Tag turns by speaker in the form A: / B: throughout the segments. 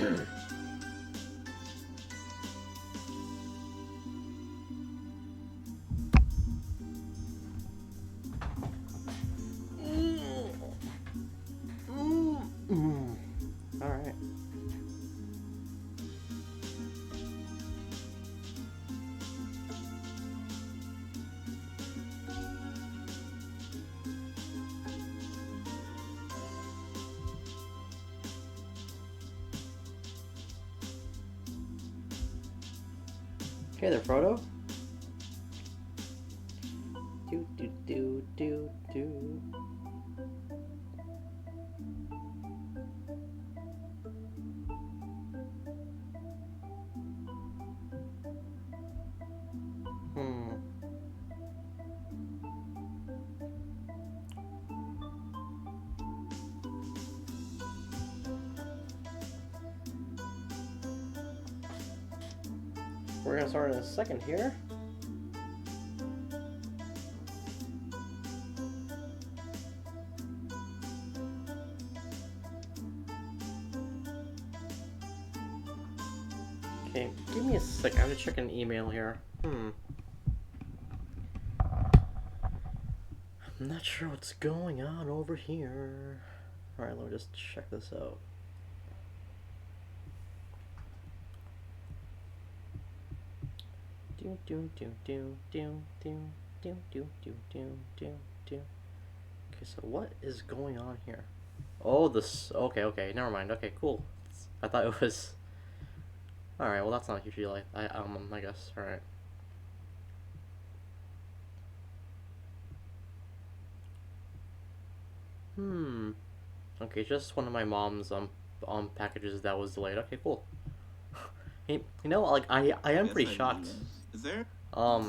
A: Alright. Hey there, Frodo. Do do do do do. We're gonna start in a second here. Okay, give me a sec. I have to check an email here. I'm not sure what's going on over here. Alright, let me just check this out. Do do do do do do do do do do do do. Okay, so what is going on here? Oh, this. Okay, never mind. Okay, cool. I thought it was. All right, well that's not usually like I guess. All right. Okay, just one of my mom's packages that was delayed. Okay, cool. Hey, you know, like I am
B: Yes,
A: pretty
B: I
A: shocked.
B: do. Is there?
A: I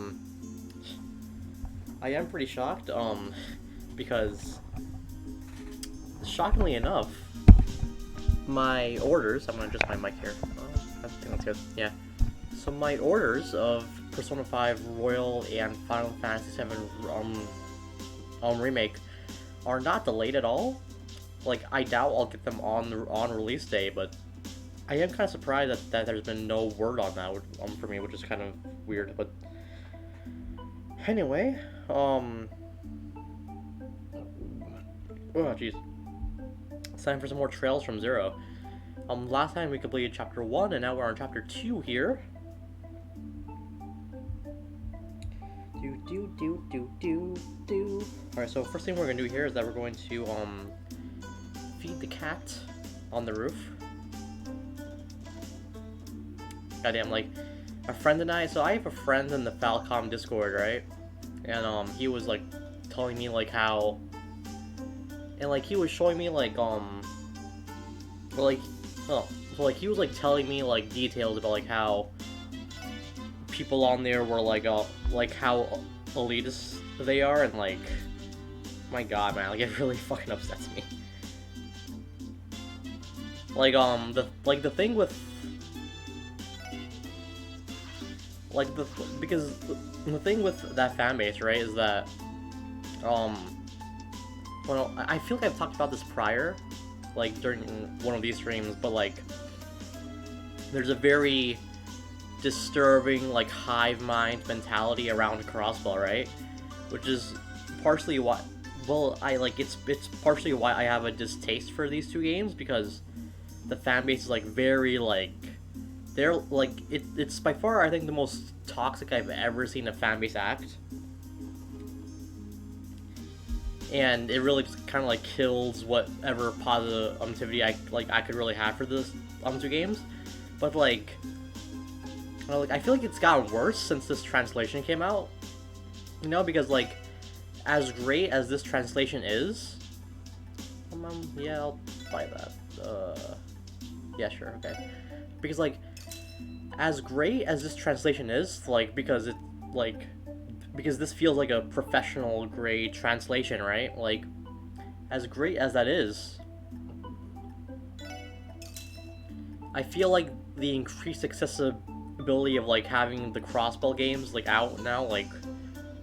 A: am pretty shocked. Because shockingly enough, my orders. I'm gonna adjust my mic here. I think that's good. Yeah. So my orders of Persona 5 Royal and Final Fantasy 7 remake are not delayed at all. Like I doubt I'll get them on release day, but I am kind of surprised that there's been no word on that for me, which is kind of weird. But anyway, oh jeez, it's time for some more Trails from Zero. Last time we completed chapter 1, and now we're on chapter 2 here. Alright, so first thing we're gonna do here is that we're going to feed the cat on the roof. Goddamn, like a friend and I. So I have a friend in the Falcom Discord, right? And he was like telling me like how, and like he was showing me like he was like telling me like details about like how people on there were like how elitist they are, and like, my god, man, like it really fucking upsets me. Like the thing with because the thing with that fan base, right, is that well, I feel like I've talked about this prior, like during one of these streams, but like there's a very disturbing like hive mind mentality around Crossbell, right? Which is partially why, well, it's partially why I have a distaste for these two games, because the fan base is like very like, they're like, it's by far I think the most toxic I've ever seen a fan base act, and it really just kind of like kills whatever positivity I could really have for this two games. But like I feel like it's gotten worse since this translation came out, you know, because like as great as this translation is, yeah, I'll buy that. Yeah, sure, okay. Because like, as great as this translation is, like, because this feels like a professional grade translation, right? Like, as great as that is, I feel like the increased accessibility of like having the Crossbell games like out now, like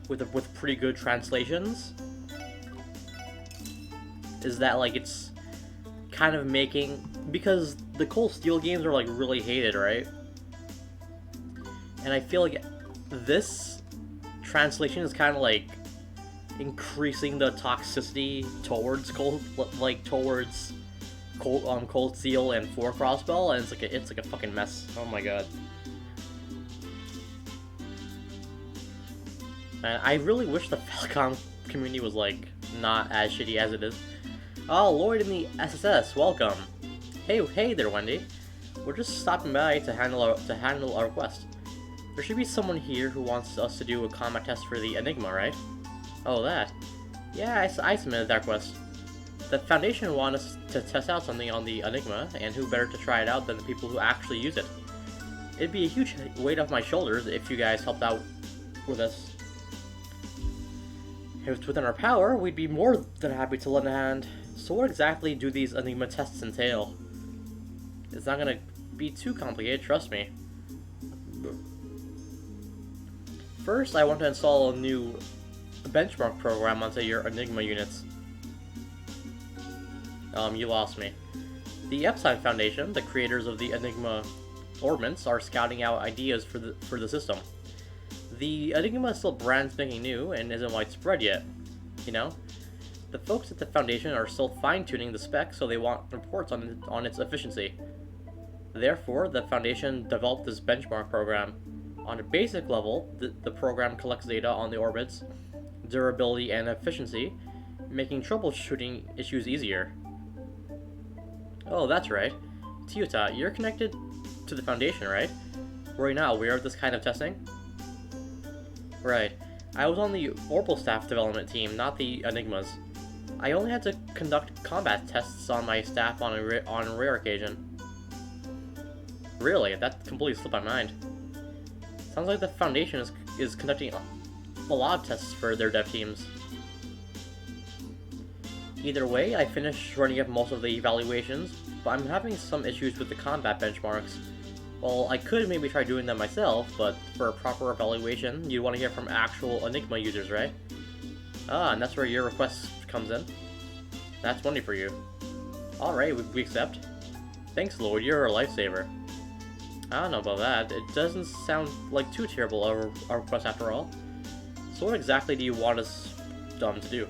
A: with pretty good translations, is that like it's kind of making because the Cold Steel games are like really hated, right? And I feel like this translation is kind of like increasing the toxicity towards Cold Steel and 4 Crossbell, and it's like a fucking mess. Oh my god. And I really wish the Falcom community was like not as shitty as it is. Oh, Lloyd in the SSS, welcome. Hey there, Wendy. We're just stopping by to handle our request. There should be someone here who wants us to do a combat test for the Enigma, right? Oh, that. Yeah, I submitted that request. The Foundation wanted us to test out something on the Enigma, and who better to try it out than the people who actually use it. It'd be a huge weight off my shoulders if you guys helped out with this. If it's within our power, we'd be more than happy to lend a hand. So what exactly do these Enigma tests entail? It's not gonna be too complicated, trust me. First, I want to install a new benchmark program onto your Enigma units. You lost me. The Epstein Foundation, the creators of the Enigma orbits, are scouting out ideas for the system. The Enigma is still brand spanking new and isn't widespread yet, you know? The folks at the Foundation are still fine-tuning the spec, so they want reports on its efficiency. Therefore, the Foundation developed this benchmark program. On a basic level, the program collects data on the orbits, durability, and efficiency, making troubleshooting issues easier. Oh, that's right. Tiyuta, you're connected to the Foundation, right? Were you not aware of this kind of testing? Right. I was on the Orbital Staff development team, not the Enigmas. I only had to conduct combat tests on my staff on a rare occasion. Really? That completely slipped my mind. Sounds like the Foundation is conducting a lot of tests for their dev teams. Either way, I finished running up most of the evaluations, but I'm having some issues with the combat benchmarks. Well, I could maybe try doing them myself, but for a proper evaluation, you want to hear from actual Enigma users, right? Ah, and that's where your request comes in. That's money for you. Alright, we accept. Thanks, Lord, you're a lifesaver. I don't know about that. It doesn't sound like too terrible a request after all. So what exactly do you want us to do?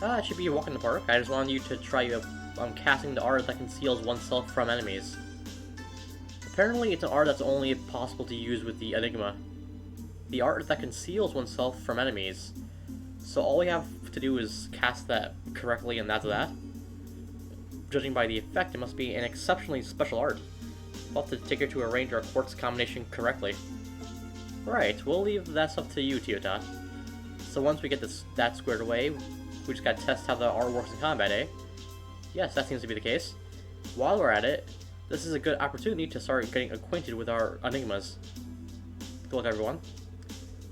A: It should be a walk in the park. I just wanted you to try casting the art that conceals oneself from enemies. Apparently, it's an art that's only possible to use with the Enigma. The art that conceals oneself from enemies. So all we have to do is cast that correctly, and that's that. Judging by the effect, it must be an exceptionally special art. We'll have to take her to arrange our quartz combination correctly. Right, we'll leave that stuff to you, Tiyuta. So once we get that squared away, we just gotta test how the art works in combat, eh? Yes, that seems to be the case. While we're at it, this is a good opportunity to start getting acquainted with our Enigmas. Good luck, everyone.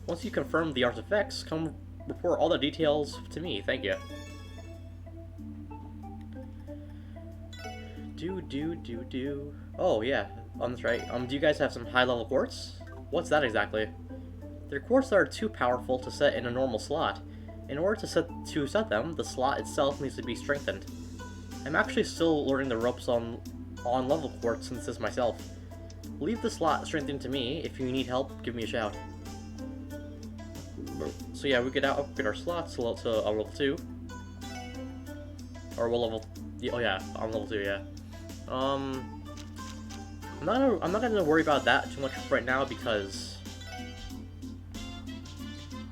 A: Once you confirm the art's effects, come report all the details to me, thank you. Oh, yeah, that's right. Do you guys have some high-level quartz? What's that exactly? They're quartz that are too powerful to set in a normal slot. In order to set them, the slot itself needs to be strengthened. I'm actually still learning the ropes on level quartz synthesis myself. Leave the slot strengthened to me. If you need help, give me a shout. So yeah, we could now upgrade our slots to a level 2. Or we'll level... Oh yeah, on level 2, yeah. I'm not gonna worry about that too much right now because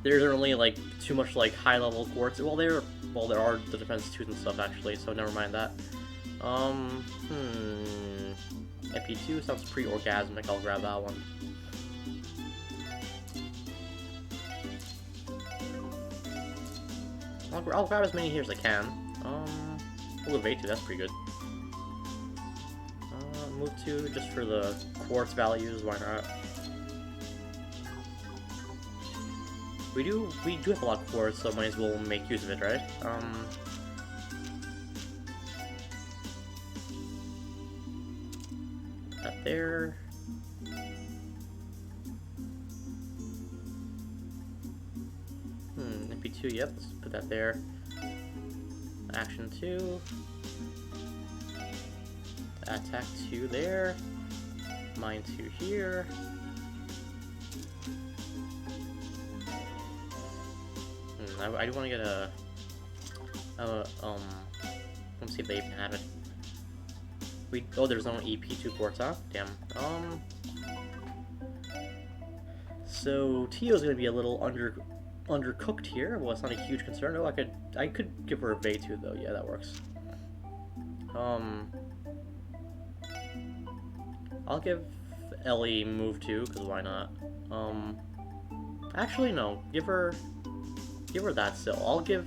A: there's really like too much like high level quartz. Well, there are the defense 2s and stuff actually, so never mind that. MP2 sounds pretty orgasmic. I'll grab that one. I'll grab as many here as I can. We'll go V2, that's pretty good. Move 2 just for the quartz values, why not? We do have a lot of quartz, so might as well make use of it, right? That there. MP2, yep, let's put that there. Action 2. Attack 2 there. Mine 2 here. I do want to get a... let's see if they even have it. Oh, there's no EP2 ports, huh? Damn. So Tio's gonna be a little undercooked here. Well, it's not a huge concern. Oh, I could give her a V2 though. Yeah, that works. I'll give Ellie move 2, because why not? Actually no. Give her that still. I'll give...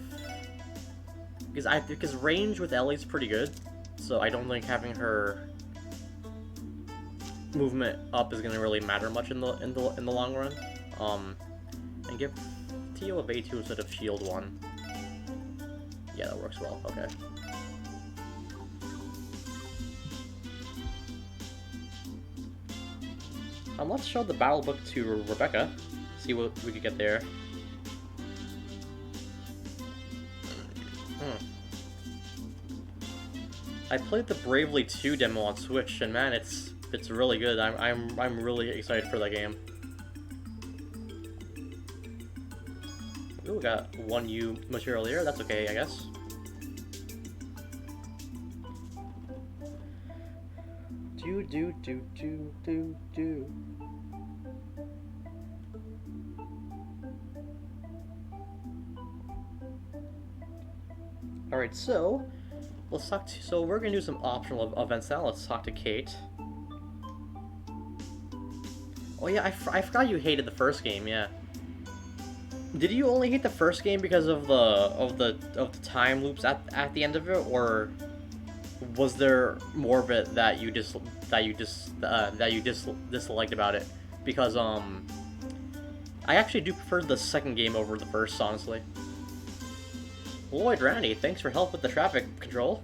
A: Because range with Ellie's pretty good, so I don't think having her movement up is gonna really matter much in the long run. And give Tio a V2 instead of shield 1. Yeah, that works well. Okay. Let's show the battle book to Rebecca. See what we could get there. I played the Bravely 2 demo on Switch, and man, it's really good. I'm really excited for that game. Ooh, we got 1U material here. That's okay, I guess. Do. Alright, so let's talk to, so we're gonna do some optional events now. Let's talk to Kate. Oh yeah, I forgot you hated the first game, yeah. Did you only hate the first game because of the time loops at the end of it, or was there more of it that you disliked about it? Because I actually do prefer the second game over the first, honestly. Lloyd Randy, thanks for help with the traffic control.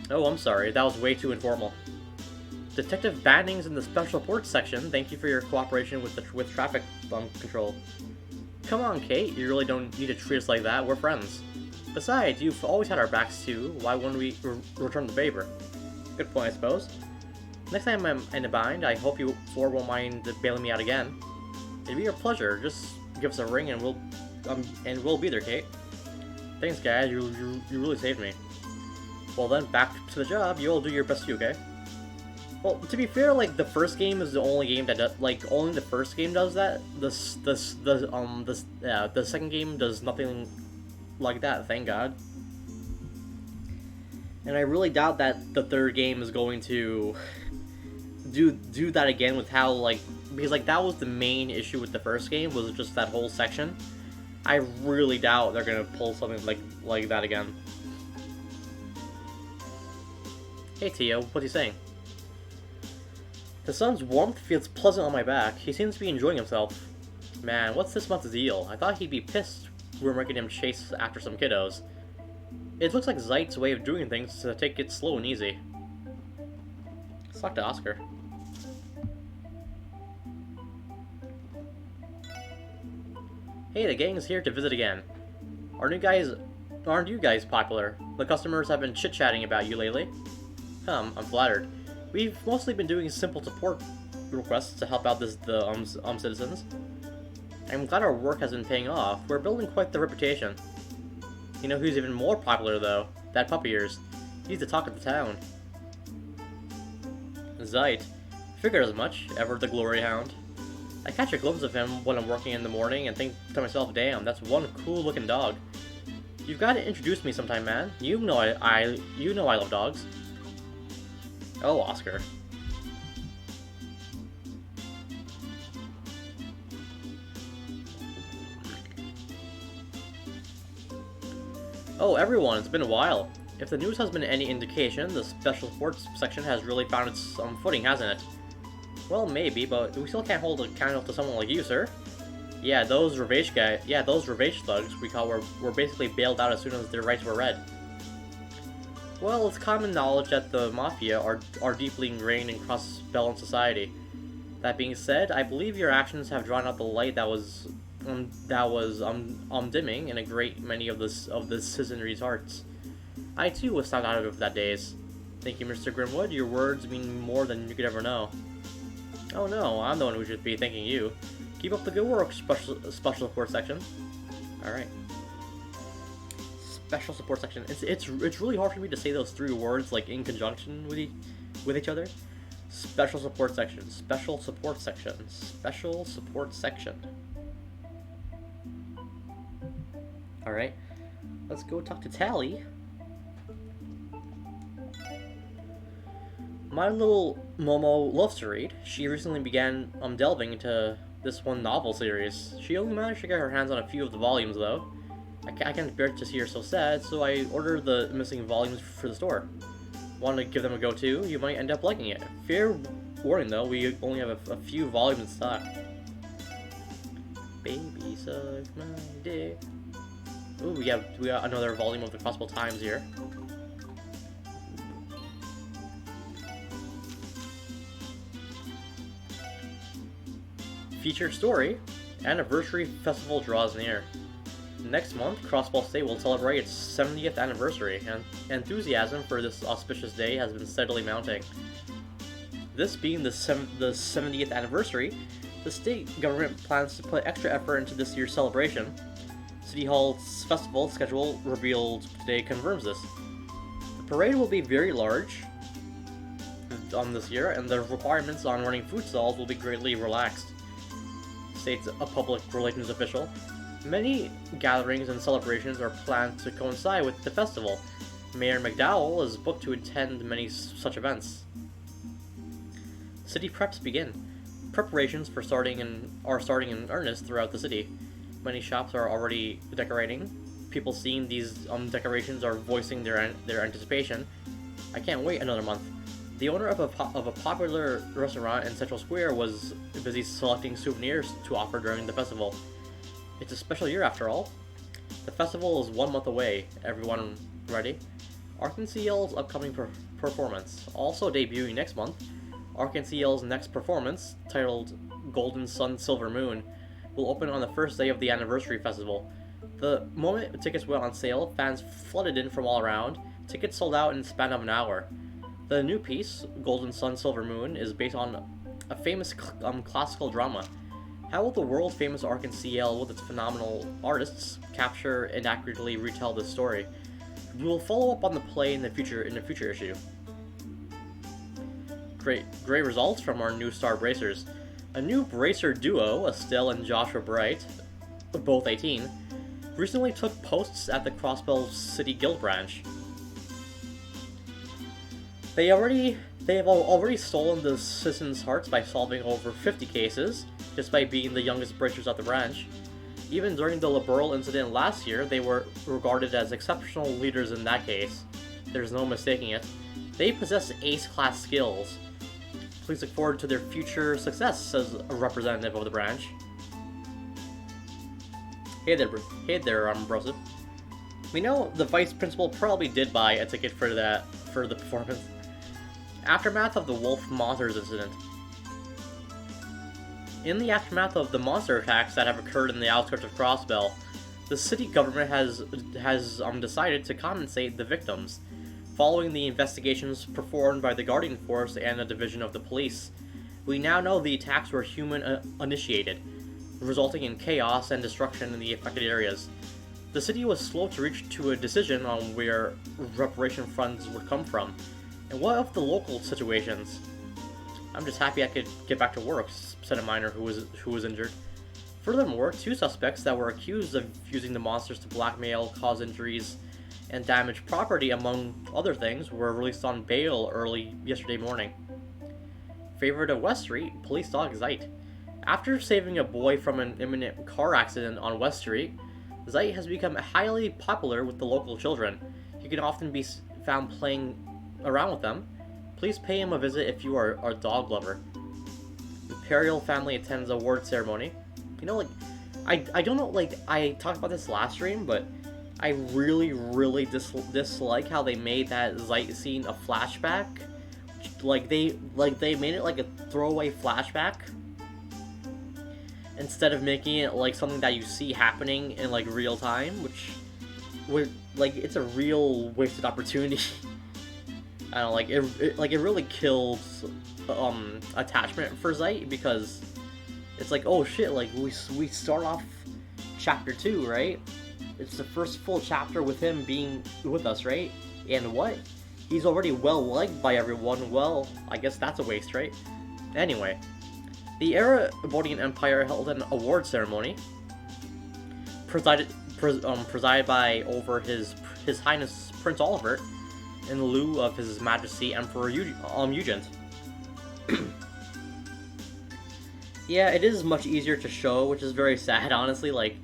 A: Oh, I'm sorry, that was way too informal. Detective Banning's in the special reports section. Thank you for your cooperation with traffic control. Come on, Kate, you really don't need to treat us like that. We're friends. Besides, you've always had our backs too. Why wouldn't we return the favor? Good point, I suppose. Next time I'm in a bind, I hope you four won't mind bailing me out again. It'd be your pleasure. Just give us a ring and we'll be there, Kate. Thanks, guys. You really saved me. Well then, back to the job. You'll do your best too, okay? Well, to be fair, like the first game is the only game that only the first game does that. The second game does nothing like that. Thank God. And I really doubt that the third game is going to do that again with how because that was the main issue with the first game, was just that whole section. I really doubt they're gonna pull something like that again. Hey Tio, what's he saying? The sun's warmth feels pleasant on my back. He seems to be enjoying himself. Man, what's this month's deal? I thought he'd be pissed we're making him chase after some kiddos. It looks like Zeit's way of doing things to take it slow and easy. Let's talk to Oscar. Hey, the gang's here to visit again. Aren't you guys popular? The customers have been chit-chatting about you lately. I'm flattered. We've mostly been doing simple support requests to help out the citizens. I'm glad our work has been paying off. We're building quite the reputation. You know who's even more popular, though? That puppy ears. He's the talk of the town. Zeit. Figured as much. Ever the glory hound. I catch a glimpse of him when I'm working in the morning and think to myself, damn, that's one cool-looking dog. You've got to introduce me sometime, man. You know I love dogs. Oh, Oscar. Oh, everyone, it's been a while. If the news has been any indication, the special sports section has really found its footing, hasn't it? Well, maybe, but we still can't hold a candle to someone like you, sir. Yeah, those Revenge thugs we caught were basically bailed out as soon as their rights were read. Well, it's common knowledge that the Mafia are deeply ingrained in cross-Bellan society. That being said, I believe your actions have drawn out the light that was dimming in a great many of the citizenry's hearts. I too was found out of that days. Thank you, Mr. Grimwood. Your words mean more than you could ever know. Oh no, I'm the one who should be thanking you. Keep up the good work, special support section. Alright. Special support section. It's really hard for me to say those 3 words like in conjunction with each other. Special support section. Special support section. Special support section. Alright. Let's go talk to Tally. My little Momo loves to read. She recently began delving into this one novel series. She only managed to get her hands on a few of the volumes though. I can't bear to see her so sad, so I ordered the missing volumes for the store. Want to give them a go too? You might end up liking it. Fair warning though, we only have a few volumes in stock. Baby suck my dick. Ooh, we got another volume of the Crossbow Times here. Feature story: Anniversary Festival draws near. Next month, Crossball State will celebrate its 70th anniversary, and enthusiasm for this auspicious day has been steadily mounting. This being the 70th anniversary, the state government plans to put extra effort into this year's celebration. City Hall's festival schedule revealed today confirms this. The parade will be very large this year, and the requirements on running food stalls will be greatly relaxed, states a public relations official. Many gatherings and celebrations are planned to coincide with the festival. Mayor McDowell is booked to attend many such events. City preps begin. Preparations for starting in earnest throughout the city. Many shops are already decorating. People seeing these decorations are voicing their anticipation. I can't wait another month. The owner of a popular restaurant in Central Square was busy selecting souvenirs to offer during the festival. It's a special year after all. The festival is 1 month away. Everyone ready? ArcNCL's upcoming performance. Also debuting next month, ArcNCL's next performance, titled Golden Sun Silver Moon, will open on the first day of the anniversary festival. The moment tickets went on sale, fans flooded in from all around. Tickets sold out in the span of an hour. The new piece, Golden Sun Silver Moon, is based on a famous classical drama. How will the world-famous ArcNCL, with its phenomenal artists, capture and accurately retell this story? We will follow up on the play in the future issue. Great results from our new star bracers. A new bracer duo, Estelle and Joshua Bright, both 18, recently took posts at the Crossbell City Guild branch. They have already stolen the citizens' hearts by solving over 50 cases, despite being the youngest bracers at the branch. Even during the Liberal incident last year, they were regarded as exceptional leaders in that case. There's no mistaking it. They possess ace-class skills. Please look forward to their future success, says a representative of the branch. Hey there, Broseph. We know the vice principal probably did buy a ticket for the performance. Aftermath of the Wolf Monsters incident. In the aftermath of the monster attacks that have occurred in the outskirts of Crossbell, the city government has decided to compensate the victims, following the investigations performed by the Guardian Force and a division of the police. We now know the attacks were human-initiated, resulting in chaos and destruction in the affected areas. The city was slow to reach to a decision on where reparation funds would come from. And what of the local situations? I'm just happy I could get back to work, said a miner who was injured. Furthermore, 2 suspects that were accused of using the monsters to blackmail, cause injuries, and damage property, among other things, were released on bail early yesterday morning. Favorite of West Street, police dog Zeit. After saving a boy from an imminent car accident on West Street, Zeit has become highly popular with the local children. He can often be found playing around with them. Please pay him a visit if you are a dog lover. Imperial family attends award ceremony. You know, like, I don't know, like, I talked about this last stream, but I really dislike how they made that Zeit scene a flashback. Like they made it like a throwaway flashback instead of making it like something that you see happening in like real time, which like it's a real wasted opportunity. I don't know, like it really kills attachment for Zeit, because it's like, oh shit, like we start off chapter 2, right? It's the first full chapter with him being with us, right? And what? He's already well liked by everyone. Well, I guess that's a waste, right? Anyway, the Erebonian Empire held an award ceremony presided by over His Highness Prince Oliver, in lieu of His Majesty Emperor Eugent. Yeah, it is much easier to show, which is very sad, honestly. Like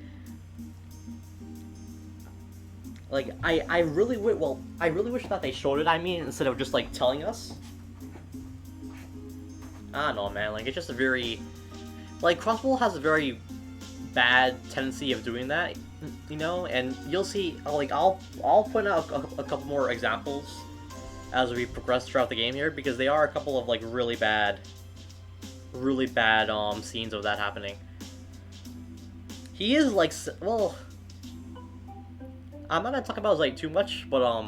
A: I really wish that they showed it. I mean, instead of just like telling us. I don't know, man. Like, it's just a very, like, Crossbow has a very bad tendency of doing that, you know. And you'll see. Like, I'll point out a couple more examples as we progress throughout the game here, because they are a couple of like really bad scenes of that happening. He is like, well, I'm not gonna talk about Zeit too much, but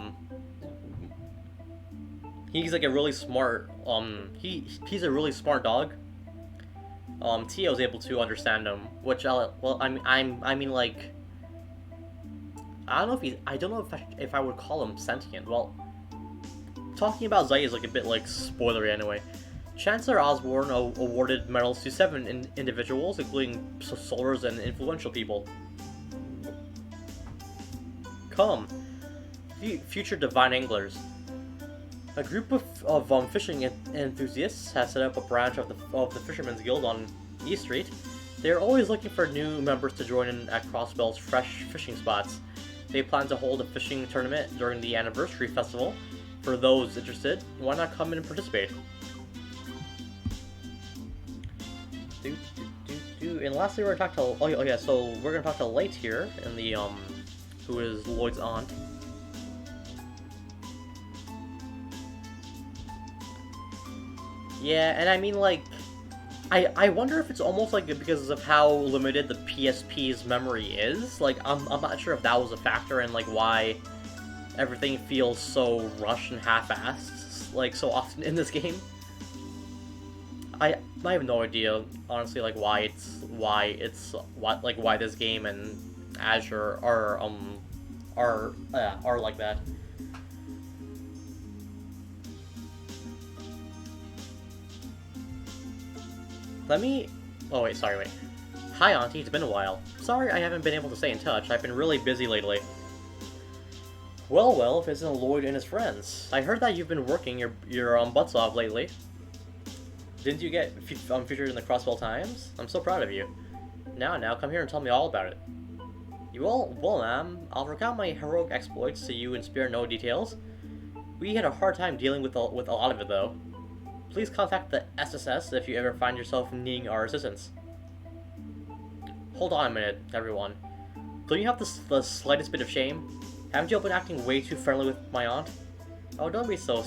A: he's like a really smart he's a really smart dog. Tio's able to understand him, which I mean like, I don't know if I would call him sentient. Well, talking about Zeit is like a bit like spoilery anyway. Chancellor Osborne awarded medals to 7 individuals, including soldiers and influential people. Come, future divine anglers. A group of fishing enthusiasts has set up a branch of the Fishermen's Guild on E Street. They are always looking for new members to join in at Crossbell's fresh fishing spots. They plan to hold a fishing tournament during the anniversary festival. For those interested, why not come in and participate? And lastly, we're gonna talk to so we're gonna talk to Light here, in the who is Lloyd's aunt. Yeah, and I mean, like, I wonder if it's almost like because of how limited the PSP's memory is. Like, I'm not sure if that was a factor in like why everything feels so rushed and half-assed like so often in this game. I have no idea, honestly, like why this game and Azure are like that. Oh wait, sorry, wait. Hi Auntie, it's been a while. Sorry I haven't been able to stay in touch. I've been really busy lately. Well, if it's Lloyd and his friends. I heard that you've been working your butts off lately. Didn't you get featured in the Crossbell Times? I'm so proud of you. Now, come here and tell me all about it. You all, well, ma'am, I'll recount my heroic exploits to you and spare no details. We had a hard time dealing with a lot of it, though. Please contact the SSS if you ever find yourself needing our assistance. Hold on a minute, everyone. Don't you have the slightest bit of shame? Haven't you all been acting way too friendly with my aunt? Oh, don't be so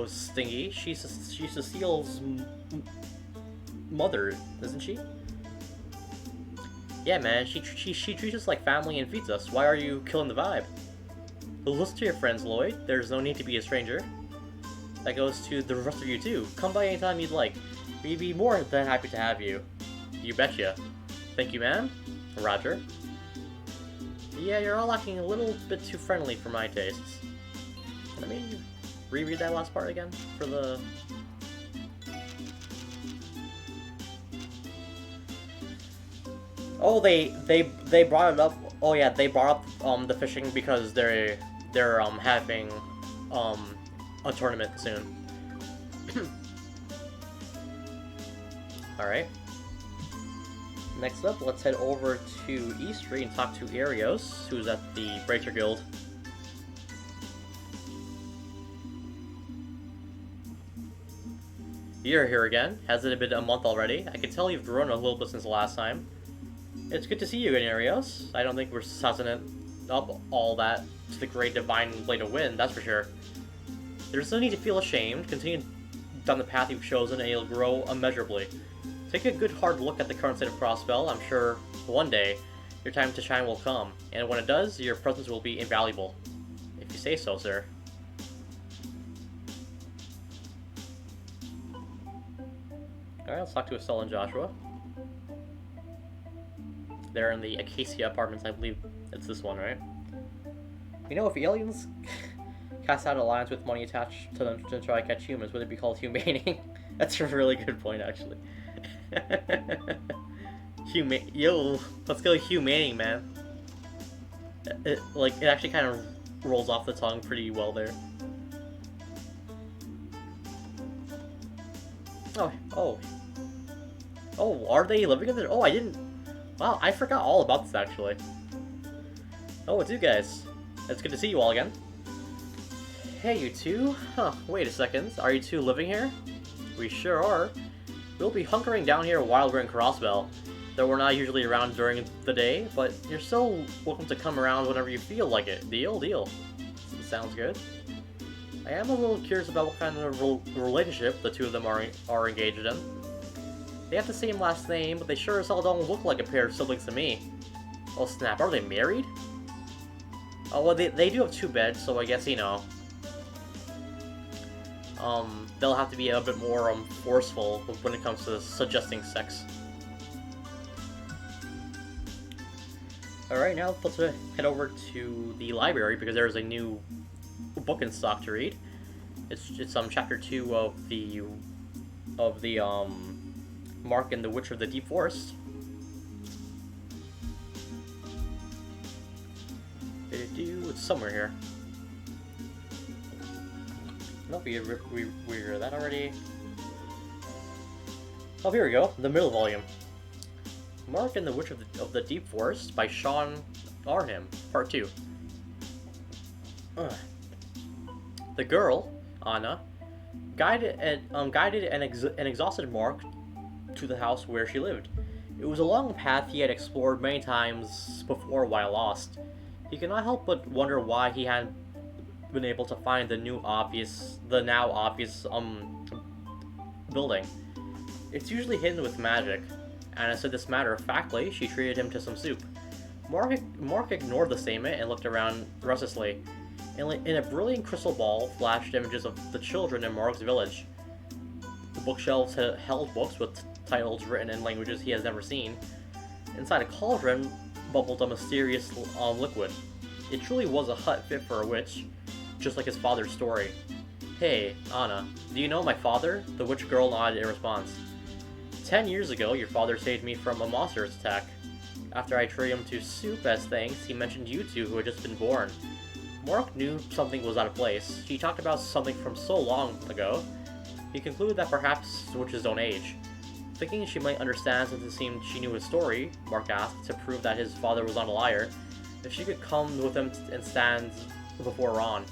A: stingy. She's Cecile's mother, isn't she? Yeah, man. She treats us like family and feeds us. Why are you killing the vibe? Well, listen to your friends, Lloyd. There's no need to be a stranger. That goes to the rest of you too. Come by anytime you'd like. We'd be more than happy to have you. You betcha. Thank you, ma'am. Roger. Yeah, you're all acting a little bit too friendly for my tastes. Let me reread that last part again for the... Oh, they brought it up. Oh yeah, they brought up the fishing because they're having a tournament soon. All right. Next up, let's head over to East Street and talk to Arios, who's at the Bracer Guild. You're here again. Has it been a month already? I can tell you've grown a little bit since the last time. It's good to see you again, Arios. I don't think we're sussing it up all that to the great divine blade of wind, that's for sure. There's no need to feel ashamed. Continue down the path you've chosen and you'll grow immeasurably. Take a good hard look at the current state of Crossbell. I'm sure one day your time to shine will come, and when it does, your presence will be invaluable. If you say so, sir. Alright, let's talk to Estelle and Joshua. They're in the Acacia Apartments, I believe it's this one, right? You know, if aliens cast out an alliance with money attached to them to try to catch humans, would it be called humaning? That's a really good point, actually. Yo, let's go humaning, man. It actually kind of rolls off the tongue pretty well there. Oh, are they living in there? Oh, I didn't... Wow, I forgot all about this, actually. Oh, it's you guys. It's good to see you all again. Hey, you two. Huh, wait a second. Are you two living here? We sure are. We'll be hunkering down here while we're in Crossbell. Though we're not usually around during the day, but you're still welcome to come around whenever you feel like it. Deal? Sounds good. I am a little curious about what kind of relationship the two of them are engaged in. They have the same last name, but they sure as hell don't look like a pair of siblings to me. Oh snap, are they married? Oh, well, they do have 2 beds, so I guess, you know, they'll have to be a bit more forceful when it comes to suggesting sex. Alright, now let's head over to the library because there's a new book in stock to read. It's chapter 2 of the Mark and the Witch of the Deep Forest. It's somewhere here. Nope, we read that already. Oh, here we go. The middle volume. Mark and the Witch of the Deep Forest by Sean Arnhem, Part 2. The girl, Anna, guided an exhausted Mark to the house where she lived. It was a long path he had explored many times before while lost. He could not help but wonder why he hadn't been able to find the now obvious building. It's usually hidden with magic. Anna said this matter-of-factly. She treated him to some soup. Mark ignored the statement and looked around restlessly. In a brilliant crystal ball flashed images of the children in Mark's village. The bookshelves held books with titles written in languages he has never seen. Inside a cauldron bubbled a mysterious liquid. It truly was a hut fit for a witch, just like his father's story. Hey, Anna, do you know my father? The witch girl nodded in response. 10 years ago, your father saved me from a monster's attack. After I treated him to soup as thanks, he mentioned you two who had just been born. Mark knew something was out of place. She talked about something from so long ago. He concluded that perhaps witches don't age. Thinking she might understand since it seemed she knew his story, Mark asked, to prove that his father was not a liar, if she could come with him and stand before Ron.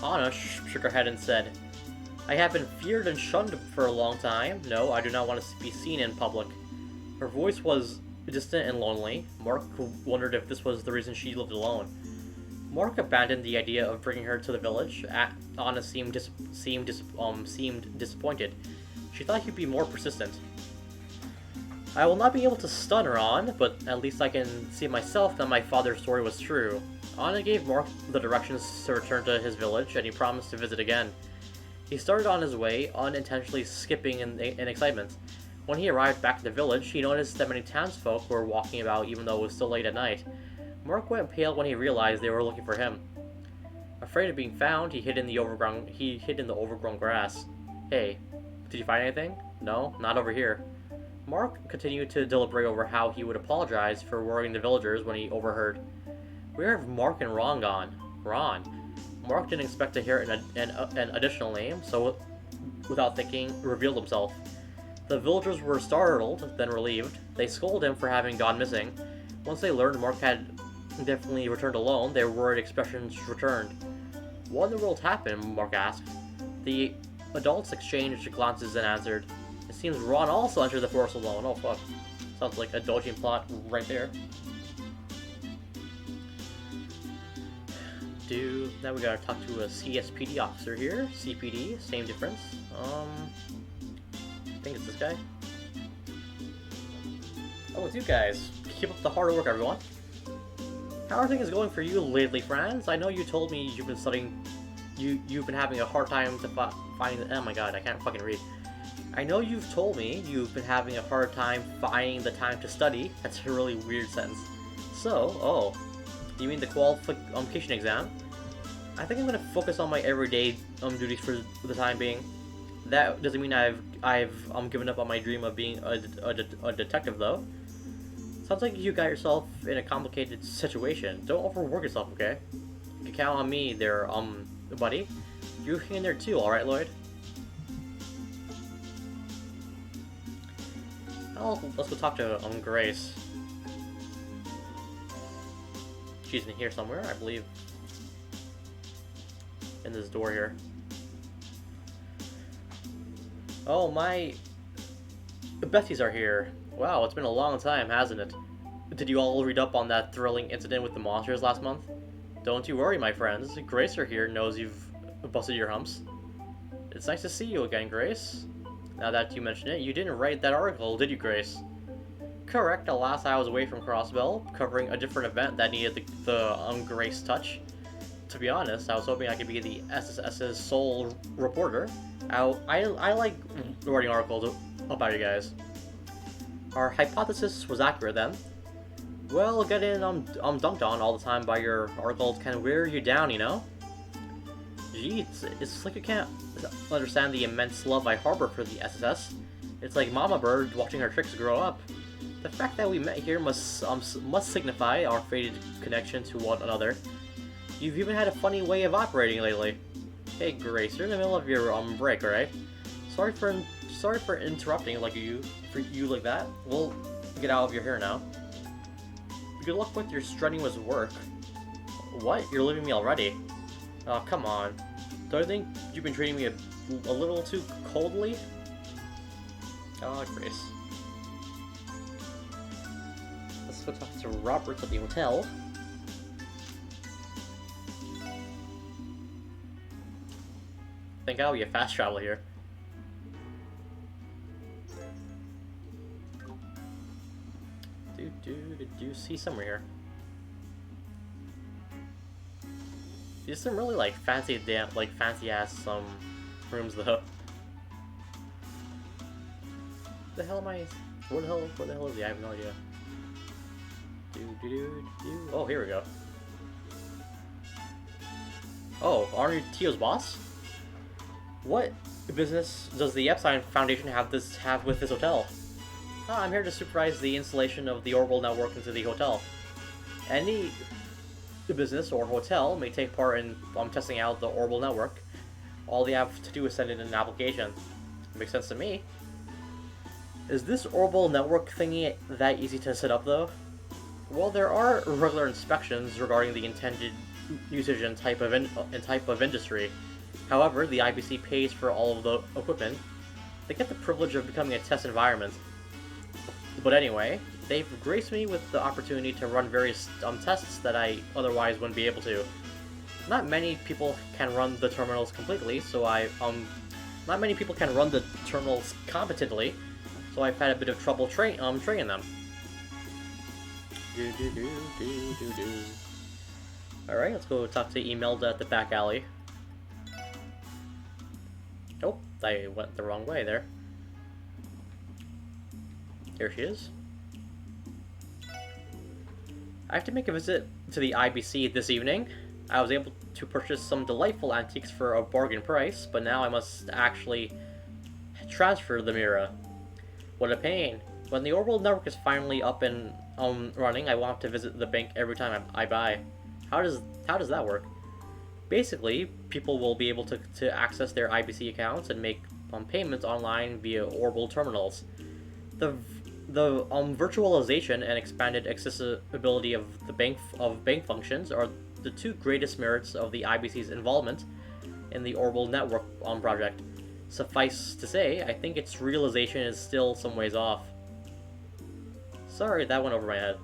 A: Anna shook her head and said, I have been feared and shunned for a long time. No, I do not want to be seen in public. Her voice was distant and lonely. Mark wondered if this was the reason she lived alone. Mark abandoned the idea of bringing her to the village. Anna seemed disappointed. She thought he'd be more persistent. I will not be able to stun her on, but at least I can see myself that my father's story was true. Anna gave Mark the directions to return to his village, and he promised to visit again. He started on his way, unintentionally skipping in excitement. When he arrived back at the village, he noticed that many townsfolk were walking about even though it was still late at night. Mark went pale when he realized they were looking for him. Afraid of being found, he hid in the overgrown grass. Hey, did you find anything? No, not over here. Mark continued to deliberate over how he would apologize for worrying the villagers when he overheard. Where have Mark and Ron gone? Ron. Mark didn't expect to hear an additional name, so without thinking, revealed himself. The villagers were startled, then relieved. They scolded him for having gone missing. Once they learned Mark had definitely returned alone, their worried expressions returned. What in the world happened? Mark asked. The adults exchanged glances and answered, it seems Ron also entered the forest alone. Oh fuck. Sounds like a dodging plot right there. Now we gotta talk to a CSPD officer here. CPD, same difference. I think it's this guy. Oh, it's you guys. Keep up the hard work, everyone. How are things going for you lately, friends? I know you told me you've been studying. You've been having a hard time to find. Oh my god, I can't fucking read. I know you've told me you've been having a hard time finding the time to study. That's a really weird sentence. So, oh, you mean the qualification exam? I think I'm gonna focus on my everyday duties for the time being. That doesn't mean I've given up on my dream of being a detective though. Sounds like you got yourself in a complicated situation. Don't overwork yourself, okay? You can count on me there, buddy. You hang in there too, alright, Lloyd? Oh, let's go talk to, Grace. She's in here somewhere, I believe. In this door here. Oh, my Betsy's are here. Wow, it's been a long time, hasn't it? Did you all read up on that thrilling incident with the monsters last month? Don't you worry, my friends. Grace here knows you've busted your humps. It's nice to see you again, Grace. Now that you mention it, you didn't write that article, did you, Grace? Correct, alas I was away from Crossbell, covering a different event that needed the Grace touch. To be honest, I was hoping I could be the SSS's sole reporter. I like writing articles about you guys. Our hypothesis was accurate then. Well, getting dunked on all the time by your articles can wear you down, you know? Gee, it's like you can't understand the immense love I harbor for the SSS. It's like Mama Bird watching her chicks grow up. The fact that we met here must signify our fated connection to one another. You've even had a funny way of operating lately. Hey Grace, you're in the middle of your break, alright? Sorry for interrupting like you like that. We'll get out of your hair now. Good luck with your strenuous work. What? You're leaving me already? Oh, come on. Don't you think you've been treating me a little too coldly? Oh, Grace. Let's go talk to Robert at the hotel. I think I'll be a fast travel here. Do see somewhere here. There's some really like fancy ass rooms though. The hell am I? What the hell is he? I have no idea. Oh, here we go. Oh, aren't you Tio's boss? What business does the Epstein Foundation have with this hotel? I'm here to supervise the installation of the orbital network into the hotel. Any business or hotel may take part in testing out the orbital network. All they have to do is send in an application. Makes sense to me. Is this orbital network thingy that easy to set up though? Well, there are regular inspections regarding the intended usage and type of industry. However, the IBC pays for all of the equipment. They get the privilege of becoming a test environment. But anyway, they've graced me with the opportunity to run various tests that I otherwise wouldn't be able to. Not many people can run the terminals completely, so not many people can run the terminals competently, so I've had a bit of trouble training them. Alright, let's go talk to Imelda at the back alley. Oh, I went the wrong way there. Here she is. I have to make a visit to the IBC this evening. I was able to purchase some delightful antiques for a bargain price, but now I must actually transfer the Mira. What a pain. When the orbital network is finally up and running, I want to visit the bank every time I buy. How does that work? Basically, people will be able to access their IBC accounts and make payments online via orbital terminals. The virtualization and expanded accessibility of the bank functions are the two greatest merits of the IBC's involvement in the orbital network project. Suffice to say, I think its realization is still some ways off. Sorry, that went over my head.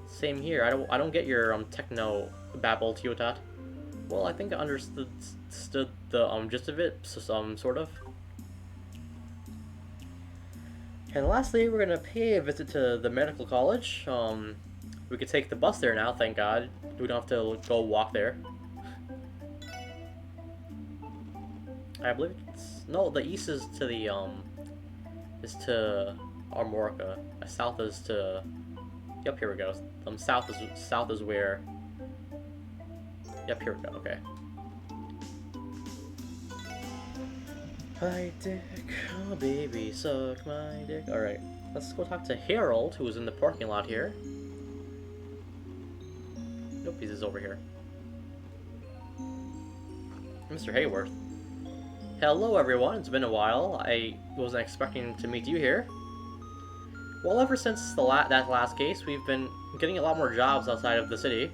A: Same here. I don't get your techno babble, Tiotat. Well, I think I understood the gist of it, so, sort of. And lastly, we're gonna pay a visit to the medical college. We could take the bus there now, thank God. We don't have to go walk there. I believe it's... No, the east is to the, is to Armorica. South is to... Yep, here we go. South is where... Yep, here we go, okay. Hi dick, oh baby, suck my dick. Alright, let's go talk to Harold, who is in the parking lot here. Nope, he's over here. Mr. Hayworth. Hello everyone, it's been a while. I wasn't expecting to meet you here. Well, ever since that last case, we've been getting a lot more jobs outside of the city.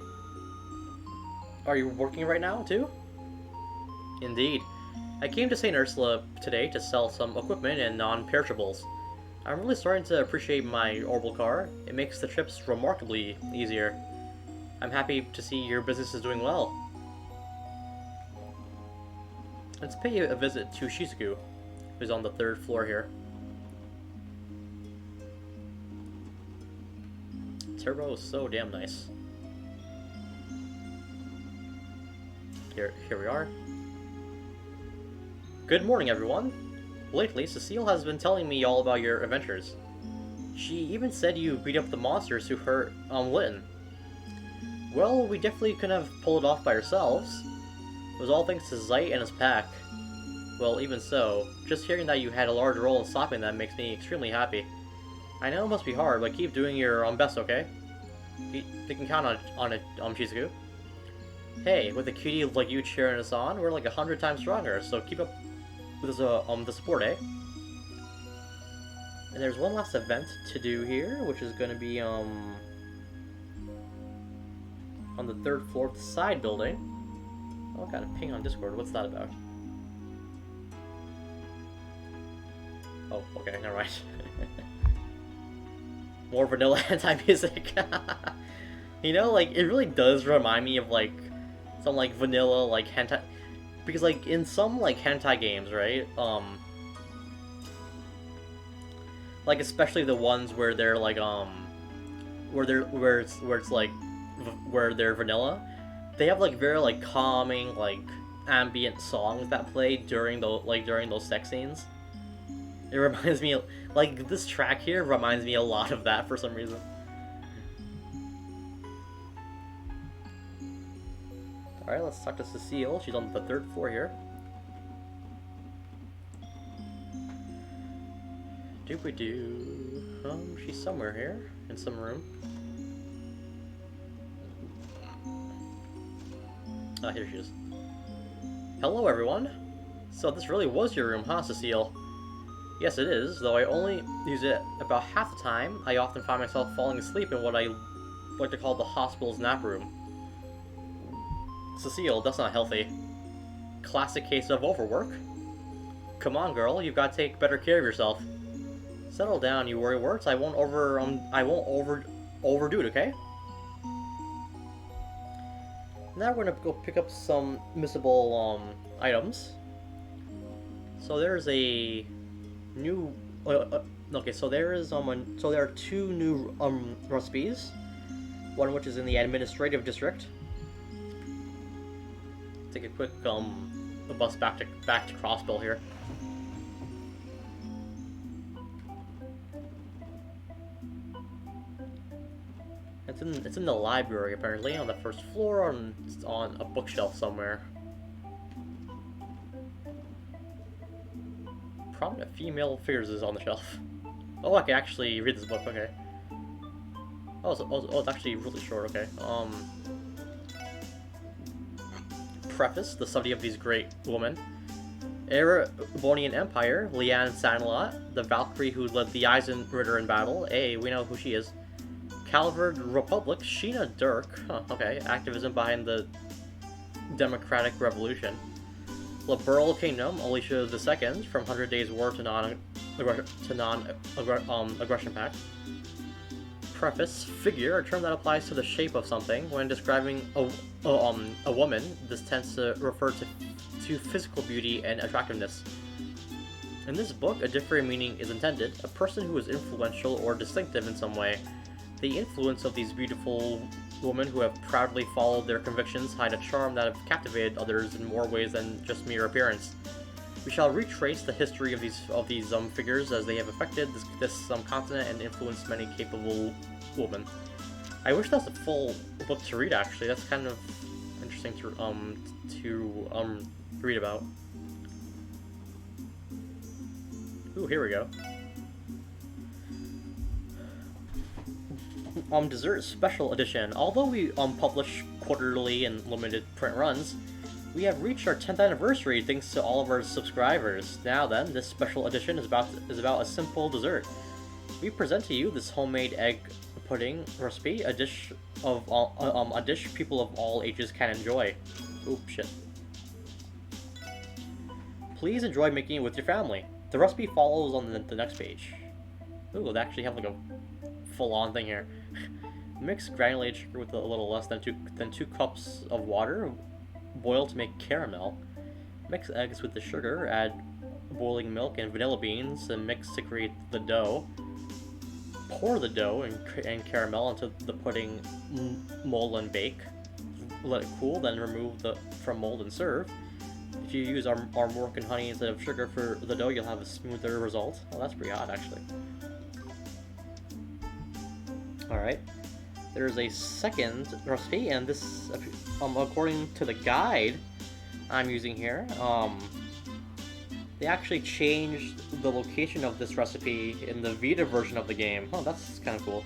A: Are you working right now, too? Indeed. I came to St. Ursula today to sell some equipment and non-perishables. I'm really starting to appreciate my orbital car. It makes the trips remarkably easier. I'm happy to see your business is doing well. Let's pay a visit to Shizuku, who's on the 3rd floor here. Turbo is so damn nice. Here we are. Good morning, everyone. Lately, Cecile has been telling me all about your adventures. She even said you beat up the monsters who hurt Lytton. Well, we definitely couldn't have pulled it off by ourselves. It was all thanks to Zeit and his pack. Well, even so, just hearing that you had a large role in stopping them makes me extremely happy. I know it must be hard, but keep doing your best, okay? You can count on it, Shizuku. Hey, with a cutie like you cheering us on, we're like 100 times stronger, so keep up with the support, eh? And there's one last event to do here, which is gonna be, on the 3rd floor of the side building. Oh, I got a ping on Discord, what's that about? Oh, okay, never mind. More vanilla hentai music. You know, like, it really does remind me of, like, some, like, vanilla, like, hentai... Because, like, in some, like, hentai games, right, like, especially the ones where they're, like, where they're vanilla, they have, like, very, like, calming, like, ambient songs that play during those sex scenes. It reminds me, like, this track here reminds me a lot of that for some reason. Alright, let's talk to Cecile. She's on the 3rd floor here. Doop-a-doo. She's somewhere here, in some room. Ah, here she is. Hello, everyone. So this really was your room, huh, Cecile? Yes, it is, though I only use it about half the time. I often find myself falling asleep in what I like to call the hospital's nap room. Cecile, that's not healthy. Classic case of overwork. Come on, girl, you've got to take better care of yourself. Settle down, you worrywarts. I won't overdo it, okay? Now we're gonna go pick up some missable items. So there's a new okay, so there are 2 new recipes. One which is in the administrative district. Take a quick bus back to Crossbill here. It's in the library apparently, on the 1st floor, on a bookshelf somewhere. Prominent female figures is on the shelf. Oh, I can actually read this book. Okay. Oh, it's actually really short. Okay. Preface: the study of these great women. Erebonian Empire, Liane Sandlot, the Valkyrie who led the Eisenritter in battle. Hey, we know who she is. Calvard Republic, Sheena Dirk. Huh, okay. Activism behind the Democratic Revolution. Liberal Kingdom, Alicia II, from 100 Days War to non-aggression pact. Preface: figure, a term that applies to the shape of something. When describing a woman, this tends to refer to physical beauty and attractiveness. In this book, a different meaning is intended: a person who is influential or distinctive in some way. The influence of these beautiful women who have proudly followed their convictions hide a charm that have captivated others in more ways than just mere appearance. We shall retrace the history of these figures as they have affected this continent and influenced many capable women. I wish that was a full book to read. Actually, that's kind of interesting to read about. Ooh, here we go. Dessert Special Edition. Although we publish quarterly and limited print runs, we have reached our 10th anniversary thanks to all of our subscribers. Now then, this special edition is about a simple dessert. We present to you this homemade egg pudding recipe, a dish people of all ages can enjoy. Oop, shit. Please enjoy making it with your family. The recipe follows on the next page. Ooh, they actually have like a full-on thing here. Mix granulated sugar with a little less than 2 cups of water. Boil to make caramel. Mix eggs with the sugar. Add boiling milk and vanilla beans and mix to create the dough. Pour the dough and caramel into the pudding mold and bake. Let it cool, then remove from mold and serve. If you use our milk and honey instead of sugar for the dough, you'll have a smoother result. Oh, that's pretty hot, actually. Alright. There's a second recipe, and this, according to the guide I'm using here, they actually changed the location of this recipe in the Vita version of the game. Oh, that's kind of cool.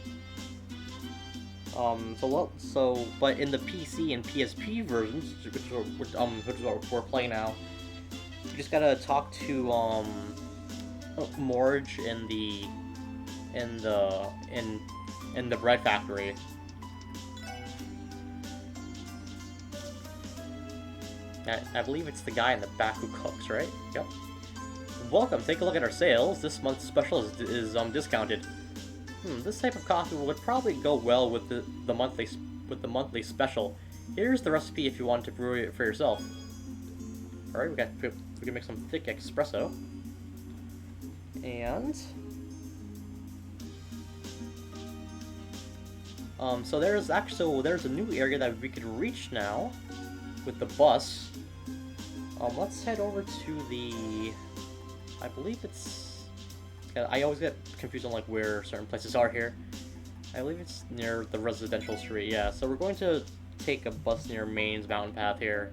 A: But in the PC and PSP versions, which is what we're playing now, you just gotta talk to Morge in the bread factory. I believe it's the guy in the back who cooks, right? Yep. Welcome, take a look at our sales. This month's special is discounted. This type of coffee would probably go well with the monthly special. Here's the recipe if you want to brew it for yourself. All right, we can make some thick espresso. And so there's a new area that we could reach now with the bus. Let's head over to the, I believe it's, I always get confused on like where certain places are here. I believe it's near the residential street, yeah. So we're going to take a bus near Maine's Mountain Path here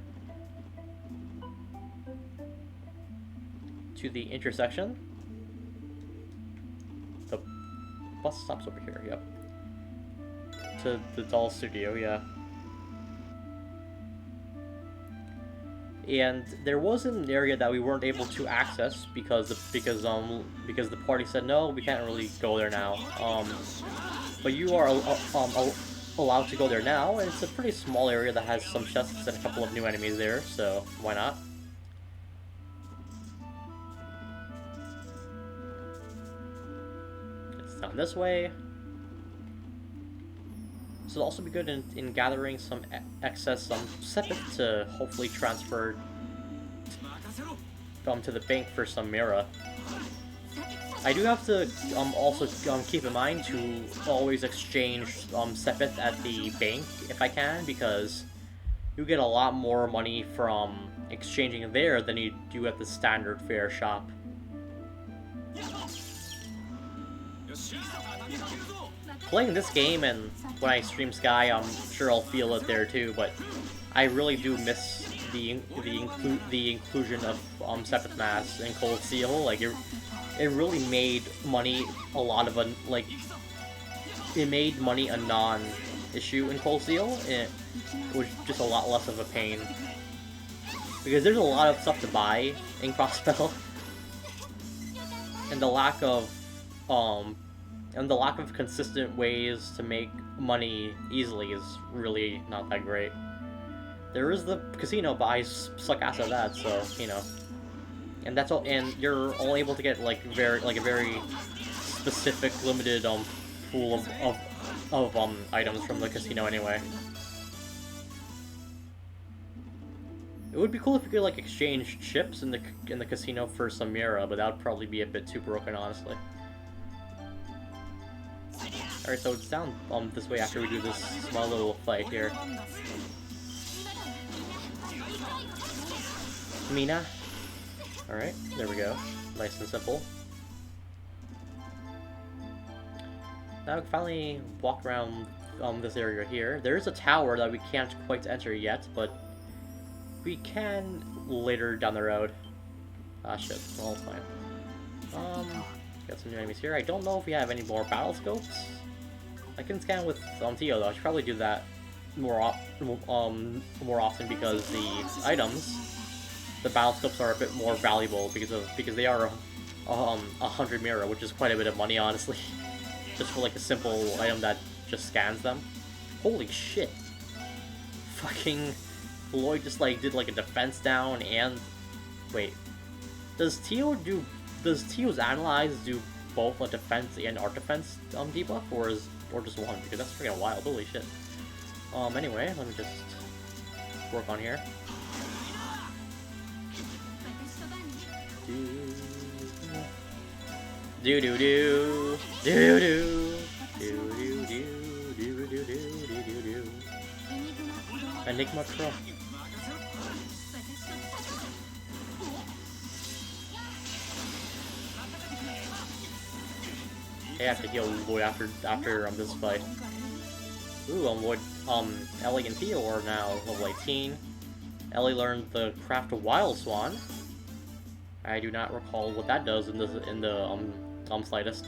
A: to the intersection. The bus stops over here, yep. To the doll studio, yeah. And there was an area that we weren't able to access because the party said no, we can't really go there now. But you are allowed to go there now, and it's a pretty small area that has some chests and a couple of new enemies there, so why not? It's down this way. This will also be good in gathering some excess sepith to hopefully transfer to the bank for some Mira. I do have to also keep in mind to always exchange sepith at the bank if I can, because you get a lot more money from exchanging there than you do at the standard fare shop. Playing this game, and when I stream Sky, I'm sure I'll feel it there too, but I really do miss the inclusion of sepith mass in Cold Steel. Like it really made money it made money a non-issue in Cold Steel. It was just a lot less of a pain because there's a lot of stuff to buy in Crossbell, and the lack of consistent ways to make money easily is really not that great. There is the casino, but I suck ass at that, so you know. And that's all. And you're only able to get a very specific, limited pool of items from the casino anyway. It would be cool if you could exchange chips in the casino for some Mira, but that would probably be a bit too broken, honestly. Alright, so it's down this way after we do this small little fight here. Mina? Alright, there we go. Nice and simple. Now we can finally walk around this area here. There is a tower that we can't quite enter yet, but we can later down the road. Ah, shit. Well, it's fine. Got some new enemies here. I don't know if we have any more battle scopes. I can scan with Tio though. I should probably do that more often because the items, the battle scopes are a bit more valuable because they are 100 mirror, which is quite a bit of money, honestly. Just for like a simple item that just scans them. Holy shit! Fucking Lloyd just like did like a defense down and wait. Does Tio's Analyze do both a defense and art defense debuff, or just one? Because that's freaking wild, holy shit. Anyway, let me just work on here. Do do do do do do do do do do do do do. Enigma Crow. I have to heal Lloyd after this fight. Ooh, Lloyd, Ellie and Theo are now level 18. Ellie learned the craft of Wild Swan. I do not recall what that does in the slightest.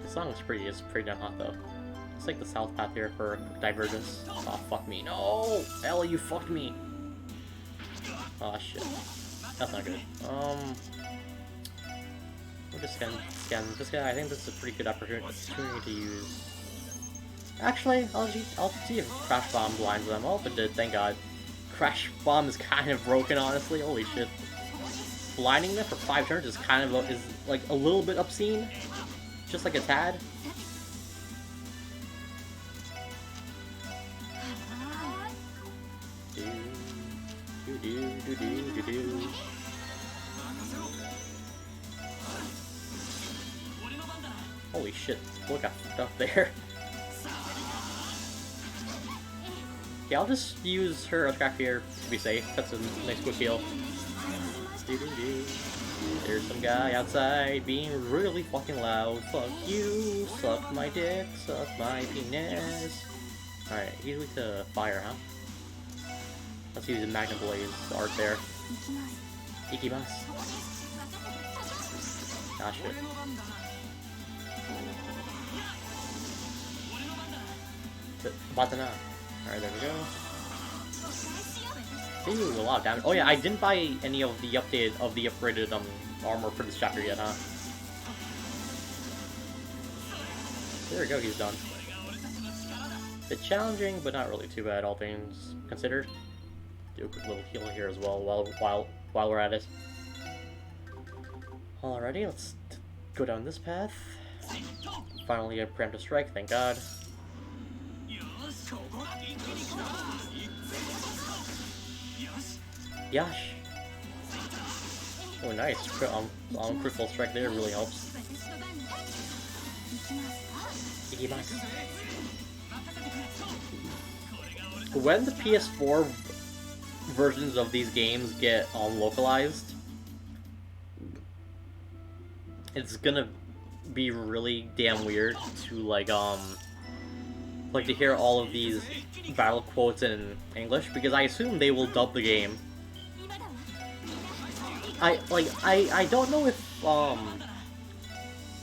A: The song is pretty damn hot though. It's like the south path here for Divergence. Oh fuck me, no! Ellie, you fucked me! Oh shit. That's not good. We'll just scan this guy. I think this is a pretty good opportunity to use. Actually, I'll see if Crash Bomb blinds them. Oh, if it did, thank God. Crash Bomb is kind of broken, honestly. Holy shit. Blinding them for 5 turns is kind of is like a little bit obscene, just like a tad. Holy shit, look at stuff there. Yeah, I'll just use her scrap here to be safe. That's a nice quick heal. There's some guy outside being really fucking loud. Fuck you, suck my dick, suck my penis. Alright, easily to fire, huh? Let's use the Magna Blaze art there. Ikimasu. Ah, shit. Batana. Alright, there we go. Ooh, a lot of damage. Oh yeah, I didn't buy any of the upgraded armor for this chapter yet, huh? There we go, he's done. Bit challenging, but not really too bad, all things considered. Do a quick little heal here as well while we're at it. Alrighty, let's go down this path. Finally a preemptive strike, thank God. Yash. Oh, nice. Critical strike there really helps. When the PS4 versions of these games get localized, it's gonna be really damn weird to like to hear all of these battle quotes in English, because I assume they will dub the game. I don't know if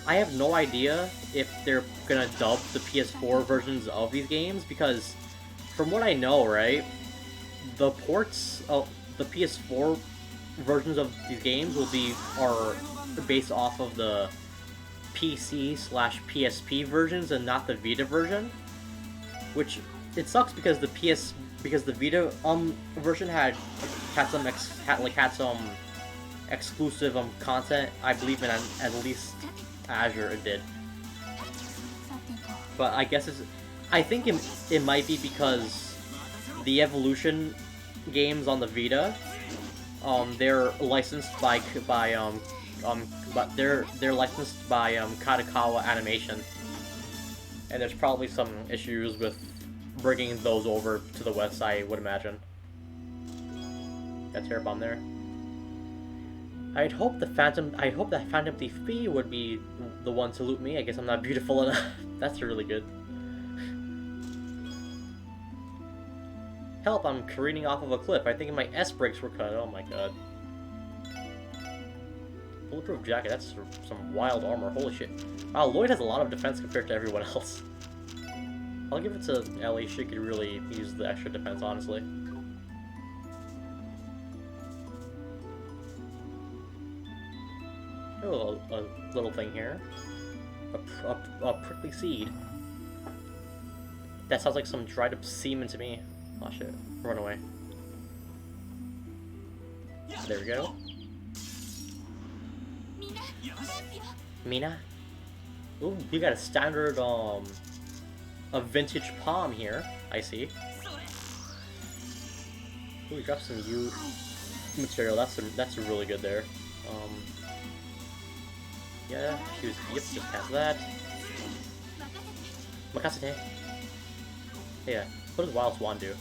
A: I have no idea if they're gonna dub the PS4 versions of these games, because from what I know, right, the ports of the PS4 versions of these games are based off of the PC/PSP versions and not the Vita version, which it sucks because the Vita version had some exclusive content. I believe in at least Azure it did, but I guess I think it might be because the Evolution games on the Vita, they're licensed by Kadokawa Animation, and there's probably some issues with bringing those over to the West, I would imagine. that terror bomb there. I hope that Phantom Thief B would be the one to loot me. I guess I'm not beautiful enough. That's really good. Help, I'm careening off of a cliff. I think my S brakes were cut. Oh my god. Bulletproof jacket, that's some wild armor. Holy shit. Wow, Lloyd has a lot of defense compared to everyone else. I'll give it to Ellie. She could really use the extra defense, honestly. Oh, a little thing here. A prickly seed. That sounds like some dried up semen to me. Oh shit, run away. There we go. Mina? Ooh, you got a standard, a vintage palm here. I see. Ooh, we got some U material. That's really good there. Yeah, yep, just have that. Makasete. Yeah, what does Wild Swan do?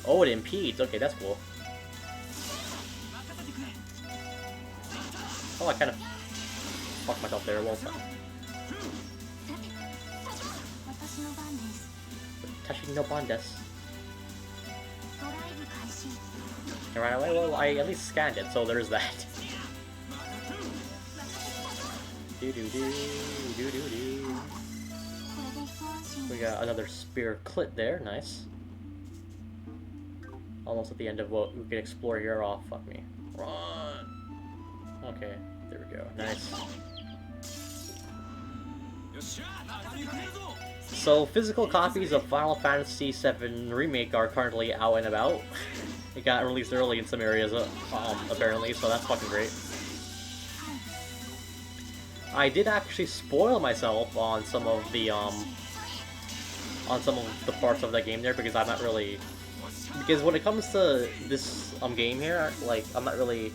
A: Oh, it impedes. Okay, that's cool. Oh, I kind of fucked myself there a little bit. Tashi no Bandes. And right away, well, I at least scanned it, so there's that. Do. We got another spear clit there, nice. Almost at the end of what we can explore here. Oh, fuck me. Run! Okay, there we go, nice. So, physical copies of Final Fantasy VII Remake are currently out and about. It got released early in some areas, apparently, so that's fucking great. I did actually spoil myself on some of the parts of that game there because I'm not really, because when it comes to this game here, like, I'm not really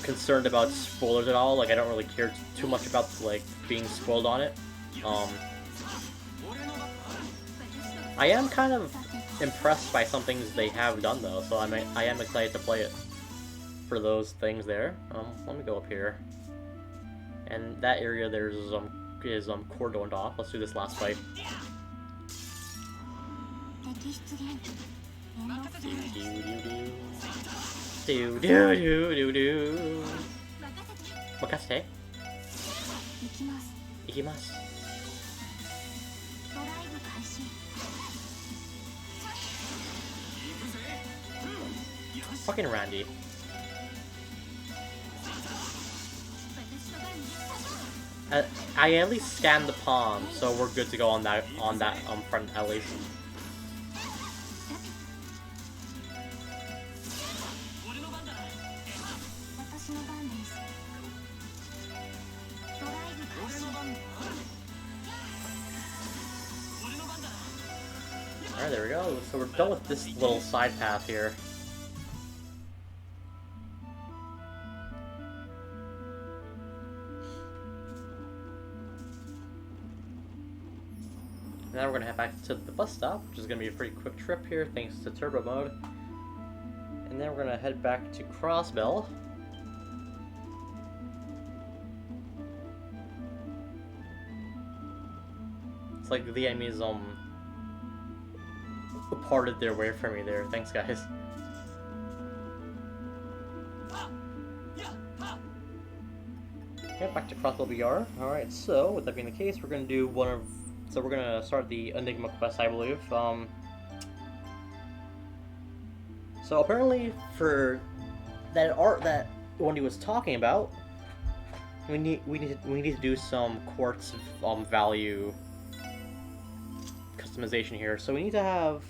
A: concerned about spoilers at all. Like, I don't really care too much about like being spoiled on it. I am kind of impressed by some things they have done though, so I am excited to play it for those things there. Let me go up here. And that area there is cordoned off. Let's do this last fight. Do. Makasete. Ikimasu. Fucking Randy. I at least scanned the palm, so we're good to go on that front at least. Alright, there we go. So we're done with this little side path here. Now we're gonna head back to the bus stop, which is gonna be a pretty quick trip here, thanks to turbo mode. And then we're gonna head back to Crossbell. It's like the enemies parted their way from me there. Thanks, guys. Okay, back to Crossbell BR. Alright, so with that being the case, we're gonna do so we're gonna start the Enigma quest, I believe. So apparently, for that art that Wendy was talking about, we need to do some quartz value customization here. So we need to have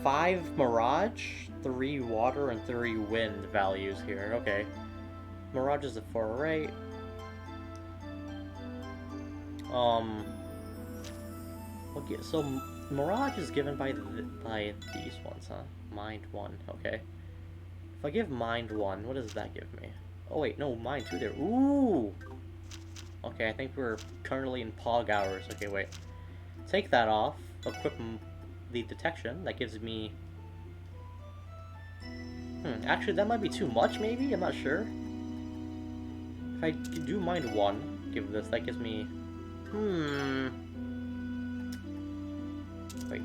A: 5 Mirage, 3 Water, and 3 Wind values here. Okay, Mirage is a 4, right? Okay, so Mirage is given by these ones, huh? Mind 1, okay. If I give Mind 1, what does that give me? Oh wait, no, Mind 2 there. Ooh! Okay, I think we're currently in Pog hours. Okay, wait. Take that off, equip the detection. That gives me Actually, that might be too much, maybe? I'm not sure. If I do mind one, give this, that gives me... Wait.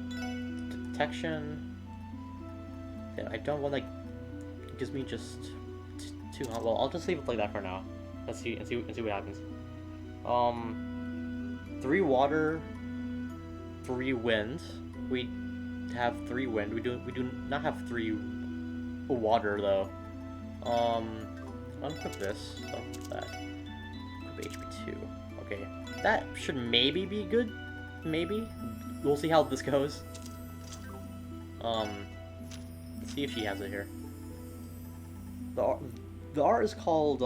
A: Detection... Yeah, I don't want, like... It gives me just... two... Well, I'll just leave it like that for now. Let's see, and see what happens. 3 water... 3 wind. We have 3 wind. We do not have 3 water, though. Unequip this. Unequip that. Equip HP 2. Okay. That should maybe be good. Maybe. We'll see how this goes. Let's see if she has it here. The art is called,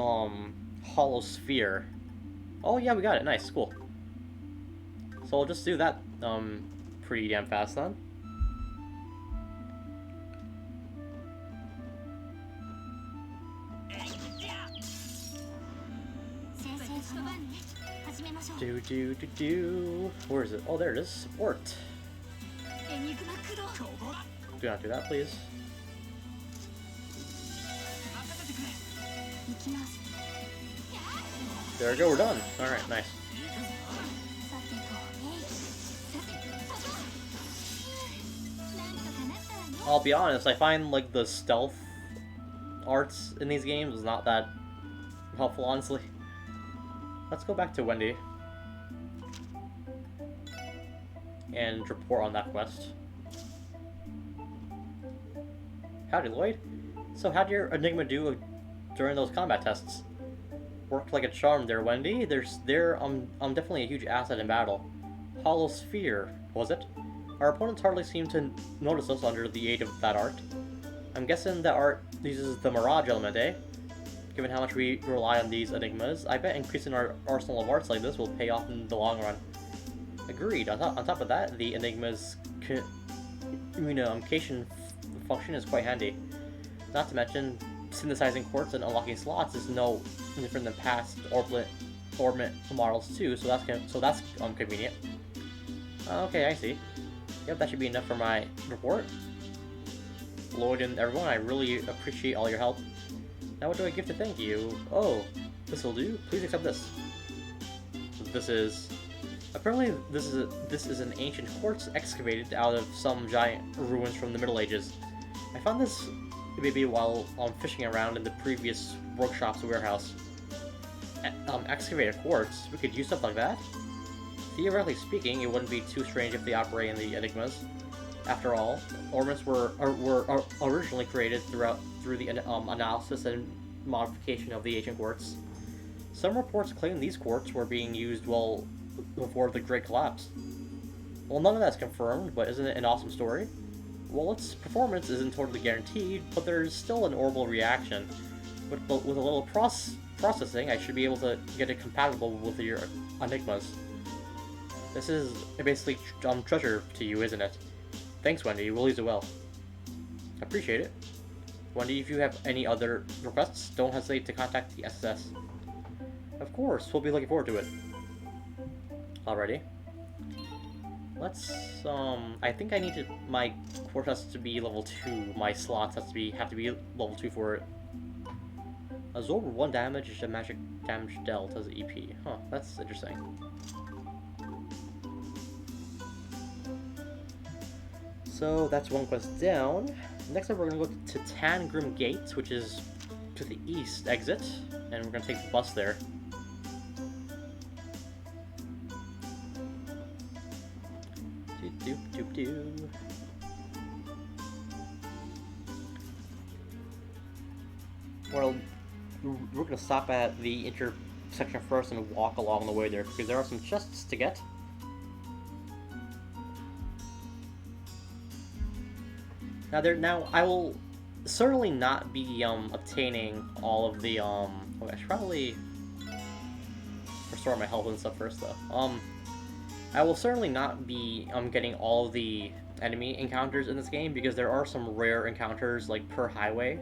A: Hollow Sphere. Oh, yeah, we got it. Nice. Cool. So we'll just do that, pretty damn fast then. Where is it? Oh, there it is. Support. Do not do that, please. There we go, we're done. Alright, nice. I'll be honest, I find like the stealth arts in these games is not that helpful, honestly. Let's go back to Wendy and report on that quest. Howdy, Lloyd. So how'd your Enigma do during those combat tests? Worked like a charm there, Wendy. They're definitely a huge asset in battle. Hollow Sphere, was it? Our opponents hardly seem to notice us under the aid of that art. I'm guessing that art uses the Mirage element, eh? Given how much we rely on these Enigmas, I bet increasing our arsenal of arts like this will pay off in the long run. Agreed. On top of that, the Enigma's communication function is quite handy. Not to mention, synthesizing quartz and unlocking slots is no different than past orbit models too, so that's convenient. Okay, I see. Yep, that should be enough for my report. Lloyd and everyone, I really appreciate all your help. Now what do I give to thank you? Oh, this'll do. Please accept this. Apparently this is an ancient quartz excavated out of some giant ruins from the Middle Ages. I found this maybe while fishing around in the previous workshop's warehouse. Excavated quartz? We could use stuff like that? Theoretically speaking, it wouldn't be too strange if they operate in the Enigmas. After all, ornaments were originally created through the analysis and modification of the ancient quartz. Some reports claim these quartz were being used well before the Great Collapse. Well, none of that's confirmed, but isn't it an awesome story? Well, its performance isn't totally guaranteed, but there's still an orbital reaction. With a little processing, I should be able to get it compatible with your Enigmas. This is basically treasure to you, isn't it? Thanks, Wendy. We'll use it well. Appreciate it. Wendy, if you have any other requests, don't hesitate to contact the SSS. Of course, we'll be looking forward to it. Alrighty. Let's, I think I need to, my quartz has to be level 2, my slots have to be level 2 for it. Absorb 1 damage and magic damage dealt as EP. Huh, that's interesting. So that's 1 quest down. Next up we're going to go to Tangrim Gate, which is to the east exit, and we're going to take the bus there. Doop. Well, we're going to stop at the intersection first and walk along the way there, because there are some chests to get. Now I will certainly not be obtaining all of the I should probably restore my health and stuff first though. I will certainly not be getting all of the enemy encounters in this game, because there are some rare encounters like per highway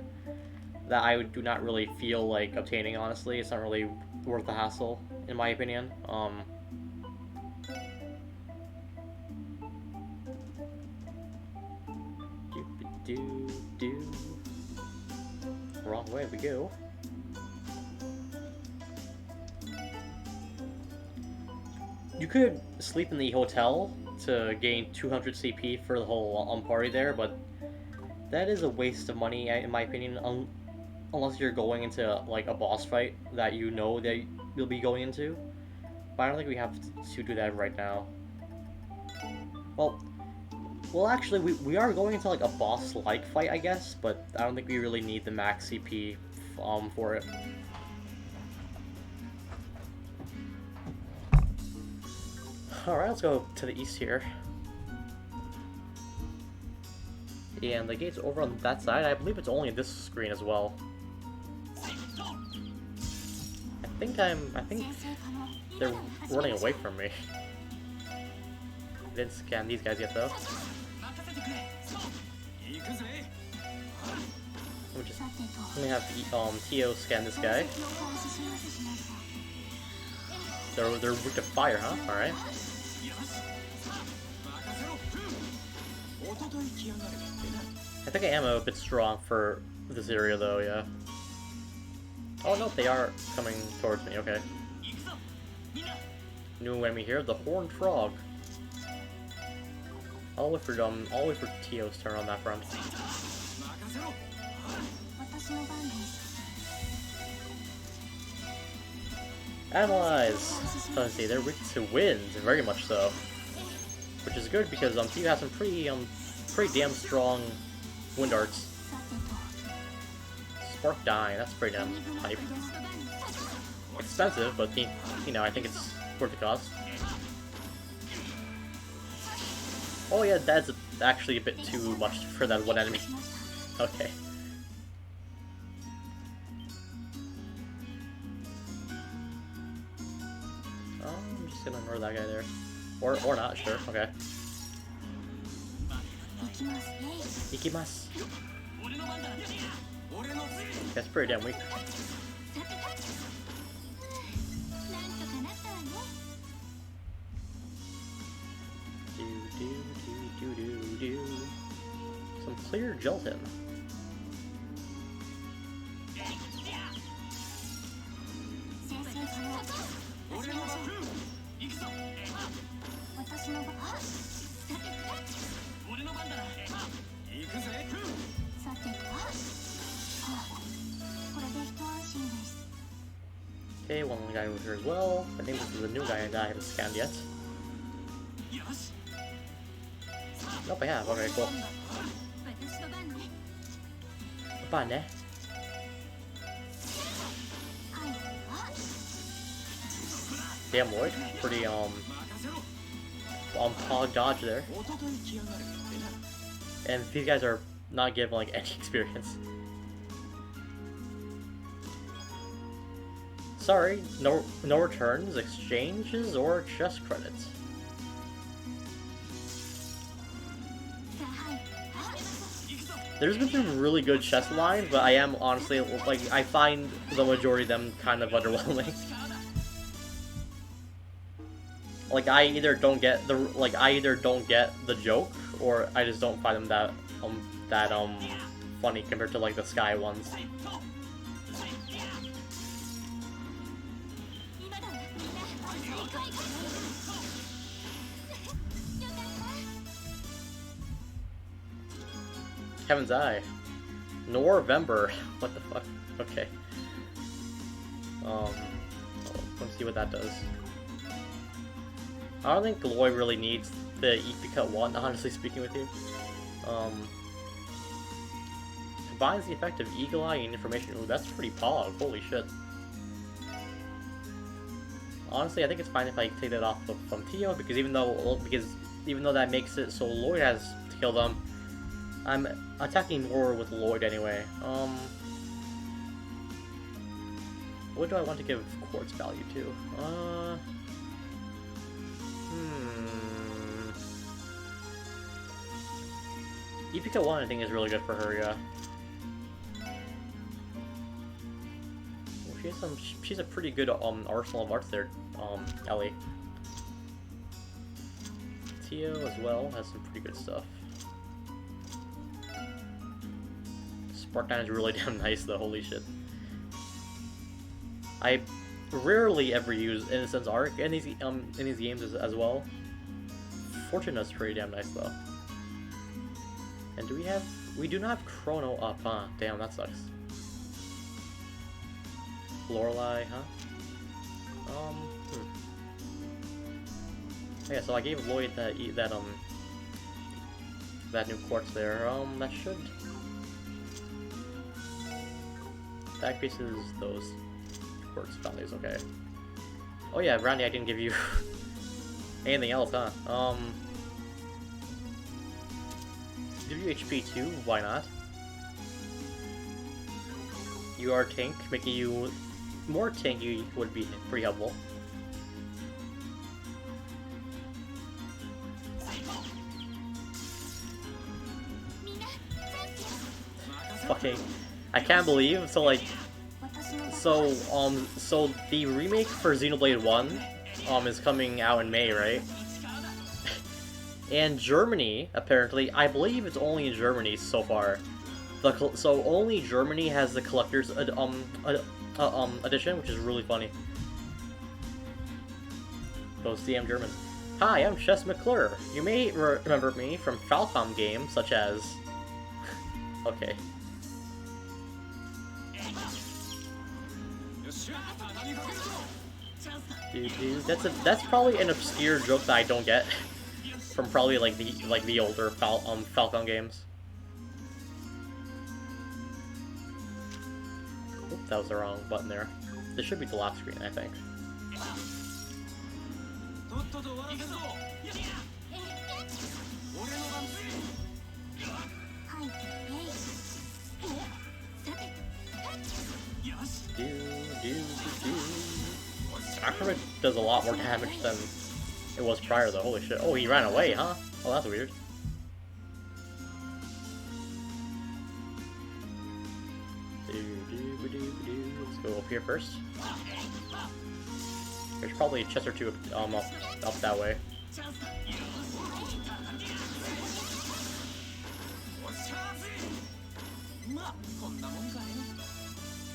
A: that I do not really feel like obtaining, honestly. It's not really worth the hassle in my opinion. wrong way we go. You could sleep in the hotel to gain 200 CP for the whole party there, but that is a waste of money in my opinion, unless you're going into like a boss fight that you know that you'll be going into. But I don't think we have to do that right now. Well, actually, we are going into like a boss-like fight, I guess, but I don't think we really need the max CP for it. Alright, let's go to the east here. And the gate's over on that side. I believe it's only in this screen as well. I think they're running away from me. I didn't scan these guys yet though. Let me have Tio scan this guy. They're weak to fire, huh? Alright. I think I am a bit strong for this area though, yeah. Oh no, they are coming towards me, okay. New enemy here, the horned frog. I'll wait for Tio's turn on that front. Analyze! Let's see, they're weak to wind, very much so. Which is good because Tio has some pretty damn strong wind arts. Spark Dine, that's pretty damn hype. Expensive, but you know, I think it's worth the cost. Oh yeah, that's actually a bit too much for that one enemy. Okay. I'm just gonna ignore that guy there. Or not, sure, okay. Ikimasu. That's pretty damn weak. Some clear gelatin. Okay, one guy over here as well. I think this is a new guy that I haven't scanned yet. Nope, I have. Okay, cool. Bane. Damn, Lloyd. Pretty, pog dodge there. And these guys are not given, like, any experience. Sorry, no returns, exchanges, or chest credits. There's been some really good chest lines, but I am honestly, like, I find the majority of them kind of underwhelming. Like, I either don't get the joke, or I just don't find them that funny compared to like the Sky ones. Kevin's Eye. November. What the fuck? Okay. Let's see what that does. I don't think Gloy really needs the Epiccut 1, honestly speaking with you. Combines the effect of Eagle Eye and Information. Ooh, that's pretty pog. Holy shit. Honestly, I think it's fine if I take that off from Tio, because even though that makes it so Lloyd has to kill them, I'm attacking more with Lloyd anyway. What do I want to give Quartz value to? Epiccut 1 I think is really good for her, yeah. Well, she's a pretty good arsenal of arts there, Ellie. Tio as well has some pretty good stuff. Spark 9 is really damn nice though, holy shit. I rarely ever use Innocence Arc in these games as well. Fortuna's pretty damn nice though. And we do not have Chrono up, huh? Damn, that sucks. Lorelei, huh? Yeah, so I gave Lloyd that new quartz there. That should that increases those quartz values. Okay. Oh yeah, Randy, I didn't give you anything else, huh? Give you HP too? Why not? You are tank, making you more tanky would be pretty helpful. Fucking, I can't believe, so the remake for Xenoblade 1, is coming out in May, right? And Germany, apparently, I believe it's only in Germany so far. So only Germany has the collector's edition, which is really funny. Those CM German. Hi, I'm Chess McClure. You may remember me from Falcom games such as. Okay. Dude, that's probably an obscure joke that I don't get from probably the older Falcom games. Oops, that was the wrong button there. This should be the last screen, I think. Acrobate does a lot more damage than it was prior though, holy shit. Oh, he ran away, huh? Oh, that's weird. Let's go up here first. There's probably a chest or two up that way.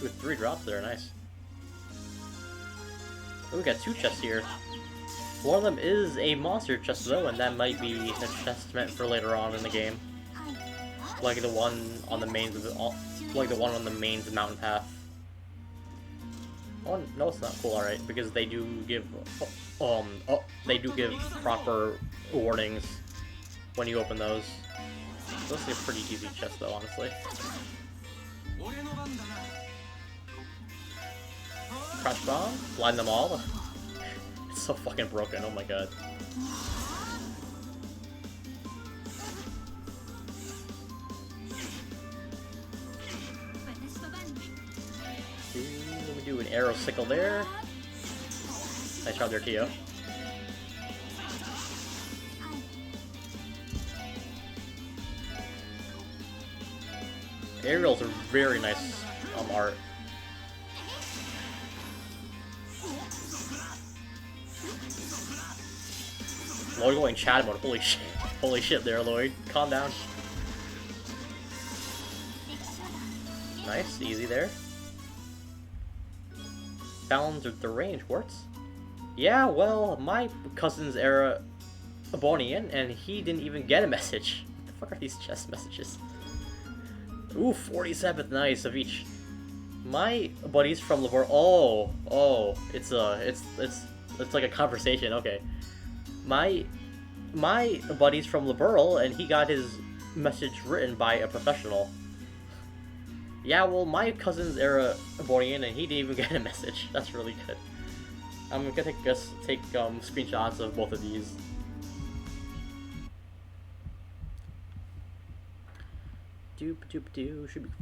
A: With 3 drops there, nice. Oh, we got 2 chests here. One of them is a monster chest though, and that might be a chest meant for later on in the game. Like the one on the mains mountain path. Oh no, it's not cool. All right, because they do give proper warnings when you open those. Those are a pretty easy chest though, honestly. Crash bomb, blind them all. It's so fucking broken. Oh my god. Let me do an arrow sickle there. Nice job there, Tio. Aerials are very nice art. Lloyd going chat mode. Holy shit there, Lloyd. Calm down. Nice, easy there. Found the range, Quartz. Yeah, well, my cousin's era Bonian, and he didn't even get a message. What the fuck are these chest messages? Ooh, 47th, nice of each. My buddies from Labor. Oh, it's like a conversation. Okay. My buddy's from Liberal, and he got his message written by a professional. Yeah, well, my cousin's era Bonian, and he didn't even get a message. That's really good. I'm gonna take screenshots of both of these. Doop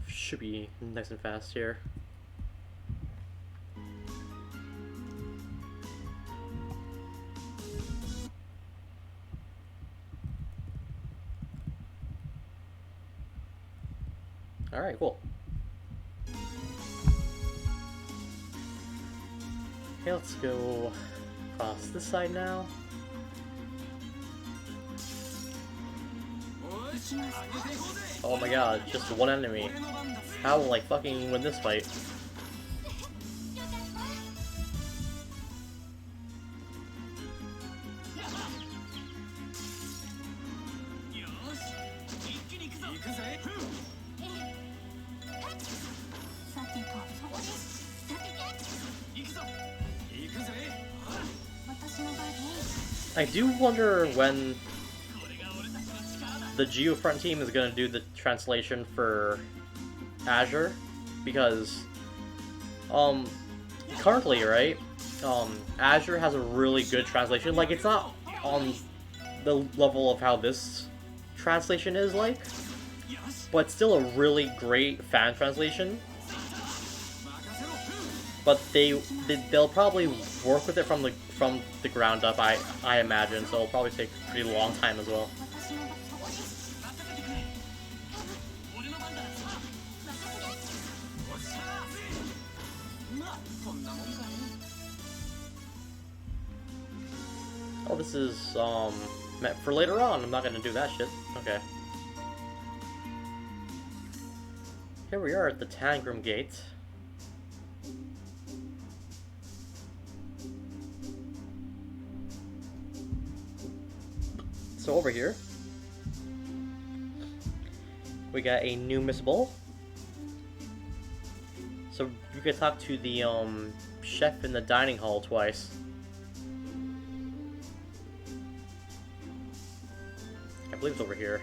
A: should be nice and fast here. Alright, cool. Okay, let's go across this side now. Oh my god, just one enemy. How will I fucking win this fight? I do wonder when the Geofront team is going to do the translation for Azure, because currently, right, Azure has a really good translation. Like, it's not on the level of how this translation is like, but it's still a really great fan translation. But they'll probably work with it from the ground up, I imagine. So it'll probably take a pretty long time as well. Oh, this is meant for later on. I'm not gonna do that shit. Okay. Here we are at the Tangram Gate. So over here, we got a new Miss Bowl. So you can talk to the chef in the dining hall twice. I believe it's over here.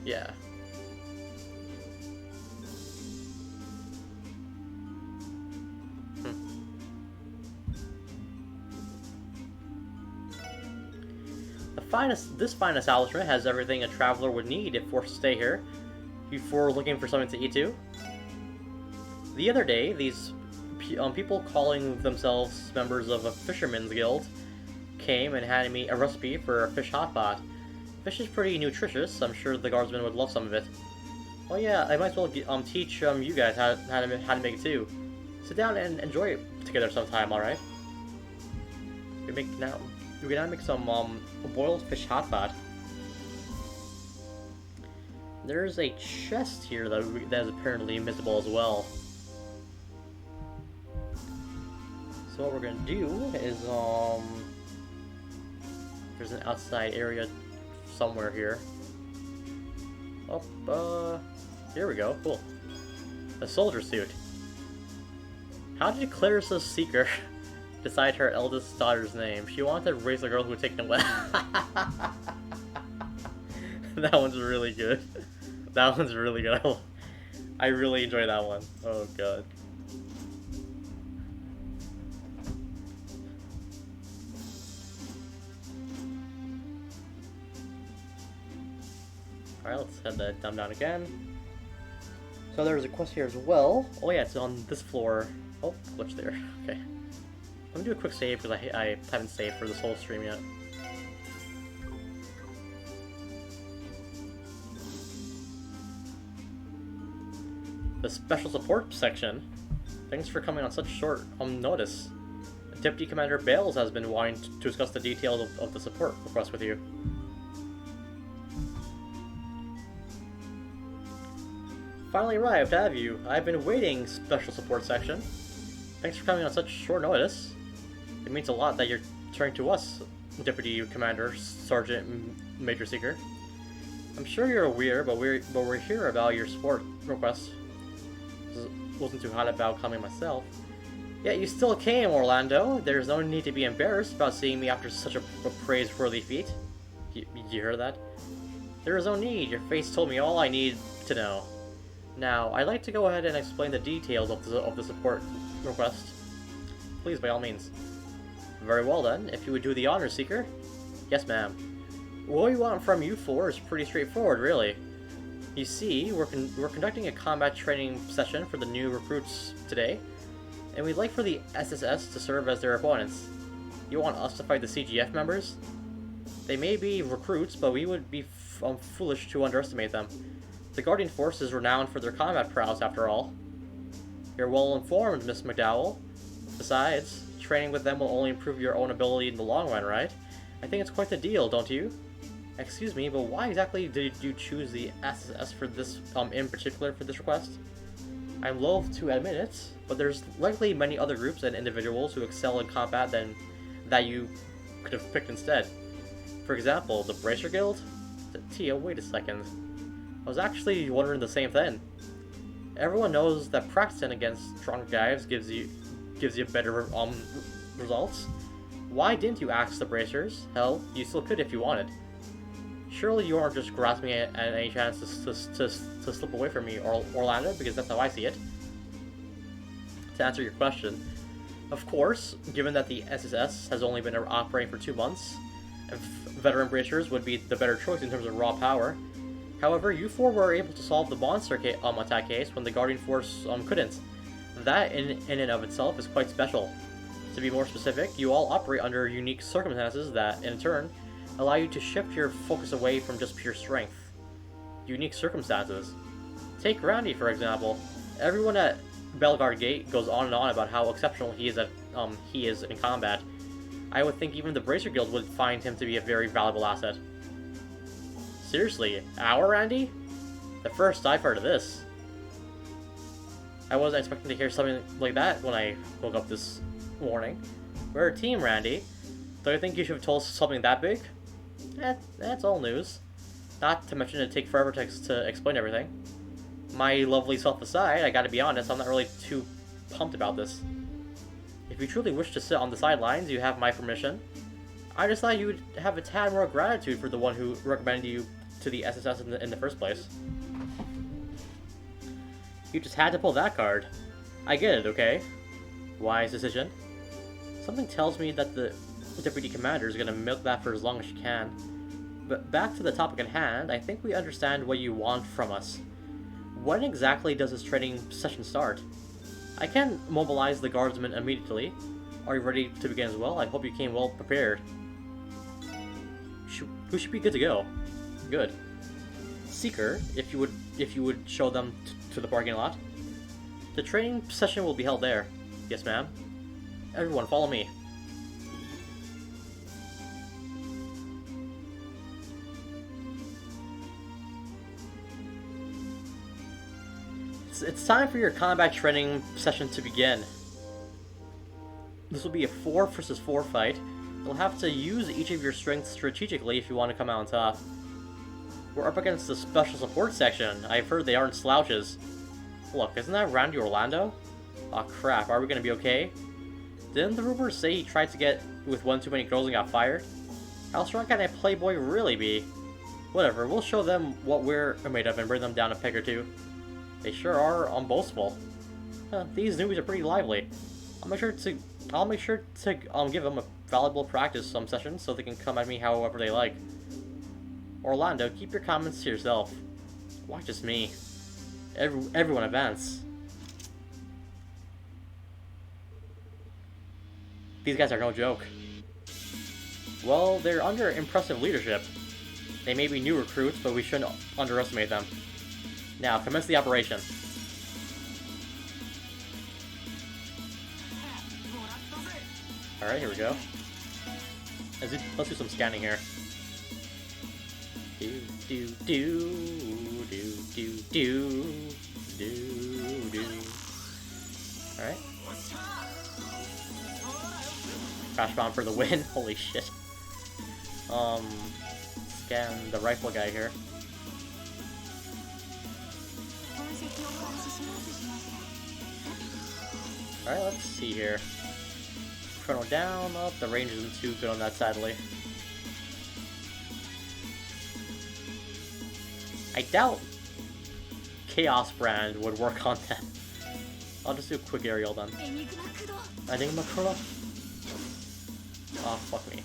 A: Yeah. This fine establishment has everything a traveler would need if forced to stay here, before looking for something to eat too. The other day, these people calling themselves members of a fisherman's guild came and handed me a recipe for a fish hot pot. Fish is pretty nutritious. I'm sure the guardsmen would love some of it. Oh yeah, I might as well teach you guys how to make it too. Sit down and enjoy it together sometime. All right. We can now make some boiled fish hot pot. There's a chest here that is apparently invisible as well. So what we're gonna do is there's an outside area somewhere here. Oh, here we go. Cool. A soldier suit. How did Clarissa's Seeker decide her eldest daughter's name? She wanted to raise a girl who would take them away. That one's really good. That one's really good. I really enjoy that one. Oh god. Alright, let's head that down again. So there's a quest here as well. Oh yeah, it's on this floor. Oh, glitch there. Okay. Let me do a quick save because I haven't saved for this whole stream yet. The special support section. Thanks for coming on such short notice. Deputy Commander Bales has been wanting to discuss the details of the support request with you. Finally arrived, have you? I've been waiting, special support section. Thanks for coming on such short notice. It means a lot that you're turning to us, Deputy Commander, Sergeant Major Seeker. I'm sure you're aware, but we're here about your support request. Wasn't too hot about coming myself. Yet you still came, Orlando. There's no need to be embarrassed about seeing me after such a praiseworthy feat. You heard that? There is no need. Your face told me all I need to know. Now, I'd like to go ahead and explain the details of the support request. Please, by all means. Very well then, if you would do the honor, Seeker. Yes, ma'am. What we want from you four is pretty straightforward, really. You see, we're conducting a combat training session for the new recruits today, and we'd like for the SSS to serve as their opponents. You want us to fight the CGF members? They may be recruits, but we would be foolish to underestimate them. The Guardian Force is renowned for their combat prowess, after all. You're well informed, Miss McDowell. Besides, training with them will only improve your own ability in the long run, right? I think it's quite the deal, don't you? Excuse me, but why exactly did you choose the SSS for this, in particular for this request? I'm loath to admit it, but there's likely many other groups and individuals who excel in combat that you could have picked instead. For example, the Bracer Guild? Tia, wait a second. I was actually wondering the same thing. Everyone knows that practicing against strong guys gives you better results. Why didn't you ask the Bracers? Hell, you still could if you wanted. Surely you aren't just grasping at any chance to slip away from me, or Orlando, because that's how I see it. To answer your question, of course, given that the SSS has only been operating for 2 months, veteran Bracers would be the better choice in terms of raw power. However, you four were able to solve the monster attack case when the Guardian Force couldn't. That in and of itself is quite special. To be more specific, you all operate under unique circumstances that, in turn, allow you to shift your focus away from just pure strength. Unique circumstances. Take Randy, for example. Everyone at Belgard Gate goes on and on about how exceptional he is in combat. I would think even the Bracer Guild would find him to be a very valuable asset. Seriously, our Randy? The first I've heard of this. I wasn't expecting to hear something like that when I woke up this morning. We're a team, Randy. Don't you think you should have told us something that big? That's all news. Not to mention it'd take forever to explain everything. My lovely self aside, I gotta be honest, I'm not really too pumped about this. If you truly wish to sit on the sidelines, you have my permission. I just thought you would have a tad more gratitude for the one who recommended you to the SSS in the first place. You just had to pull that card. I get it, okay? Wise decision. Something tells me that the Deputy Commander is gonna milk that for as long as she can. But back to the topic at hand, I think we understand what you want from us. When exactly does this training session start? I can mobilize the guardsmen immediately. Are you ready to begin as well? I hope you came well prepared. We should be good to go. Good. Seeker, if you would show them to the parking lot. The training session will be held there. Yes, ma'am. Everyone, follow me. It's time for your combat training session to begin. This will be a 4 versus 4 fight. You'll have to use each of your strengths strategically if you want to come out on top. We're up against the special support section. I've heard they aren't slouches. Look, isn't that Randy Orlando? Aw, crap, are we gonna be okay? Didn't the rumors say he tried to get with one too many girls and got fired? How strong can a playboy really be? Whatever, we'll show them what we're made of and bring them down a peg or two. They sure are unboastful. These newbies are pretty lively. I'll make sure to give them a valuable practice some sessions so they can come at me however they like. Orlando, keep your comments to yourself. Why just me? Everyone advance. These guys are no joke. Well, they're under impressive leadership. They may be new recruits, but we shouldn't underestimate them. Now, commence the operation. Alright, here we go. Let's do some scanning here. Alright. Crash bomb for the win. Holy shit. Scan the rifle guy here. Alright, let's see here. Chrono down, up, the range isn't too good on that, sadly. I doubt Chaos Brand would work on that. I'll just do a quick aerial then. Enigma Kuro? Oh, fuck me.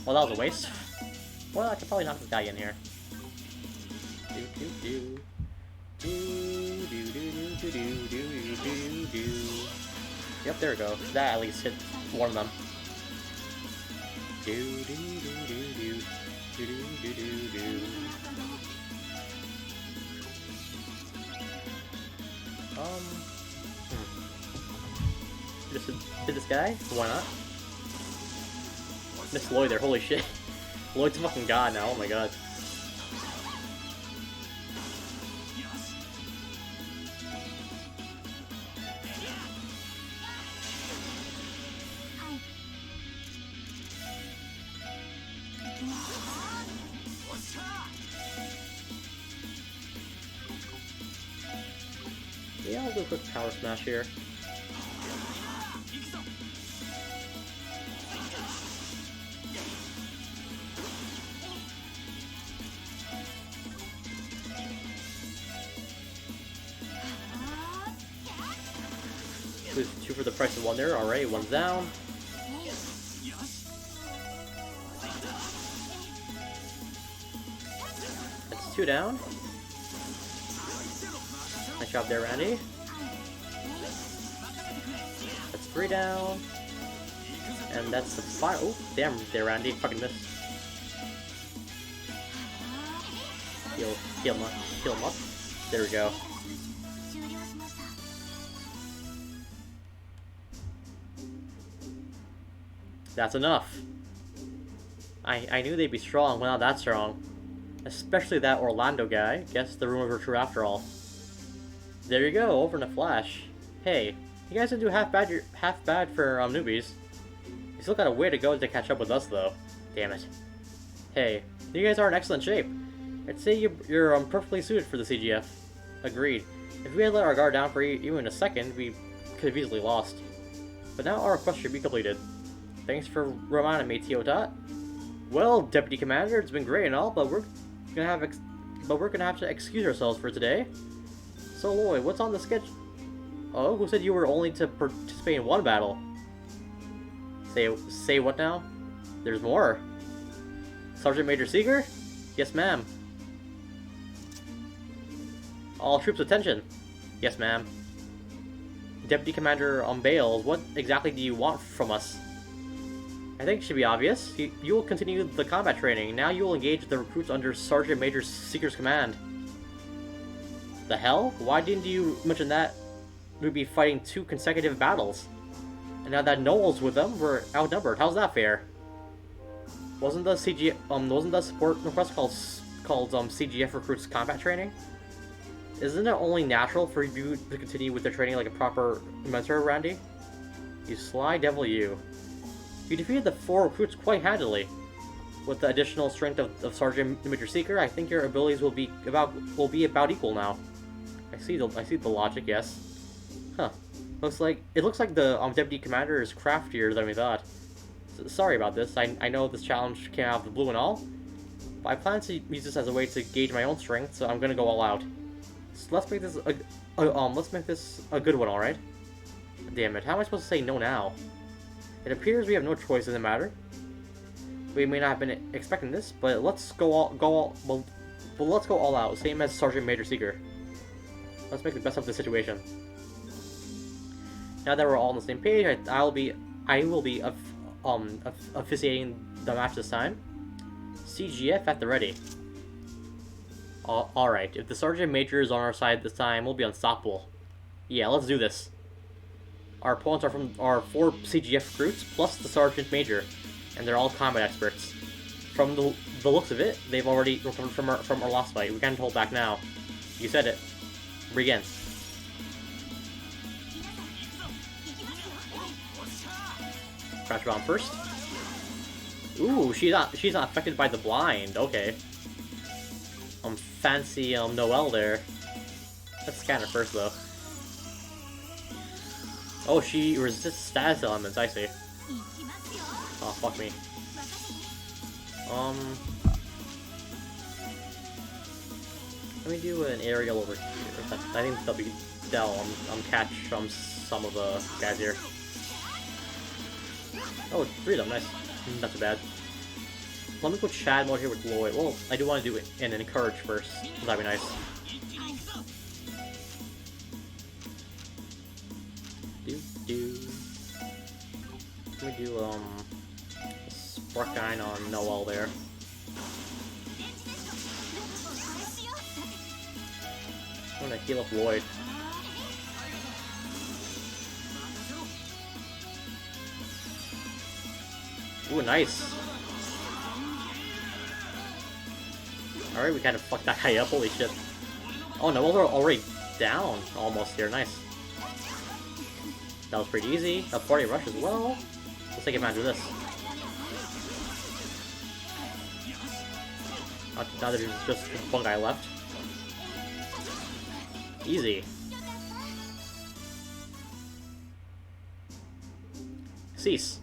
A: Well, that was a waste. Well, I could probably knock this guy in here. Yep, there we go. That at least hit one of them. Just hit this guy? Why not? Miss Lloyd there, holy shit. Lloyd's a fucking god now, oh my god. Yeah, I'll do a quick power smash here. Lose 2 for the price of 1 there. Alright, 1's down. That's 2 down. Nice job there, Randy. That's 3 down. And that's the 5. Oh, damn there, Randy. Fucking missed. Heal him up. Heal him up. There we go. That's enough. I knew they'd be strong, but not that strong. Especially that Orlando guy. Guess the rumors were true after all. There you go, over in a flash. Hey, you guys didn't do half bad for newbies. You still got a way to go to catch up with us, though. Damn it. Hey, you guys are in excellent shape. I'd say you're perfectly suited for the CGF. Agreed. If we had let our guard down for even a second, we could have easily lost. But now our quest should be completed. Thanks for reminding me, Teotot. Well, Deputy Commander, it's been great and all, but we're gonna have to excuse ourselves for today. So Lloyd, what's on the sketch? Oh, who said you were only to participate in 1 battle? Say what now? There's more. Sergeant Major Seeger? Yes, ma'am. All troops attention. Yes, ma'am. Deputy Commander Bales, what exactly do you want from us? I think it should be obvious. You will continue the combat training. Now you will engage the recruits under Sergeant Major Seeker's command. The hell? Why didn't you mention that we'd be fighting 2 consecutive battles? And now that Noel's with them, we're outnumbered. How's that fair? Wasn't the support request called CGF recruits combat training? Isn't it only natural for you to continue with the training like a proper mentor, Randy? You sly devil, you. You defeated the 4 recruits quite handily. With the additional strength of Sergeant Major Seeker, I think your abilities will be about equal now. I see the logic, yes. Huh. Looks like the Deputy Commander is craftier than we thought. Sorry about this. I know this challenge came out of the blue and all, but I plan to use this as a way to gauge my own strength, so I'm gonna go all out. So let's make this a good one, all right? Damn it! How am I supposed to say no now? It appears we have no choice in the matter. We may not have been expecting this, but let's go all out, same as Sergeant Major Seeker. Let's make the best of the situation. Now that we're all on the same page, I will be officiating the match this time. CGF at the ready. Alright, if the Sergeant Major is on our side this time, we'll be unstoppable. Yeah, let's do this. Our opponents are from our 4 CGF recruits, plus the Sergeant Major, and they're all combat experts. From the looks of it, they've already recovered from our last fight. We can't hold back now. You said it. Begin. Crash bomb first. Ooh, she's not affected by the blind. Okay. Fancy Noelle there. Let's scan her first though. Oh, she resists status elements. I see. Oh, fuck me. Let me do an aerial over here. I think that'll catch some of the guys here. Oh, 3 of them, nice. Not too bad. Let me go Chad mode here with Lloyd. Well, I do want to do it and encourage first. That'd be nice. Let me do Sparkine on Noelle there. I'm gonna heal up Lloyd. Ooh, nice. Alright, we kind of fucked that guy up, holy shit. Oh no, we're already down almost here, nice. That was pretty easy. A party rush as well. Let's take advantage of this. Now there's just one guy left. Easy. Cease.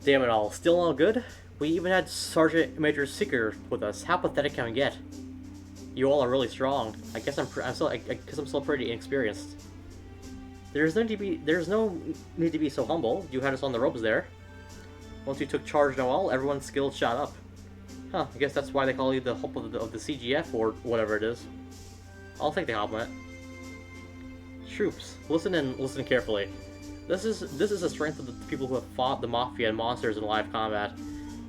A: Damn it all. Still all good? We even had Sergeant Major Seeker with us. How pathetic can we get? You all are really strong. I guess I'm still pretty inexperienced. There's no need to be so humble. You had us on the ropes there. Once you took charge, Noel, everyone's skills shot up. Huh, I guess that's why they call you the hope of the CGF, or whatever it is. I'll take the compliment. Troops, listen and listen carefully. This is the strength of the people who have fought the Mafia and monsters in live combat.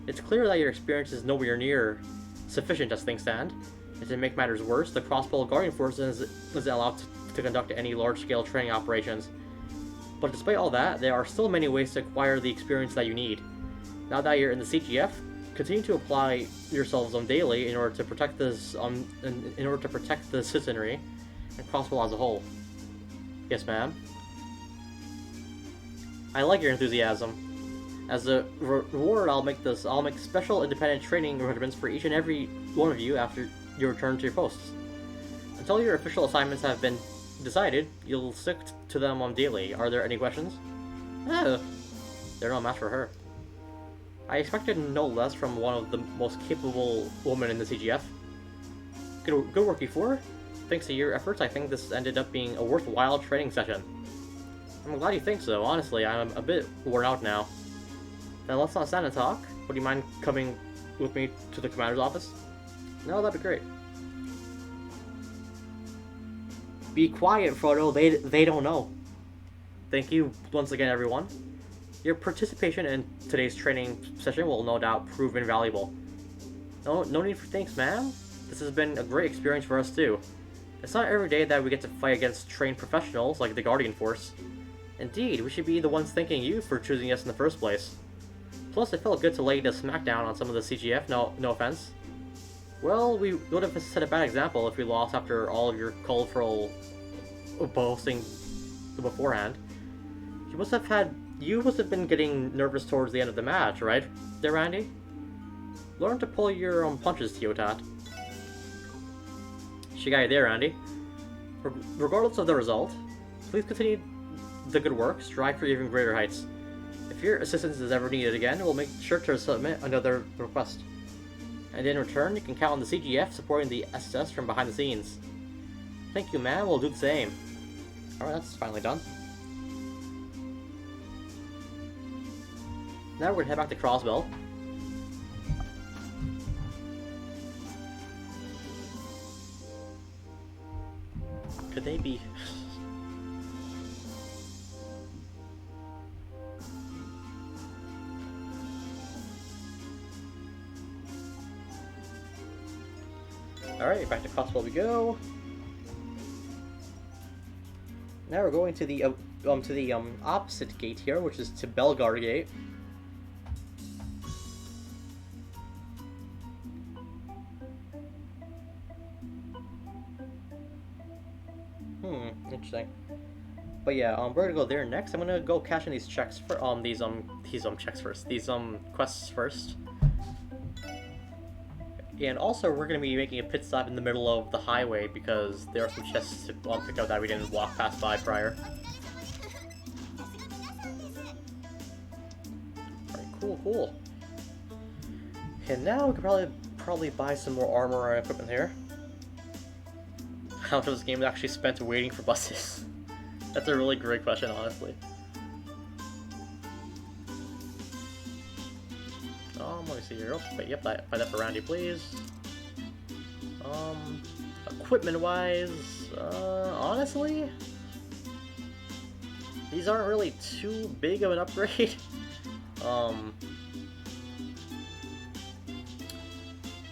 A: It's clear that your experience is nowhere near sufficient as things stand. And to make matters worse, the Crossbow Guardian Force isn't allowed to conduct any large-scale training operations. But despite all that, there are still many ways to acquire the experience that you need. Now that you're in the CGF, continue to apply yourselves daily in order to protect this in order to protect the citizenry and Crossbow as a whole. Yes, ma'am. I like your enthusiasm. As a reward, I'll make special independent training regimens for each and every one of you after you return to your posts. Until your official assignments have been decided, you'll stick to them daily. Are there any questions? Oh, they're no match for her. I expected no less from one of the most capable women in the CGF. Good work before. Thanks to your efforts, I think this ended up being a worthwhile training session. I'm glad you think so. Honestly, I'm a bit worn out now. Then let's not stand and talk. Would you mind coming with me to the commander's office? No, that'd be great. Be quiet, Frodo. They don't know. Thank you once again, everyone. Your participation in today's training session will no doubt prove invaluable. No need for thanks, ma'am. This has been a great experience for us too. It's not every day that we get to fight against trained professionals like the Guardian Force. Indeed, we should be the ones thanking you for choosing us in the first place. Plus, it felt good to lay the smackdown on some of the CGF, no offense. Well, we would have set a bad example if we lost after all of your colorful boasting beforehand. You must have been getting nervous towards the end of the match, right there, Randy? Learn to pull your own punches, Teotat. She got you there, Randy. Regardless of the result, please continue the good work, strive for even greater heights. If your assistance is ever needed again, we'll make sure to submit another request. And in return, you can count on the CGF supporting the SS from behind the scenes. Thank you, ma'am. We'll do the same. Alright, that's finally done. Now we're gonna head back to Crossbell. Could they be... Alright, back to Crossbell we go. Now we're going to the opposite gate here, which is to Belgar Gate. Interesting. But yeah, we're gonna go there next. I'm gonna go cash in these checks for these quests first. And also, we're going to be making a pit stop in the middle of the highway because there are some chests to pick up that we didn't walk past by prior. Alright, cool. And now we could probably buy some more armor and equipment here. How much of this game is actually spent waiting for buses? That's a really great question, honestly. Let me see here. Oh, yep, buy that for Randy, please. Equipment-wise, honestly, these aren't really too big of an upgrade. I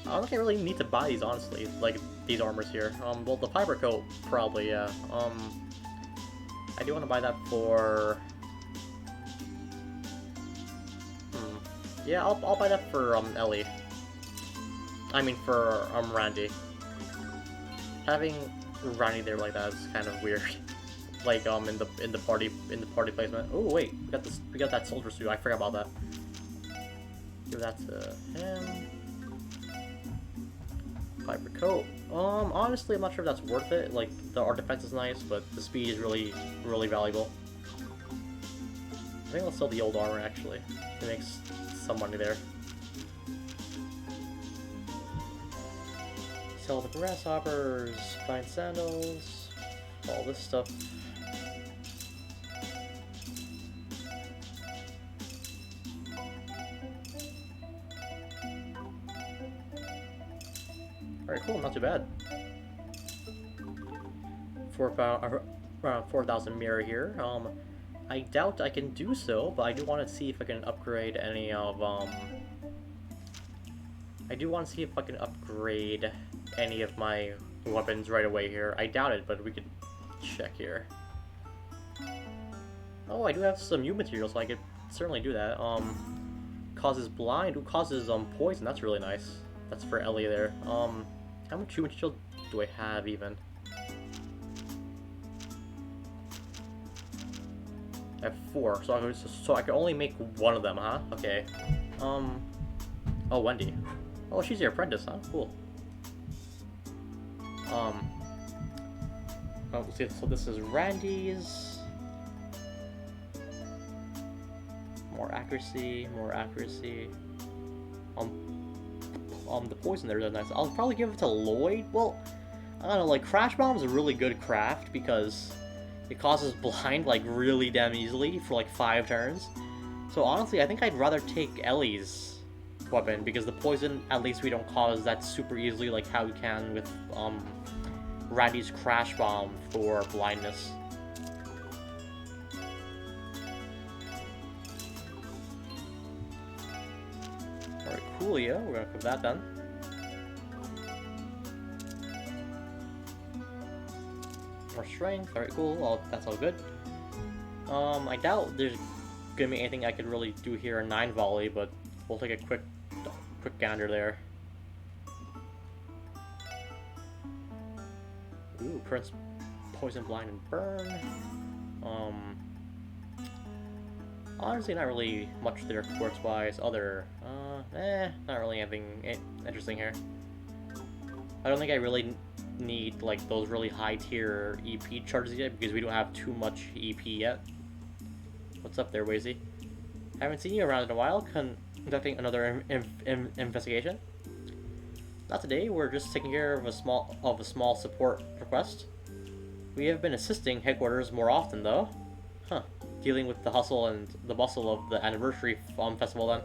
A: don't think I really need to buy these, honestly, like these armors here. Well, the fiber coat, probably, yeah. I do want to buy that for... Yeah, I'll buy that for Ellie. I mean for Randy. Having Randy there like that is kind of weird. Like in the party placement. Oh wait, we got that soldier suit. I forgot about that. Give that to him. Fiber coat. Honestly, I'm not sure if that's worth it. Like our defense is nice, but the speed is really valuable. I think I'll sell the old armor actually. It makes some money there. Sell the grasshoppers, find sandals, all this stuff. Alright, cool, not too bad. For about around 4,000 mirror here. I doubt I can do so, but I do want to see if I can upgrade any of I do want to see if I can upgrade any of my weapons right away here. I doubt it, but we could check here. Oh, I do have some new materials, so I could certainly do that. Causes blind. Ooh, causes poison. That's really nice. That's for Ellie there. How much new material do I have even? I have 4, so I can only make one of them, huh? Okay. Oh, Wendy. Oh, she's your apprentice, huh? Cool. Oh, let's see. So this is Randy's. More accuracy, more accuracy. The poison there is nice. I'll probably give it to Lloyd. Well, I don't know. Like Crash Bomb is a really good craft because it causes blind like really damn easily for like 5 turns. So honestly, I think I'd rather take Ellie's weapon because the poison, at least we don't cause that super easily like how we can with Randy's Crash Bomb for blindness. Alright, cool, yeah, we're gonna put that done. More strength, alright, cool, that's all good. I doubt there's gonna be anything I could really do here in 9 volley, but we'll take a quick gander there. Ooh, Prince, Poison, Blind, and Burn. Honestly, not really much there quartz-wise. Not really anything interesting here. I don't think I really need like those really high-tier EP charges yet because we don't have too much EP yet. What's up there, Wazy? Haven't seen you around in a while. Conducting another investigation. Not today. We're just taking care of a small support request. We have been assisting headquarters more often, though. Huh. Dealing with the hustle and the bustle of the anniversary festival, then.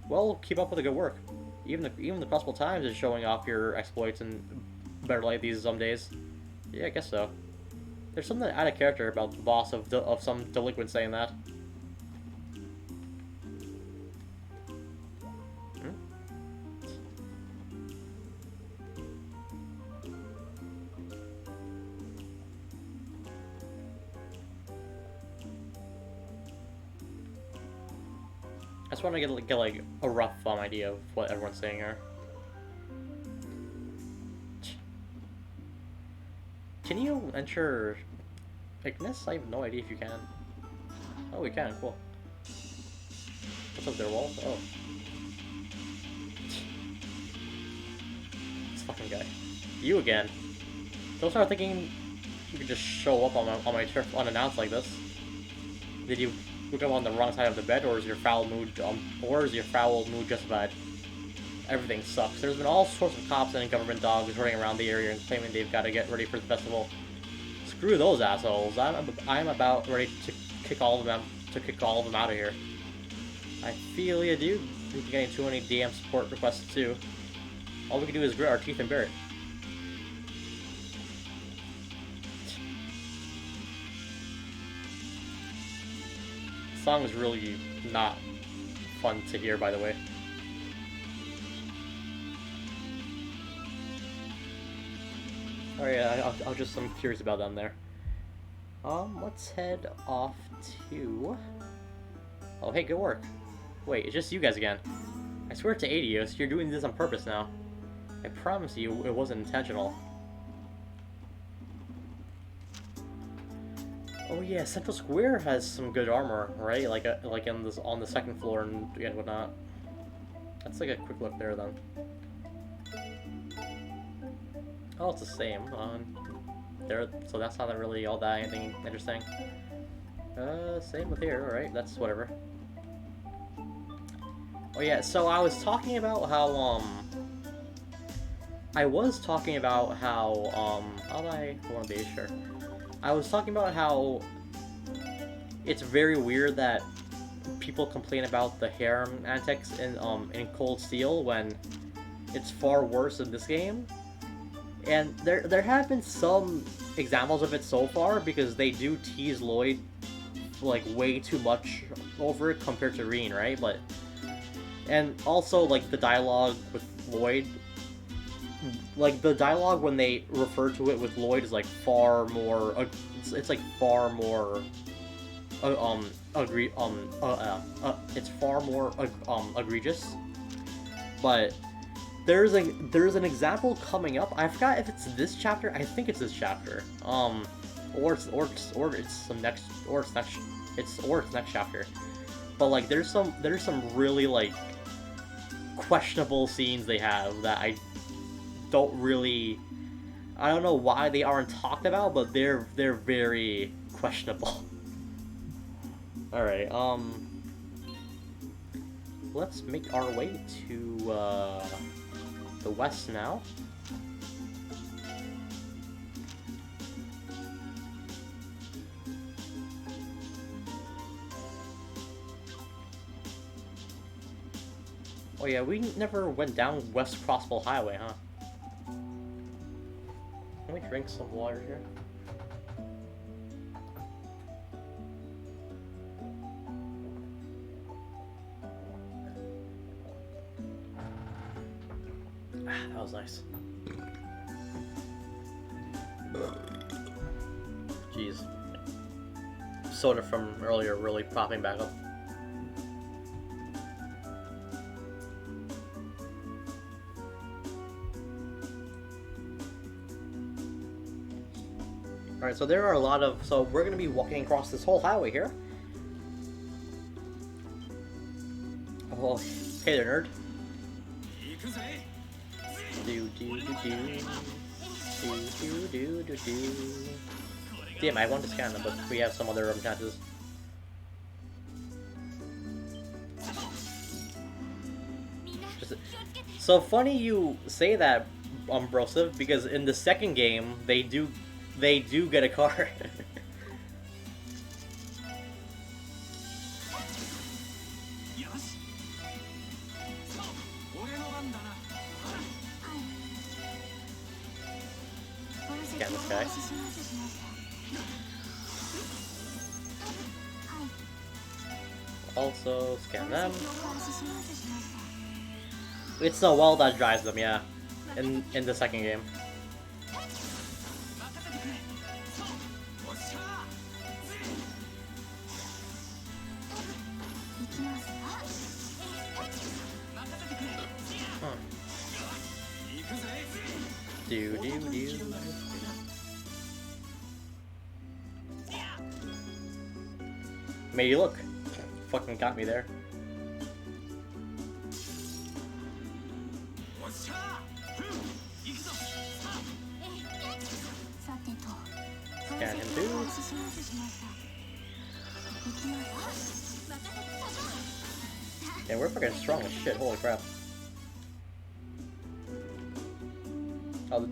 A: Well, keep up with the good work. Even the Possible Times is showing off your exploits in better light these some days. Yeah, I guess so. There's something out of character about the boss of some delinquent saying that. I just want to get like a rough idea of what everyone's saying here. Can you enter Ignis? I have no idea if you can. Oh, we can. Cool. What's up there, Wolf? Oh. This fucking guy. You again. Don't start thinking you could just show up on my turf unannounced like this. Did you wake up on the wrong side of the bed, or is your foul mood justified? Everything sucks. There's been all sorts of cops and government dogs running around the area and claiming they've got to get ready for the festival. Screw those assholes. I'm about ready to kick all of them out of here. I feel you, dude. We're getting too many damn support requests too. All we can do is grit our teeth and bear it. The song is really not fun to hear, by the way. Oh yeah, I was just curious about them there. Let's head off to... Oh, hey, good work. Wait, it's just you guys again. I swear to 80 you, so you're doing this on purpose now. I promise you, it wasn't intentional. Oh yeah, Central Square has some good armor, right? Like in this on the second floor and whatnot. Let's take a quick look there then. Oh, it's the same. There, so that's not really all that anything interesting. Same with here. All right, that's whatever. Oh yeah, so I was talking about how I was talking about how how do I want to be sure? I was talking about how it's very weird that people complain about the harem antics in Cold Steel when it's far worse in this game. And there have been some examples of it so far because they do tease Lloyd like way too much over it compared to Reen, right? But and also like the dialogue with Lloyd, like the dialogue when they refer to it with Lloyd is like far more it's like far more it's far more egregious. But there's an example coming up. I forgot if it's this chapter. I think it's this chapter. Or it's next chapter. But like there's some really like questionable scenes they have that I don't know why they aren't talked about, but they're very questionable. All right, let's make our way to the west now. Oh yeah, we never went down West Crossbow Highway, huh? Let me drink some water here. That was nice. Jeez. Soda from earlier really popping back up. Alright, so there are a lot of... So we're going to be walking across this whole highway here. Oh, hey there, nerd. Damn, I want to scan them, but we have some other chances. So funny you say that, Brosive, because in the second game they do get a car. Scan this guy. Also scan them. It's the wall that drives them, yeah. In the second game. Maybe look. Fucking got me there. Scan him too. Yeah, we're fucking strong as shit, holy crap. Oh,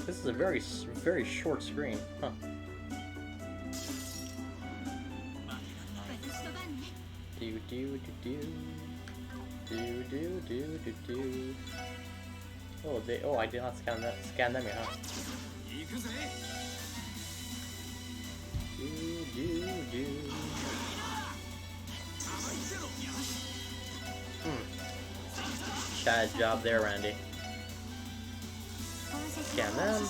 A: this is a very short screen, huh? Oh, I did not scan them yet, huh? Bad job there, Randy. Scan them.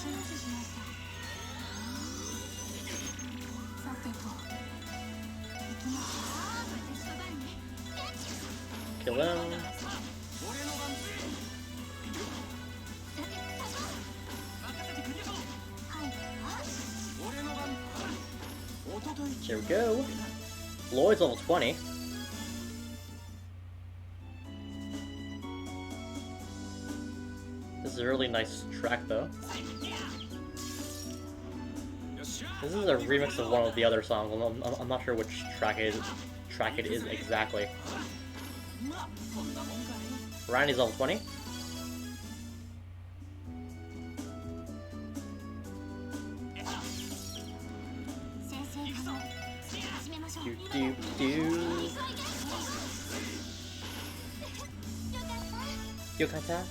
A: Kill him. There we go. Lloyd's level 20. This is a really nice track, though. This is a remix of one of the other songs. I'm not sure which track it is exactly. Randy's level 20. Yokata.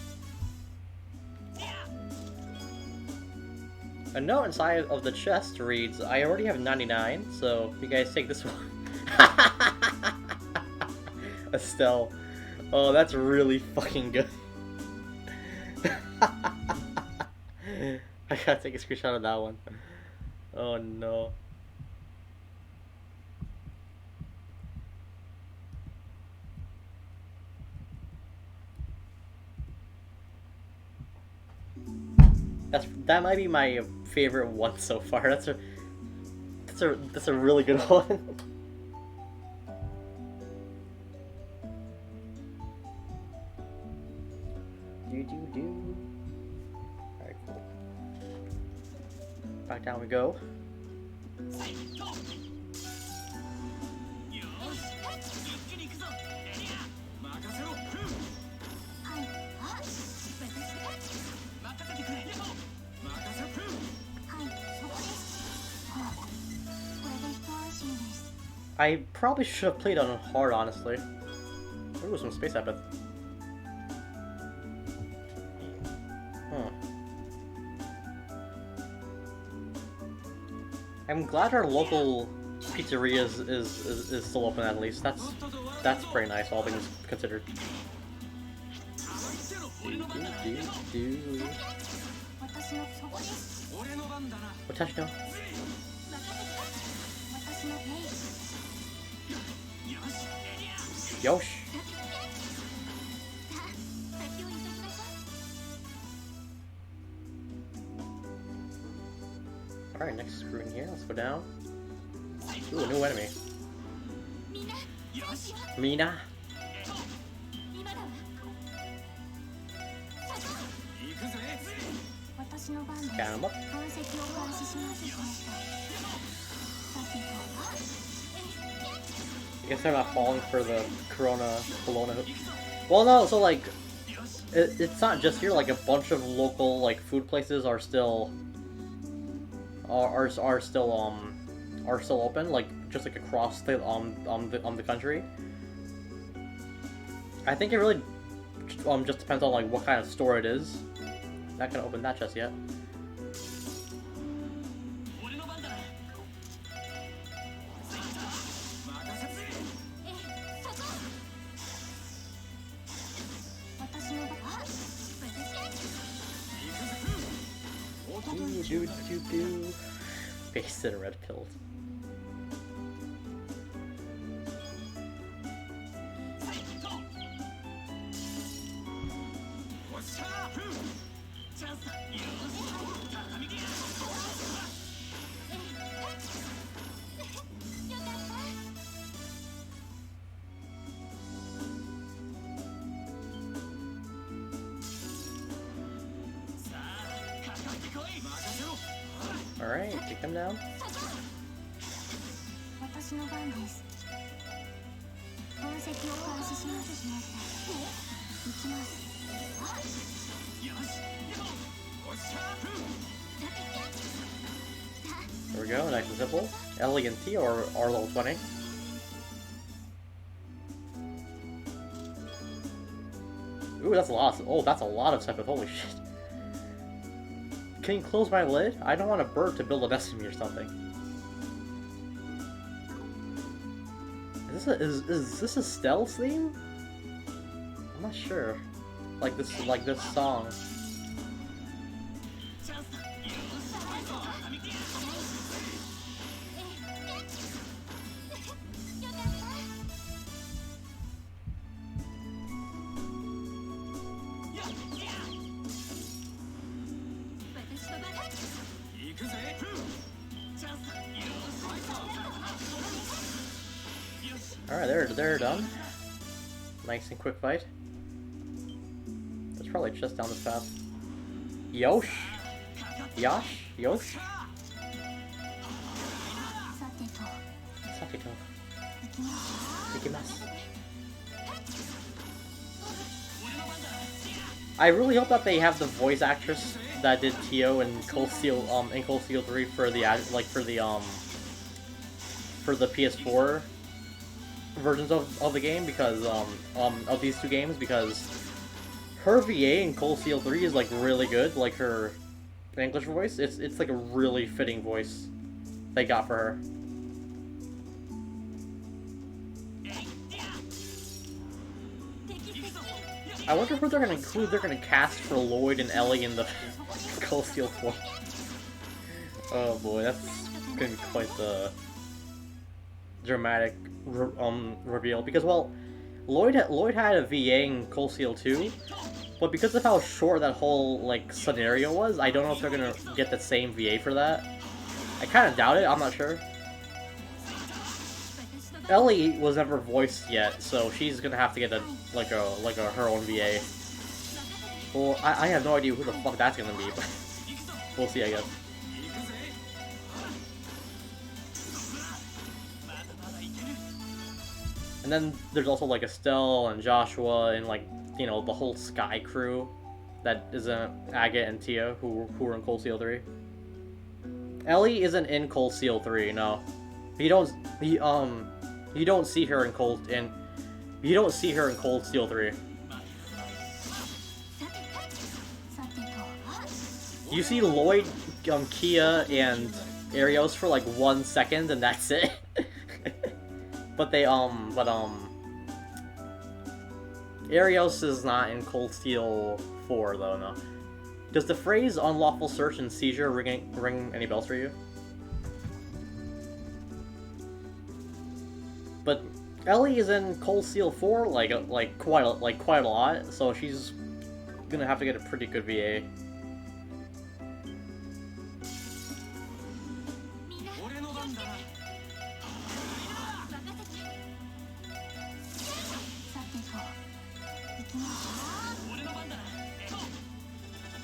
A: A note inside of the chest reads, I already have 99, so you guys take this one. Estelle. Oh, that's really fucking good. I gotta take a screenshot of that one. Oh no. That might be my favorite one so far. That's a really good one. Alright, cool. Back down we go. I probably should have played on hard, honestly. Ooh, some space happened. I'm glad our local pizzeria is still open at least. That's pretty nice, all things considered. Watashi no. Yosh. Alright, next screen here. Let's go down. Ooh, a new enemy. Mina. Scan him up. I guess they're not falling for the Corona. Well, no, so like, it's not just here. Like a bunch of local like food places are still still open. Like just like across the the country. I think it really just depends on like what kind of store it is. Not gonna open that chest yet. Pasted red pills. Alright, take them down. There we go, nice and simple. Elegant T or R level 20. Ooh, that's a lot. That's a lot of stuff. Holy shit. Can you close my lid? I don't want a bird to build a nest in me or something. Is this a stealth theme? I'm not sure. Like this song. Alright, they're done. Nice and quick fight. There's probably just down this path. Yosh? Yosh? Yosh? Saketo. Ikimasu. I really hope that they have the voice actress that did Tio in Cold Steel in Cold Steel 3 for the for the PS4 versions of the game, because of these two games, because her VA in Cold Steel 3 is like really good. Like her English voice, it's like a really fitting voice they got for her. I wonder who they're gonna cast for Lloyd and Ellie in the Cold Steel 4. Oh boy, that's gonna be quite the dramatic reveal. Because, well, Lloyd had a VA in Cold Steel 2, but because of how short that whole like scenario was, I don't know if they're gonna get the same VA for that. I kind of doubt it. I'm not sure. Ellie was never voiced yet, so she's gonna have to get her own VA. Well, I have no idea who the fuck that's gonna be, but we'll see, I guess. And then there's also like Estelle and Joshua and like, you know, the whole Sky crew that isn't Agate and Tia who are in Cold Steel 3. Ellie isn't in Cold Steel 3, no. You don't see her in Cold Steel 3. You see Lloyd, Kia, and Arios for like 1 second, and that's it. But Arios is not in Cold Steel 4 though, no. Does the phrase unlawful search and seizure ring any bells for you? But Ellie is in Cold Steel 4 like quite a lot, so she's gonna have to get a pretty good VA.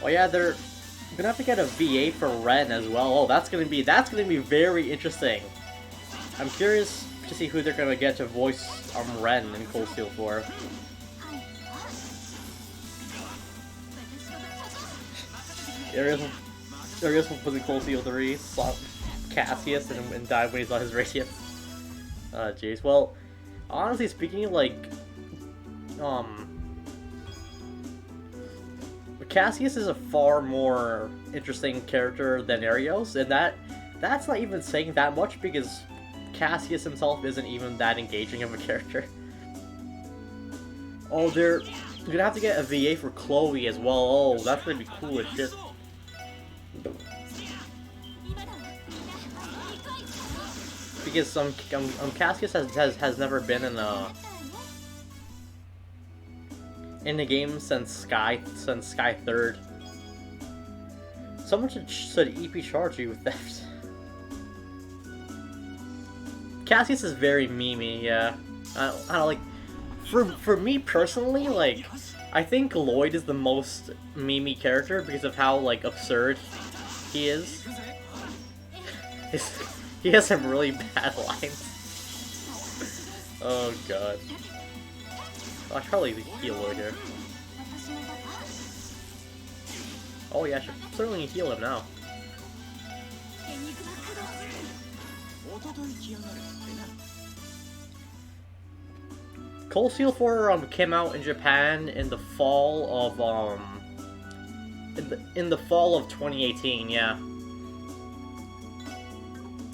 A: Oh yeah, they're gonna have to get a VA for Ren as well. Oh, that's gonna be very interesting. I'm curious to see who they're gonna get to voice Ren in Cold Steel 4. Arius was in Cold Steel 3, saw Cassius and died when he saw his radiance. Jeez. Well, honestly speaking, like, Cassius is a far more interesting character than Arios, and that's not even saying that much because Cassius himself isn't even that engaging of a character. Oh, they're gonna have to get a VA for Chloe as well. Oh, that's gonna be cool as shit. Because Cassius has never been in the game since Sky 3rd. Someone should EP charge you with theft. Cassius is very memey, yeah. I don't like. For me personally, like, I think Lloyd is the most memey character because of how like absurd he is. He has some really bad lines. Oh god. I should probably heal Lloyd here. Oh yeah, I should certainly heal him now. Cold Steel 4 came out in Japan in the fall of in the fall of 2018, yeah.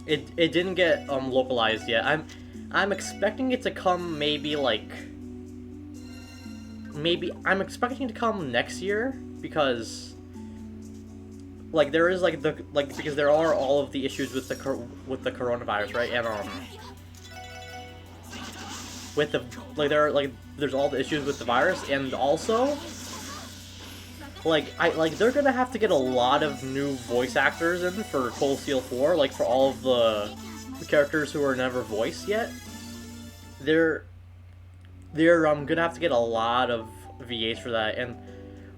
A: It didn't get localized yet. I'm expecting it to come I'm expecting it to come next year because like there is because there are all of the issues with the coronavirus, right? And with the there's all the issues with the virus, and also like they're gonna have to get a lot of new voice actors in for Cold Steel 4, like for all of the characters who are never voiced yet. They're gonna have to get a lot of VAs for that, and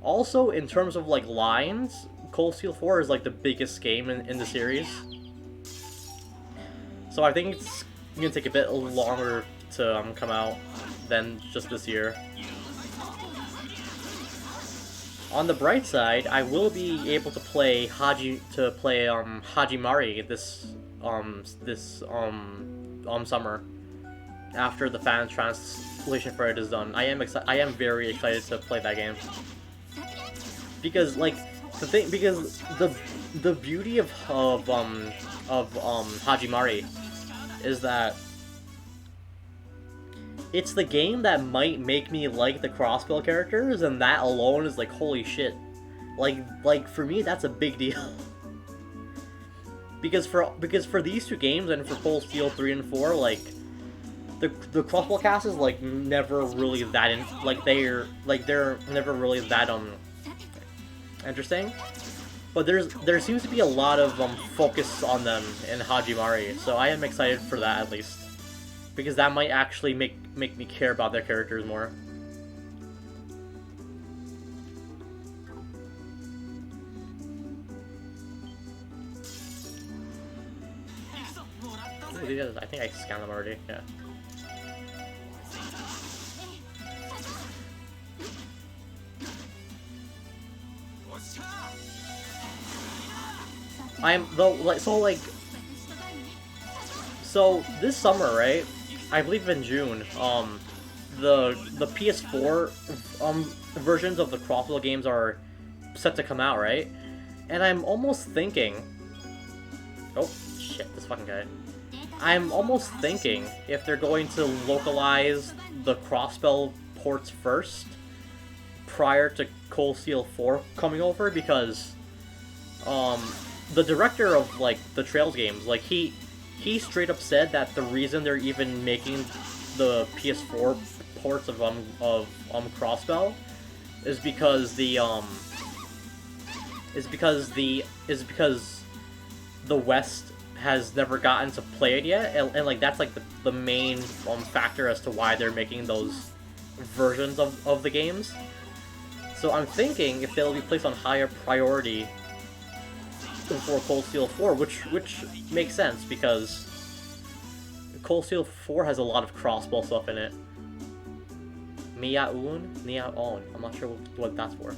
A: also in terms of like lines, Cold Steel 4 is like the biggest game in the series. So I think it's gonna take a bit longer to come out than just this year. On the bright side, I will be able to play Hajimari this summer after the fan translation for it is done. I am very excited to play that game because the beauty of Hajimari is that it's the game that might make me like the crossbow characters, and that alone is like, holy shit. Like for me, that's a big deal. because for these two games and for Cold Steel 3 and 4, like the crossbow cast is like never really that they're never really that interesting. But there seems to be a lot of focus on them in Hajimari, so I am excited for that at least. Because that might actually make me care about their characters more. Ooh, I think I scanned them already, yeah. So this summer, right? I believe in June, the PS4 versions of the crossbow games are set to come out, right? And I'm almost thinking, oh shit, this fucking guy. I'm almost thinking if they're going to localize the crossbow ports first, prior to Cold Steel 4 coming over, because the director of like the Trails games, like he straight up said that the reason they're even making the PS4 ports of Crossbow is because the West has never gotten to play it yet, and like that's like the main factor as to why they're making those versions of the games. So I'm thinking if they'll be placed on higher priority for Cold Steel 4, which makes sense because Cold Steel 4 has a lot of crossbow stuff in it. Miaun? I'm not sure what that's for.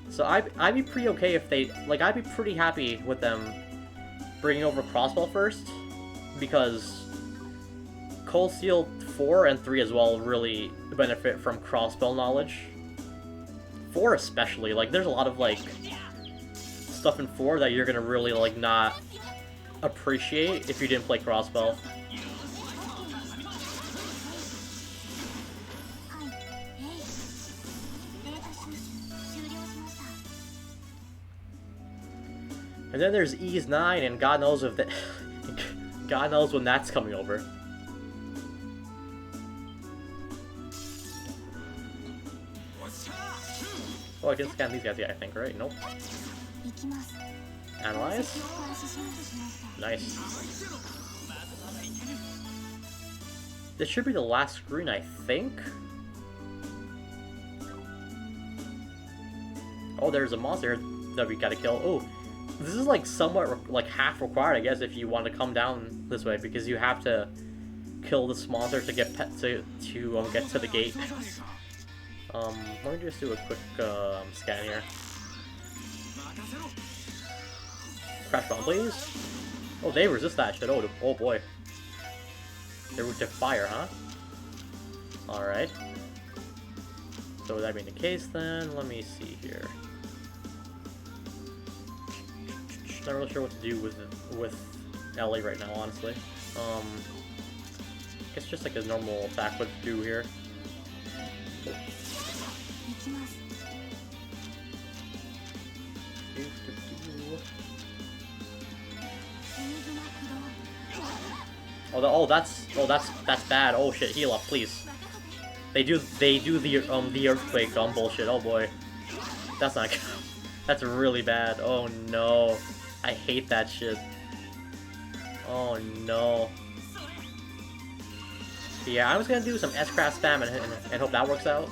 A: So I'd be pretty okay if they, like, I'd be pretty happy with them bringing over crossbow first, because Cold Steel 4 and 3 as well really benefit from crossbow knowledge. 4 especially, like, there's a lot of, like, stuff in 4 that you're gonna really, like, not appreciate if you didn't play crossbow. And then there's Ys 9, and God knows if that God knows when that's coming over. Oh, I can scan these guys, yeah, I think, right? Nope. Analyze? Nice. This should be the last screen, I think? Oh, there's a monster that we gotta kill. Oh, this is like somewhat like half required, I guess, if you want to come down this way, because you have to kill this monster to get get to the gate. Let me just do a quick scan here. Crash bomb, please. Oh, they resist that shit. Oh boy. They would fire, huh? Alright. So with that being the case, then let me see here. Not really sure what to do with Ellie right now, honestly. I guess just like a normal attack would do here. That's bad. Oh shit, heal up, please. They do the earthquake bullshit. Oh boy. That's not good. That's really bad. Oh no. I hate that shit. Oh no. Yeah, I was gonna do some S-Craft spam and hope that works out.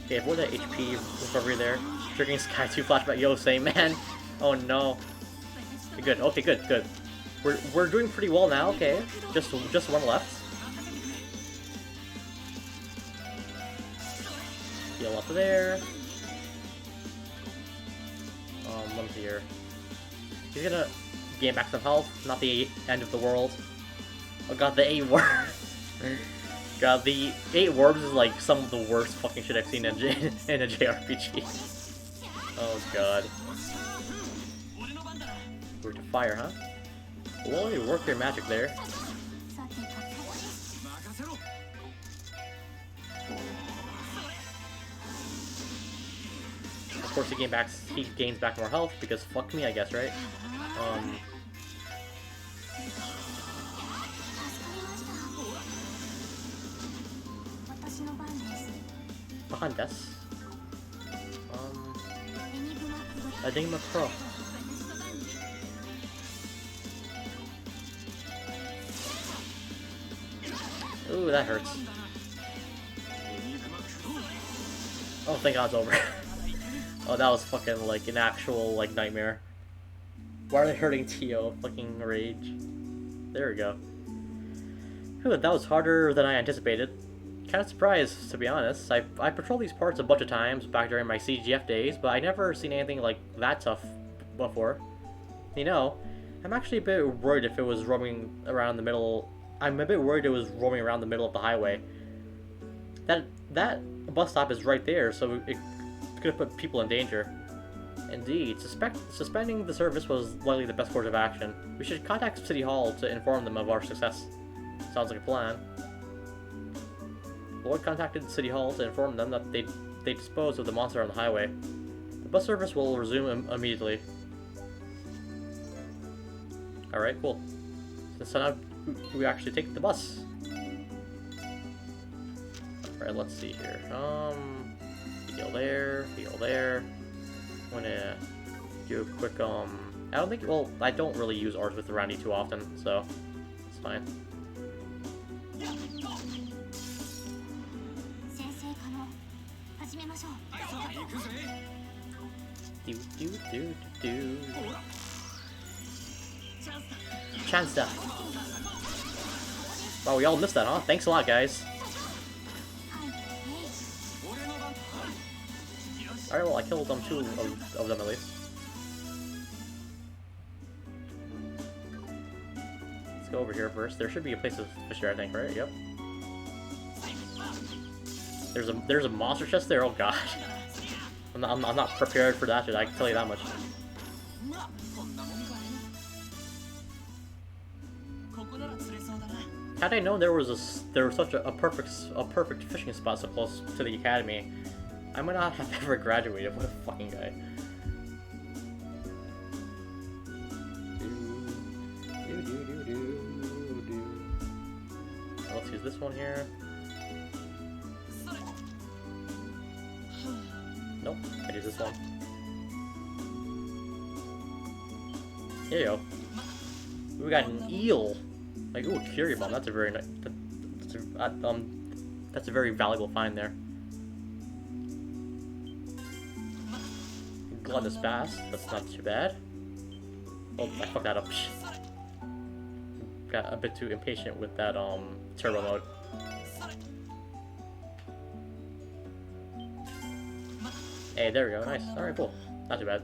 A: Okay, avoid that HP recovery there. Triggering Sky 2 flashback. Yo, same man. Oh no. Good. Okay, good. We're doing pretty well now. Okay, just one left. Heal up there. One's here. He's gonna gain back some health. Not the end of the world. Oh god, the 8 worms. God, the 8 worms is like some of the worst fucking shit I've seen in a JRPG. Oh god. We're to fire, huh? Well, you work your magic there. Of course, he gains back more health because fuck me, I guess, right? Behind us. Enigma Pro. Ooh, that hurts. Oh, thank God it's over. Oh, that was fucking like an actual like nightmare. Why are they hurting Tio? Fucking rage. There we go. Whew, that was harder than I anticipated. Kind of surprised, to be honest. I patrolled these parts a bunch of times back during my CGF days, but I never seen anything like that tough before. You know, I'm actually a bit worried if it was roaming around the middle. I'm a bit worried it was roaming around the middle of the highway. That bus stop is right there, so it could have put people in danger. Indeed, suspending the service was likely the best course of action. We should contact City Hall to inform them of our success. Sounds like a plan. Lloyd contacted City Hall to inform them that they disposed of the monster on the highway. The bus service will resume immediately. Alright, cool. So now we actually take the bus. Alright, let's see here. Heal there, heal there. I'm gonna do a quick, I don't really use Art with Randy too often, so it's fine. Chance stuff. Wow, we all missed that, huh? Thanks a lot, guys. Alright, well, I killed them, 2 of them at least. Let's go over here first. There should be a place to fish there, I think, right? Yep. There's a monster chest there. Oh god, I'm not prepared for that shit. I can tell you that much. Had I known there was such a perfect fishing spot so close to the academy, I might not have ever graduated. What a fucking guy. Let's use this one here. Nope, I use this one. There you go. We got an eel. Like, ooh, Curie Bomb. That's a very nice. That's a very valuable find there. Gluttonous Bass. That's not too bad. Oh, I fucked that up. Got a bit too impatient with that turbo mode. Hey, there we go. Nice. Alright, cool. Not too bad.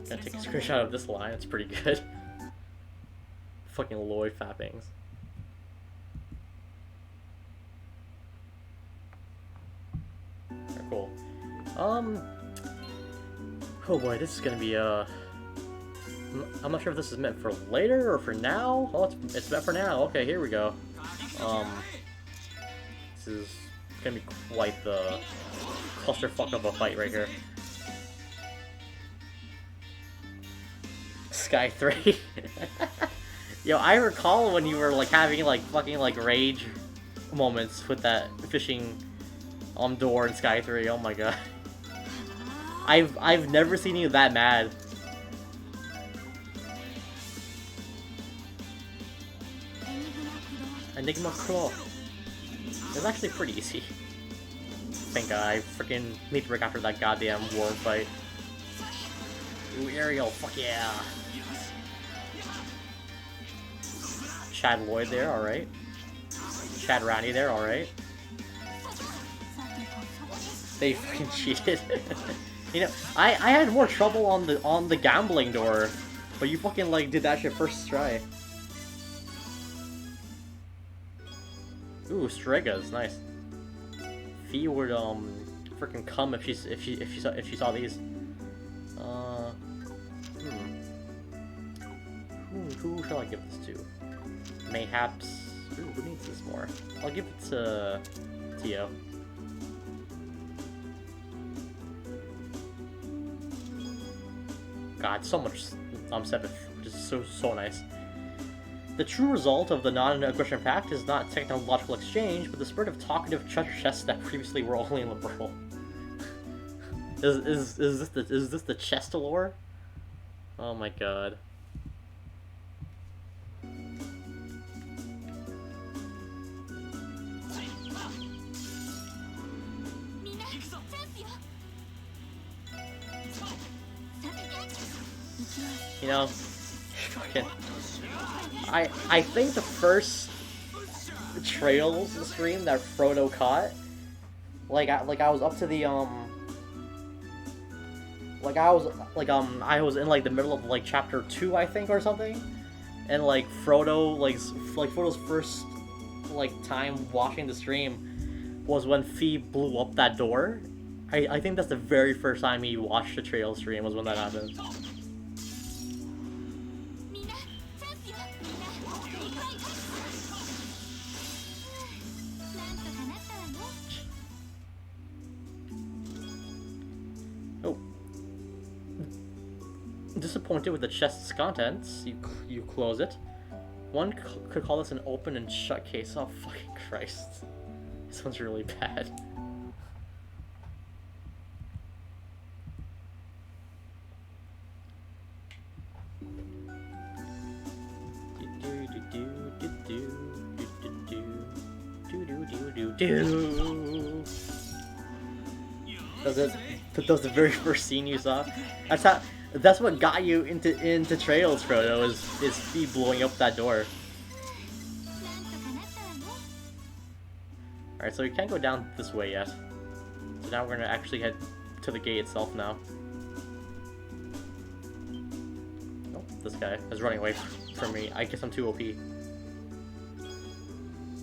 A: Gonna take a screenshot of this line. It's pretty good. Fucking Lloyd fappings. Alright, cool. Oh boy, this is gonna be I'm not sure if this is meant for later or for now. Oh, it's meant for now. Okay, here we go. This is gonna be quite the clusterfuck of a fight right here. Sky 3. Yo, I recall when you were like having like fucking like rage moments with that fishing door in Sky 3. Oh my god. I've never seen you that mad. Enigma Claw. It's actually pretty easy. Thank God, I freaking need to break after that goddamn war fight. Ooh, Ariel, fuck yeah! Chad Lloyd there, alright. Chad Randy there, alright. They fucking cheated. You know, I had more trouble on the gambling door, but you fucking like did that shit first try. Ooh, Stregas, nice. Fee would freaking come if she saw these. Who shall I give this to? Mayhaps. Ooh, who needs this more? I'll give it to Tio. God, so much 7th, which is so nice. The true result of the non-aggression pact is not technological exchange, but the spirit of talkative treasure chests that previously were only liberal. Is this the chest lore? Oh my god. You know, fucking. I think the first Trails stream that Frodo caught, I was up to the I was in like the middle of like chapter 2 I think or something, and like Frodo Frodo's first like time watching the stream was when Fee blew up that door. I think that's the very first time he watched the Trails stream was when that happened. Disappointed with the chest's contents, you close it. One could call this an open and shut case. Oh fucking Christ. This one's really bad. That was the very first scene you saw. That's what got you into Trails, Frodo, is Fee blowing up that door. Alright, so we can't go down this way yet. So now we're gonna actually head to the gate itself now. Oh, this guy is running away from me. I guess I'm too OP.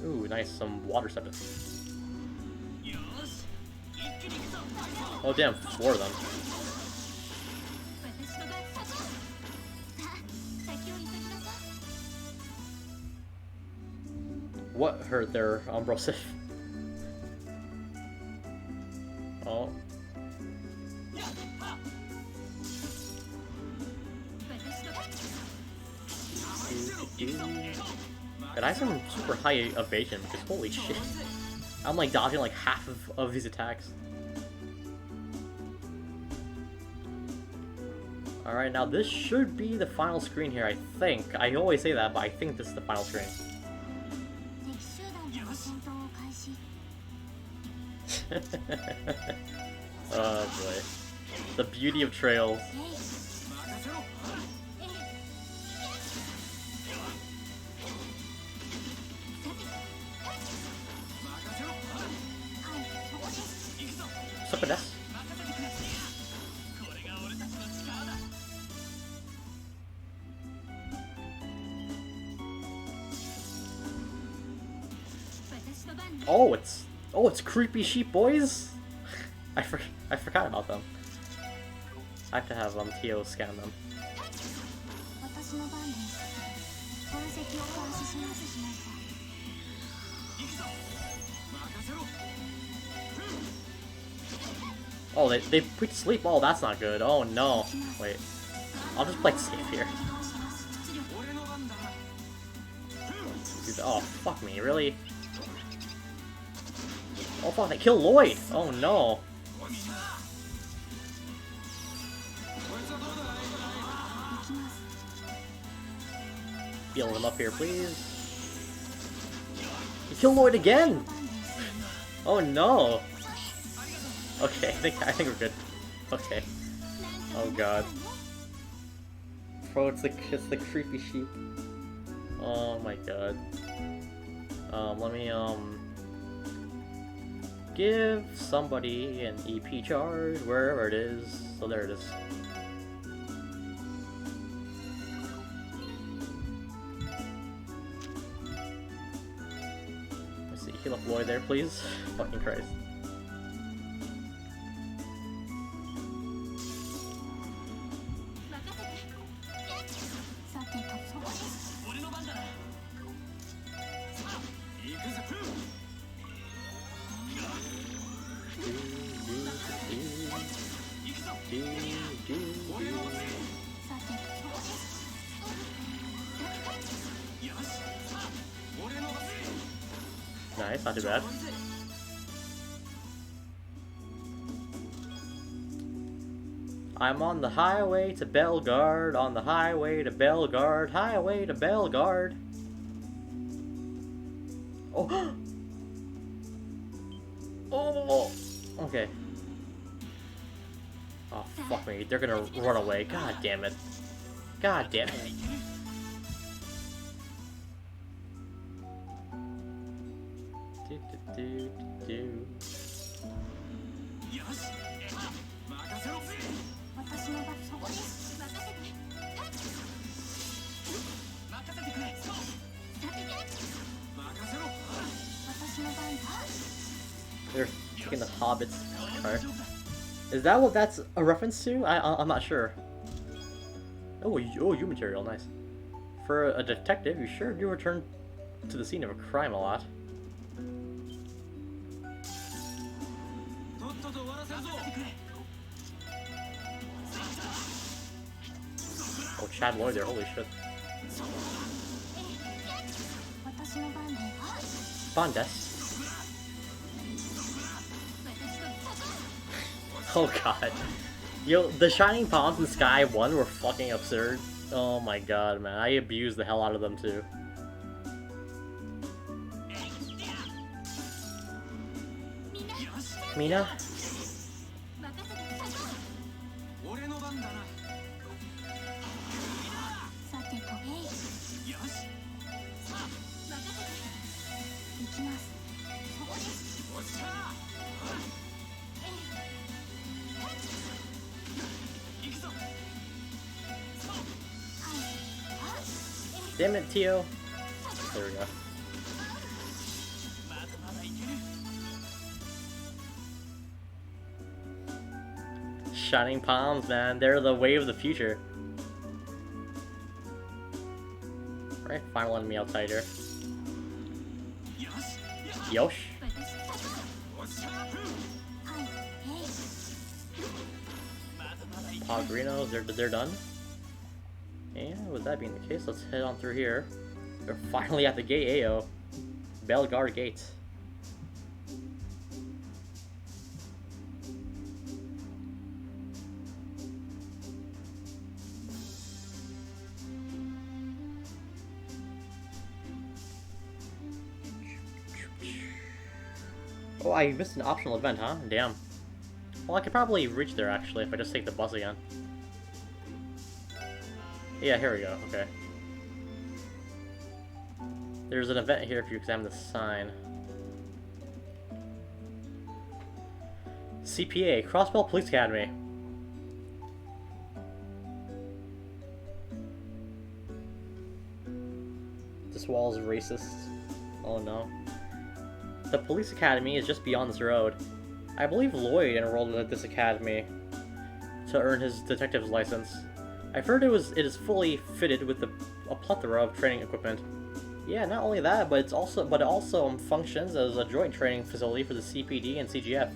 A: Ooh, nice, some water septus. Oh damn, 4 of them. What hurt their Umbrosive? Oh. But I have some super high evasion because holy shit. I'm like dodging like half of these attacks. Alright, now this should be the final screen here, I think. I always say that, but I think this is the final screen. Oh boy. The beauty of Trails. What's up, Ness? Oh, it's creepy sheep boys. I forgot about them. I have to have Tio scan them. Oh, they put to sleep. Oh, that's not good. Oh no. Wait. I'll just play safe here. Oh, fuck me. Really? Oh, fuck. They killed Lloyd. Oh no. Heal him up here, please. You killed Lloyd again! Oh no! Okay, I think we're good. Okay. Oh god. Bro, it's the creepy sheep. Oh my god. Let me give somebody an EP charge wherever it is. So there it is. Let's see, heal up Lloyd there, please. Fucking Christ. Nice, not too bad. I'm on the highway to Bellegarde, on the highway to Bellegarde, highway to Bellegarde. Oh! Oh! Okay. Oh, fuck me. They're gonna run away. God damn it. God damn it. They're taking the Hobbit's car. Is that what that's a reference to? I'm not sure. Oh, you material, nice. For a detective, you sure do return to the scene of a crime a lot. Oh, Chad Lloyd there, holy shit. Bondes. Oh god. Yo, the Shining Palms in Sky 1 were fucking absurd. Oh my god, man. I abused the hell out of them too. Mina? Damn it, Tio. There we go. Shining Palms, man. They're the wave of the future. Alright, final enemy outside here. Yosh. Pogrinos, they're done. And with that being the case, let's head on through here. We're finally at the gate, Ayo. Bellegarde Gate. Oh, I missed an optional event, huh? Damn. Well, I could probably reach there, actually, if I just take the bus again. Yeah, here we go, okay. There's an event here if you examine the sign. CPA, Crossbell Police Academy. This wall is racist. Oh no. The police academy is just beyond this road. I believe Lloyd enrolled at this academy to earn his detective's license. I've heard it is fully fitted with a plethora of training equipment. Yeah, not only that, but it also functions as a joint training facility for the CPD and CGF.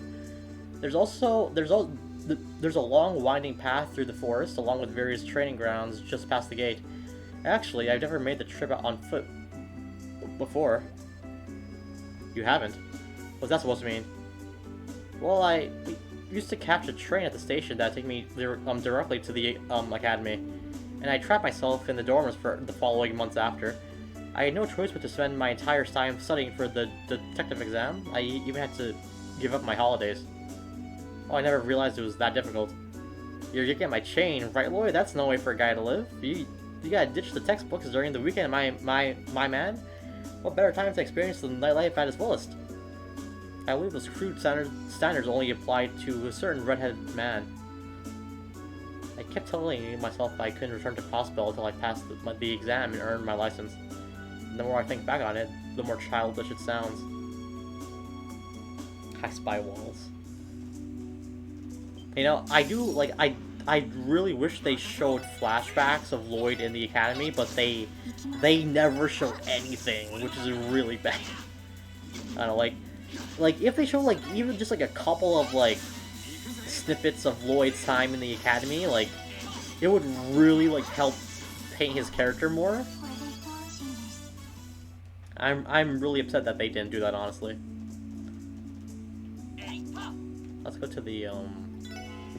A: There's a long winding path through the forest, along with various training grounds just past the gate. Actually, I've never made the trip out on foot before. You haven't? What's that supposed to mean? Well, I used to catch a train at the station that take me directly to the academy, and I trapped myself in the dorms for the following months after. I had no choice but to spend my entire time studying for the detective exam. I even had to give up my holidays. Oh, I never realized it was that difficult. You're getting my chain, right, Lloyd? That's no way for a guy to live. You gotta ditch the textbooks during the weekend, my man. What better time to experience the nightlife at its fullest? I believe those crude standards only apply to a certain redheaded man. I kept telling myself I couldn't return to Crossbell until I passed the exam and earned my license. And the more I think back on it, the more childish it sounds. I spy walls. You know, I really wish they showed flashbacks of Lloyd in the academy, but they never show anything, which is really bad. I don't know, like if they show like even just like a couple of like snippets of Lloyd's time in the academy, like it would really like help paint his character more. I'm really upset that they didn't do that, honestly. Let's go to the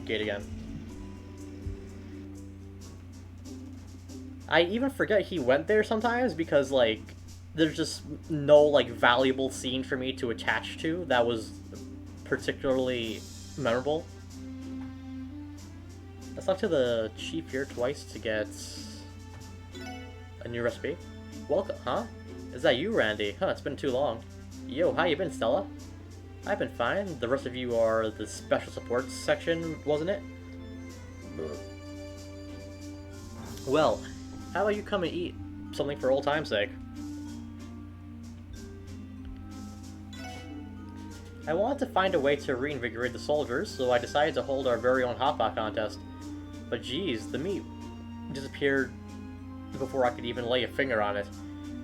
A: gate again. I even forget he went there sometimes because like there's just no like valuable scene for me to attach to that was particularly memorable. Let's talk to the chief here twice to get a new recipe. Welcome, huh? Is that you, Randy? Huh, it's been too long. Yo, how you been, Stella? I've been fine. The rest of you are the special support section, wasn't it? Well, how about you come and eat something for old time's sake? I wanted to find a way to reinvigorate the soldiers, so I decided to hold our very own hot pot contest. But geez, the meat disappeared before I could even lay a finger on it.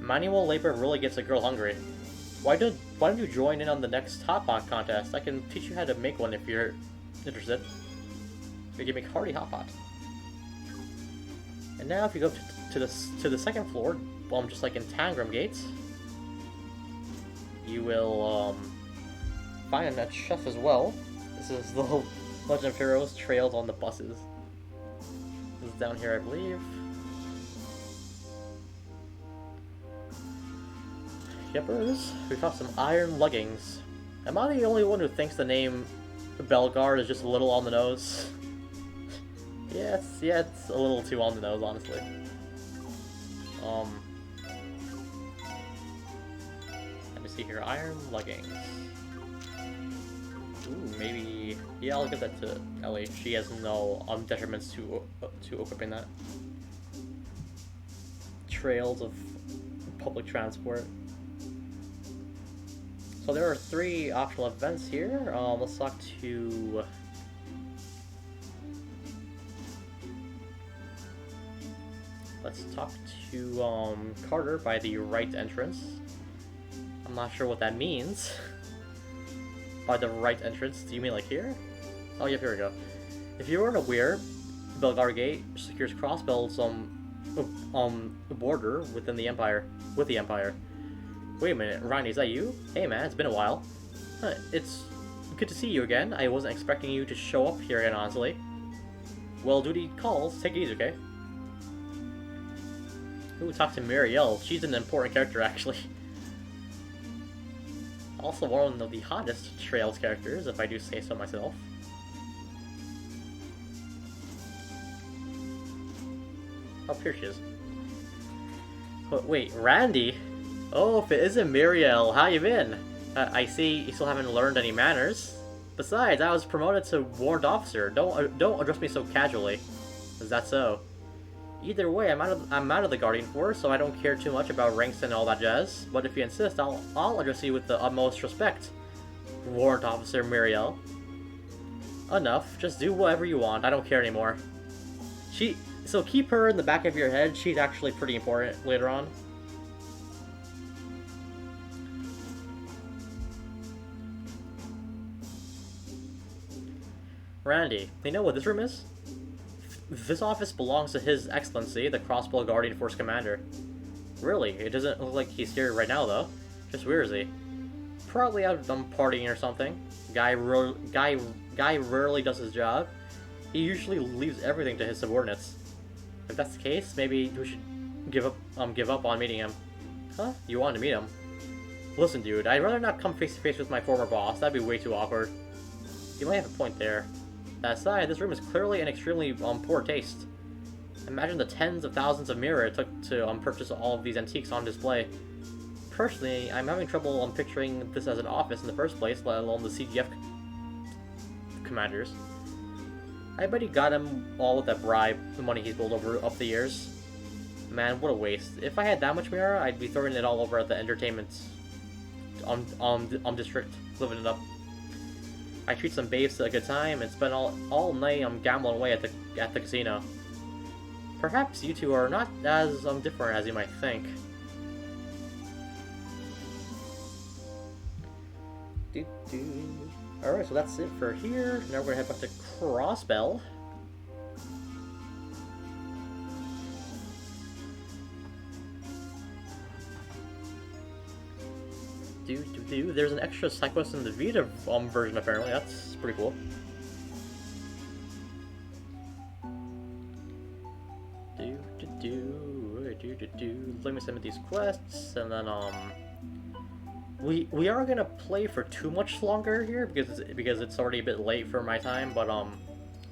A: Manual labor really gets a girl hungry. Why don't you join in on the next hot pot contest? I can teach you how to make one if you're interested. We can make hearty hot pot. And now if you go to the second floor, just like in Tangram Gates, you will find a net chef as well. This is the Legend of Heroes Trails on the Buses. This is down here, I believe. Yippers, we found some iron leggings. Am I the only one who thinks the name Belgard is just a little on the nose? Yeah, it's a little too on the nose, honestly. Let me see here, iron leggings. Ooh, maybe, yeah, I'll give that to Ellie. She has no detriments to equipping that. Trails of public transport. So there are 3 optional events here. Let's talk to... Carter by the right entrance. I'm not sure what that means. By the right entrance, do you mean like here? Oh, yeah, here we go. If you weren't aware, Belgar Gate secures Crossbell's border within the Empire. With the Empire. Wait a minute, Ronnie, is that you? Hey man, it's been a while. Huh, it's good to see you again. I wasn't expecting you to show up here again, honestly. Well, duty calls. Take it easy, okay? Ooh, talk to Marielle. She's an important character, actually. Also one of the hottest Trails characters, if I do say so myself. Oh, here she is. Wait, Randy? Oh, if it isn't Muriel, how you been? I see you still haven't learned any manners. Besides, I was promoted to warrant officer. Don't address me so casually. Is that so? Either way, I'm out of the Guardian Force, so I don't care too much about ranks and all that jazz. But if you insist, I'll address you with the utmost respect, Warrant Officer Muriel. Enough. Just do whatever you want. I don't care anymore. So keep her in the back of your head. She's actually pretty important later on. Randy, you know what this room is? This office belongs to His Excellency, the Crossbow Guardian Force Commander. Really? It doesn't look like he's here right now, though. Just where is he? Probably out partying or something. Guy rarely does his job. He usually leaves everything to his subordinates. If that's the case, maybe we should give up on meeting him. Huh? You want to meet him? Listen, dude, I'd rather not come face to face with my former boss. That'd be way too awkward. You might have a point there. That aside, this room is clearly an extremely poor taste. Imagine the tens of thousands of mirror it took to purchase all of these antiques on display. Personally, I'm having trouble picturing this as an office in the first place, let alone the CGF commanders. I bet he got him all with that bribe, the money he's built up the years. Man, what a waste. If I had that much mirror, I'd be throwing it all over at the entertainment district, living it up. I treat some babes to a good time and spend all night gambling away at the casino. Perhaps you two are not as different as you might think. Alright, so that's it for here. Now we're gonna head back to Crossbell. There's an extra side quest in the Vita version apparently. That's pretty cool. Let me submit these quests, and then we are gonna play for too much longer here because it's already a bit late for my time, but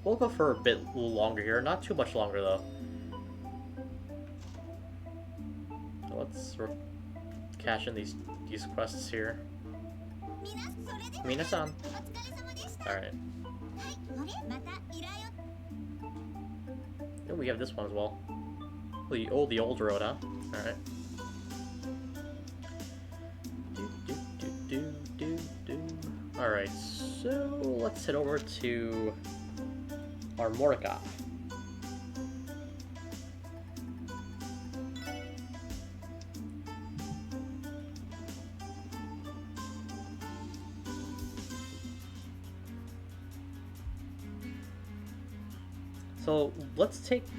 A: we'll go for a bit longer here. Not too much longer though. So let's cash in these quests here. Mina-san. Alright. Oh, we have this one as well. The old road, huh? Alright. Alright, so let's head over to our Mordecai.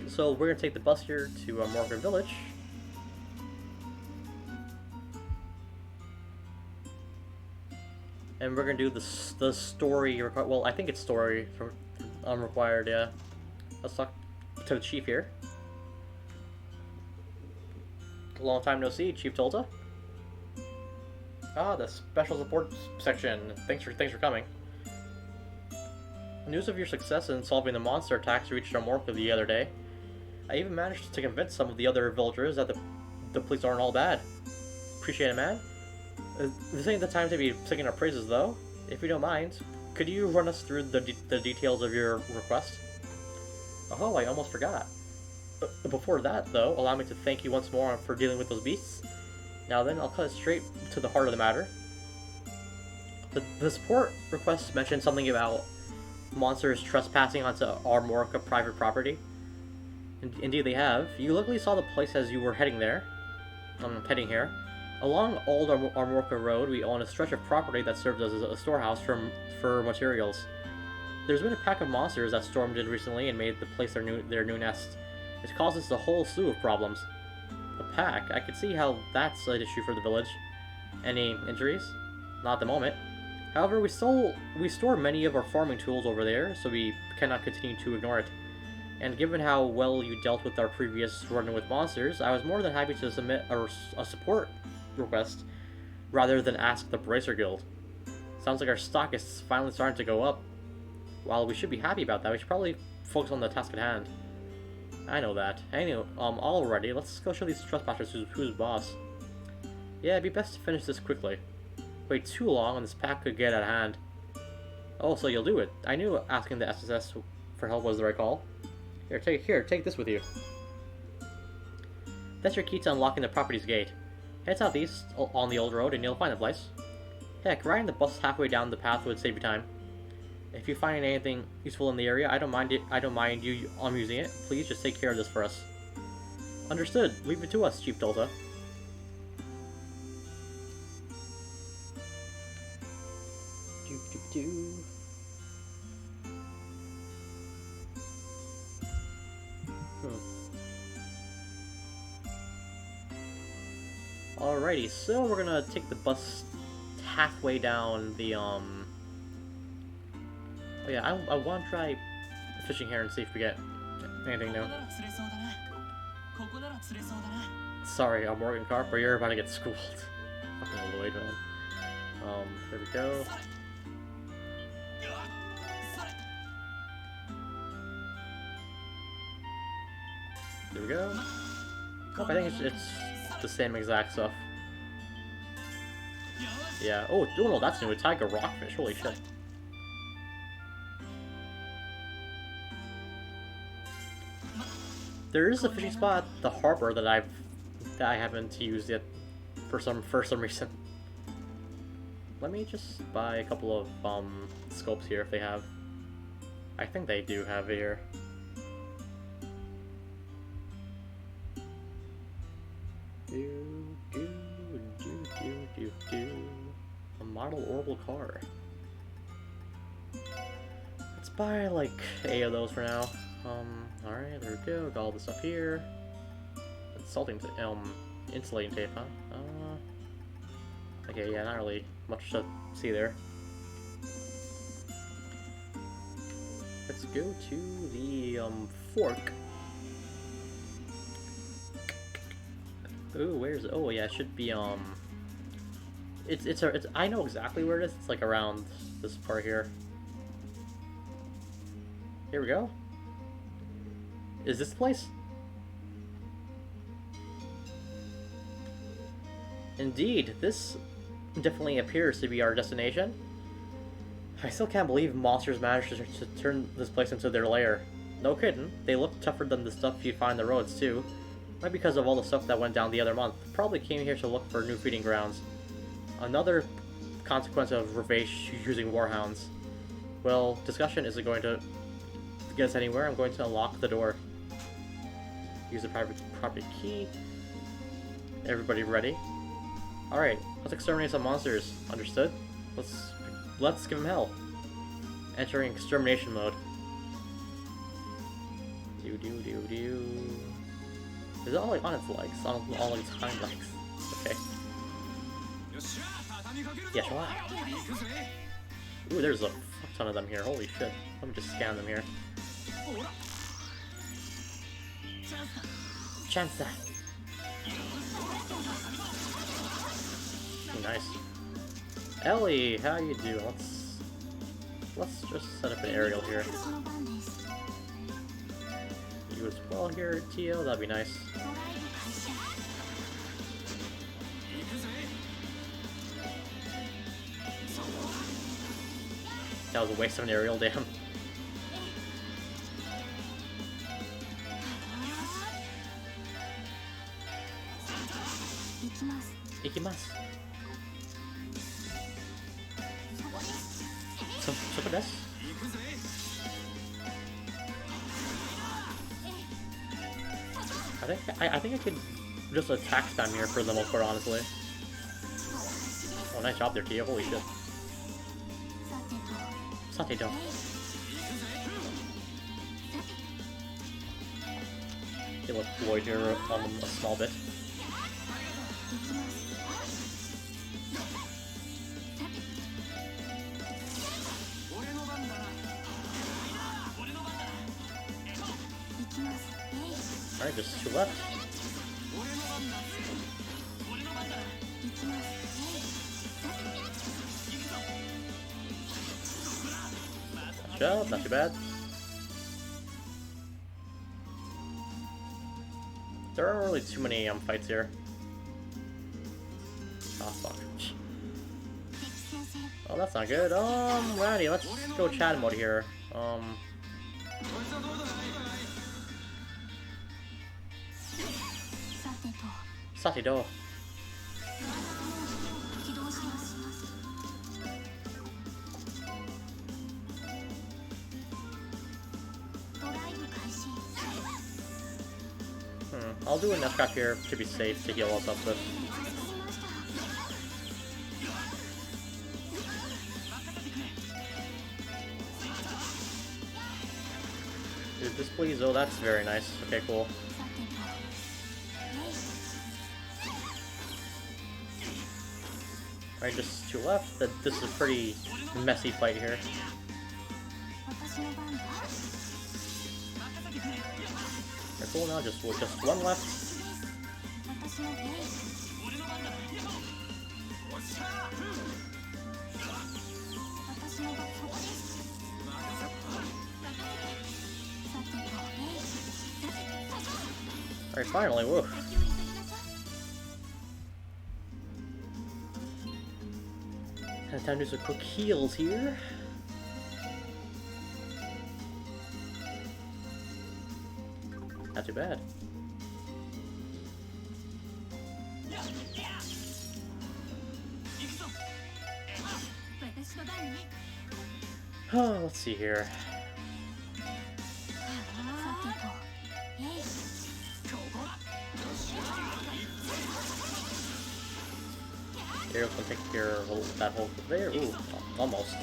A: So we're gonna take the bus here to Morgan Village. And we're gonna do the story required. Well, I think it's story required. Yeah. Let's talk to the chief here. Long time no see, Chief Tolta. Ah, the special support section. Thanks for coming. News of your success in solving the monster attacks reached Amorca the other day. I even managed to convince some of the other villagers that the police aren't all bad. Appreciate it, man. This ain't the time to be singing our praises, though. If you don't mind, could you run us through the details of your request? Oh, I almost forgot. Before that, though, allow me to thank you once more for dealing with those beasts. Now then, I'll cut it straight to the heart of the matter. The support request mentioned something about monsters trespassing onto Armorica private property. Indeed they have. You luckily saw the place as you were heading there. Heading here. Along Old Armorica Road, we own a stretch of property that served as a storehouse for materials. There's been a pack of monsters that stormed in recently and made the place their new nest. It causes a whole slew of problems. A pack? I could see how that's an issue for the village. Any injuries? Not at the moment. However, we store many of our farming tools over there, so we cannot continue to ignore it. And given how well you dealt with our previous run with monsters, I was more than happy to submit a support request rather than ask the Bracer Guild. Sounds like our stock is finally starting to go up. While we should be happy about that, we should probably focus on the task at hand. I know that. Anyway, already, let's go show these trespassers who's boss. Yeah, it'd be best to finish this quickly. Wait too long and this pack could get out of hand. Oh, so you'll do it. I knew asking the SSS for help was the right call. Here, take this with you. That's your key to unlocking the property's gate. Head southeast on the old road and you'll find the place. Heck, riding the bus halfway down the path would save you time. If you find anything useful in the area, I don't mind you using it. Please just take care of this for us. Understood. Leave it to us, Chief Delta. Alrighty, so we're gonna take the bus halfway down the, Oh yeah, I want to try fishing here and see if we get anything new. Sorry, I'm Morgan Carp, or you're about to get schooled. Fucking Lloyd, man. Here we go. Here we go. Oh, I think it's the same exact stuff. Yeah. Oh no, that's new. A tiger rockfish. Holy shit. There is a fishing spot at the harbor that I haven't used yet for some reason. Let me just buy a couple of scopes here if they have. I think they do have it here. A model orbital car. Let's buy like 8 of those for now. Alright, there we go. Got all the stuff here. Insulating tape, huh? Okay, yeah, not really much to see there. Let's go to the fork. Ooh, where's it? Oh yeah, it should be it's I know exactly where it is. It's like around this part here. Here we go. Is this the place? Indeed, this definitely appears to be our destination. I still can't believe monsters managed to turn this place into their lair. No kidding, they look tougher than the stuff you find on the roads too. Might because of all the stuff that went down the other month. Probably came here to look for new feeding grounds. Another consequence of Ravache using warhounds. Well, discussion isn't going to get us anywhere. I'm going to unlock the door. Use the property key. Everybody ready? Alright, let's exterminate some monsters. Understood? Let's give them hell. Entering extermination mode. Is it all like on its legs? On like its hind legs. Okay. Yeah, sure. Ooh, there's a fuck ton of them here. Holy shit. Let me just scan them here. Chance that. Ooh, nice. Ellie, how you doing? Let's just set up an aerial here. You as well here, Tio. That'd be nice. That was a waste of an aerial, damn. Ikimasu. So for this? I think I could just attack spam here for the most part, honestly. Oh, nice job there, Tia. Holy shit. Sate do. Heal up Lloyd here a small bit. Alright, just 2 left. Good job, not too bad. There aren't really too many fights here. Oh fuck. Oh, that's not good. Righty, let's go chat mode here. Sate do. I'll do a nest crack here to be safe to heal us up with. Dude, this please. Oh, that's very nice. Okay, cool. Alright, just 2 left. This is a pretty messy fight here. Okay, cool. Now just 1 left. Alright, finally, woo. And time to do some quick heals here. Not too bad. Oh, let's see here. Here, we'll take care of that hole there. Ooh, almost.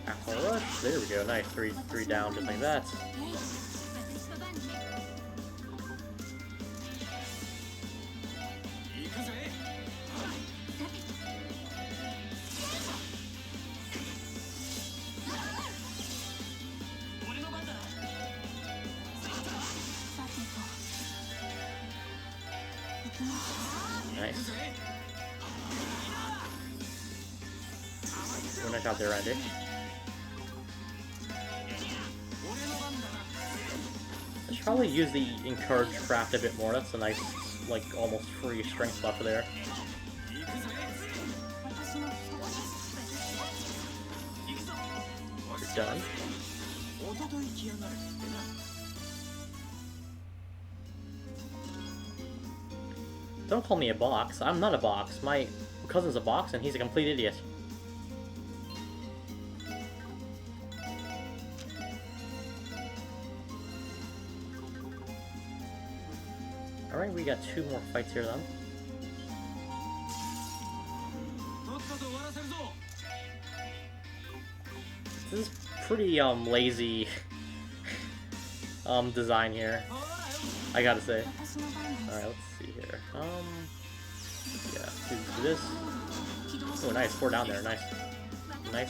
A: Apple rush. There we go. Nice. Three down, just like that. Nice. Nice job there, Randy. I should probably use the Encourage Craft a bit more. That's a nice, like, almost free strength buffer there. You're done. Don't call me a box. I'm not a box. My cousin's a box and he's a complete idiot. Alright, we got 2 more fights here then. This is pretty lazy design here, I gotta say. Alright, let's see here. Yeah, do this. Oh, nice, 4 down there, nice. Nice.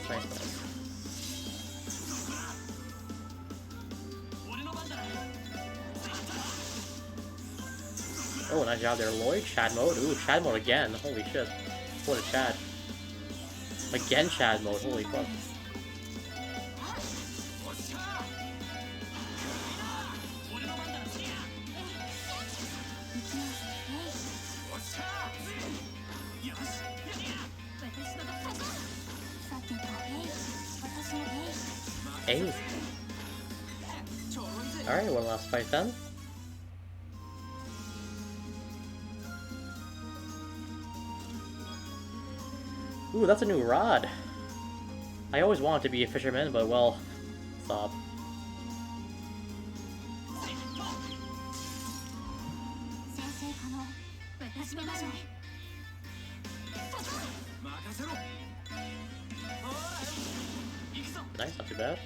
A: Oh, nice job there, Lloyd. Chad mode. Ooh, Chad mode again. Holy shit. What a Chad. Again Chad mode. Holy fuck. Hey. Alright, one last fight then. Ooh, that's a new rod. I always wanted to be a fisherman, but well, stop. Nice, not too bad.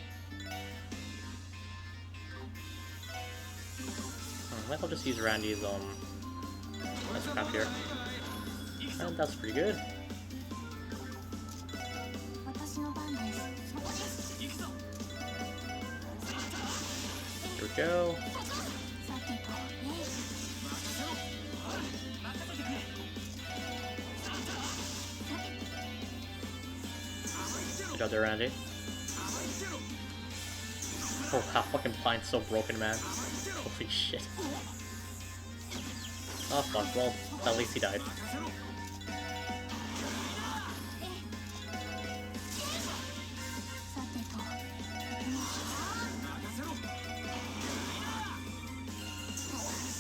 A: I might I'll just use Randy's nice craft here. And that's pretty good. Here we go. Good job there, Randy. Oh wow, fucking Pine's so broken, man. Holy shit. Oh fuck, well, at least he died.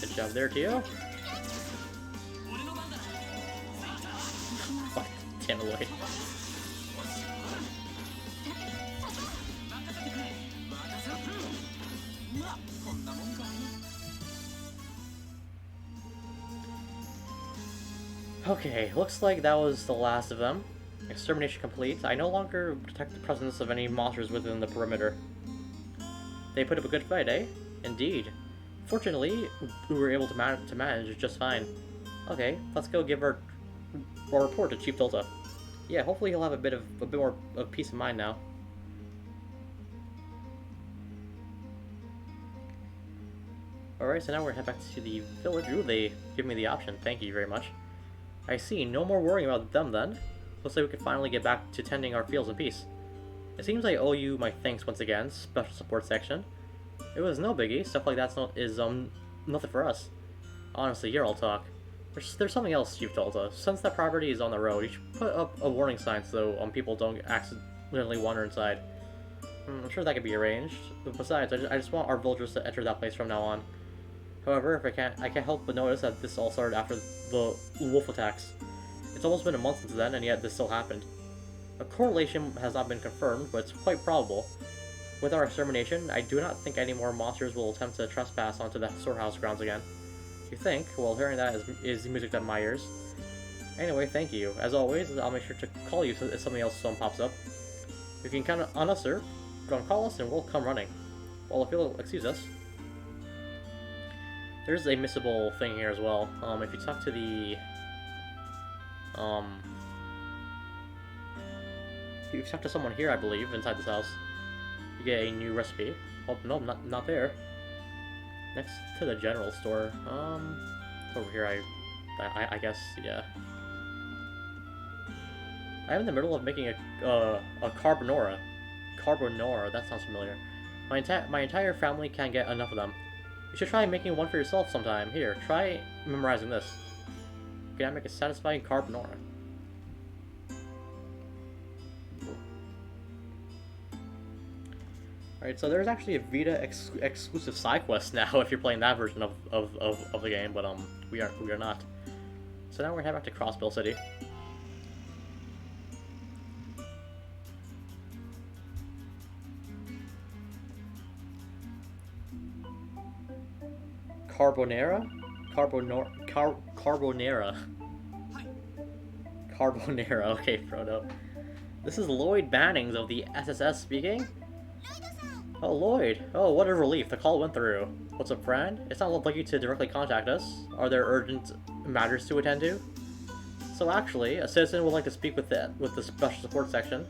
A: Good job there, Tio. Fuck, damn away. Okay, looks like that was the last of them. Extermination complete. I no longer detect the presence of any monsters within the perimeter. They put up a good fight, eh? Indeed. Fortunately, we were able to manage just fine. Okay, let's go give our report to Chief Tulta. Yeah, hopefully he'll have a bit more of peace of mind now. Alright, so now we're gonna head back to the village. Ooh, they give me the option. Thank you very much. I see. No more worrying about them then. Looks like we could finally get back to tending our fields in peace. It seems I owe you my thanks once again, Special Support Section. It was no biggie. Stuff like that's nothing for us. Honestly, here I'll talk. There's something else Chief told us. Since that property is on the road, you should put up a warning sign so people don't accidentally wander inside. I'm sure that could be arranged. But besides, I just want our villagers to enter that place from now on. However, if I can't help but notice that this all started after the wolf attacks. It's almost been a month since then, and yet this still happened. A correlation has not been confirmed, but it's quite probable. With our extermination, I do not think any more monsters will attempt to trespass onto the storehouse grounds again. You think? Well, hearing that is music to my ears. Anyway, thank you. As always, I'll make sure to call you if something else pops up. You can count on us, sir. Go and call us, and we'll come running. Well, if you'll excuse us. There's a missable thing here as well. If you talk to the... If you talk to someone here, I believe, inside this house, you get a new recipe. Oh, no, not there. Next to the general store. Over here, I guess, yeah. I'm in the middle of making a carbonara. Carbonara, that sounds familiar. My entire family can't get enough of them. You should try making one for yourself sometime. Here, try memorizing this. Can I make a satisfying carbonara? Alright, so there's actually a Vita exclusive side quest now if you're playing that version of the game, but we are not. So now we're heading back to Crossbill City. Carbonara? Carbonara. Carbonara, okay, Frodo. This is Lloyd Bannings of the SSS speaking? Oh, Lloyd. Oh, what a relief. The call went through. What's up, friend? It's not like you to directly contact us. Are there urgent matters to attend to? So actually, a citizen would like to speak with the special support section.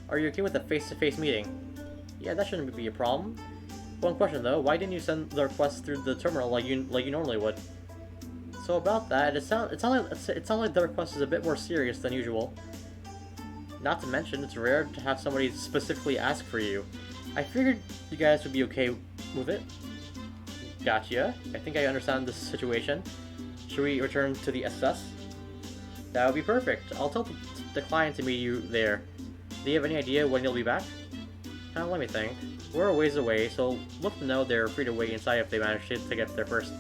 A: Are you okay with a face-to-face meeting? Yeah, that shouldn't be a problem. One question though, why didn't you send the request through the terminal like you normally would? So about that, it sounds like the request is a bit more serious than usual. Not to mention, it's rare to have somebody specifically ask for you. I figured you guys would be okay with it. Gotcha. I think I understand this situation. Should we return to the SS? That would be perfect. I'll tell the client to meet you there. Do you have any idea when you'll be back? Let me think. We're a ways away, so let them know they're free to wait inside if they manage to get there first.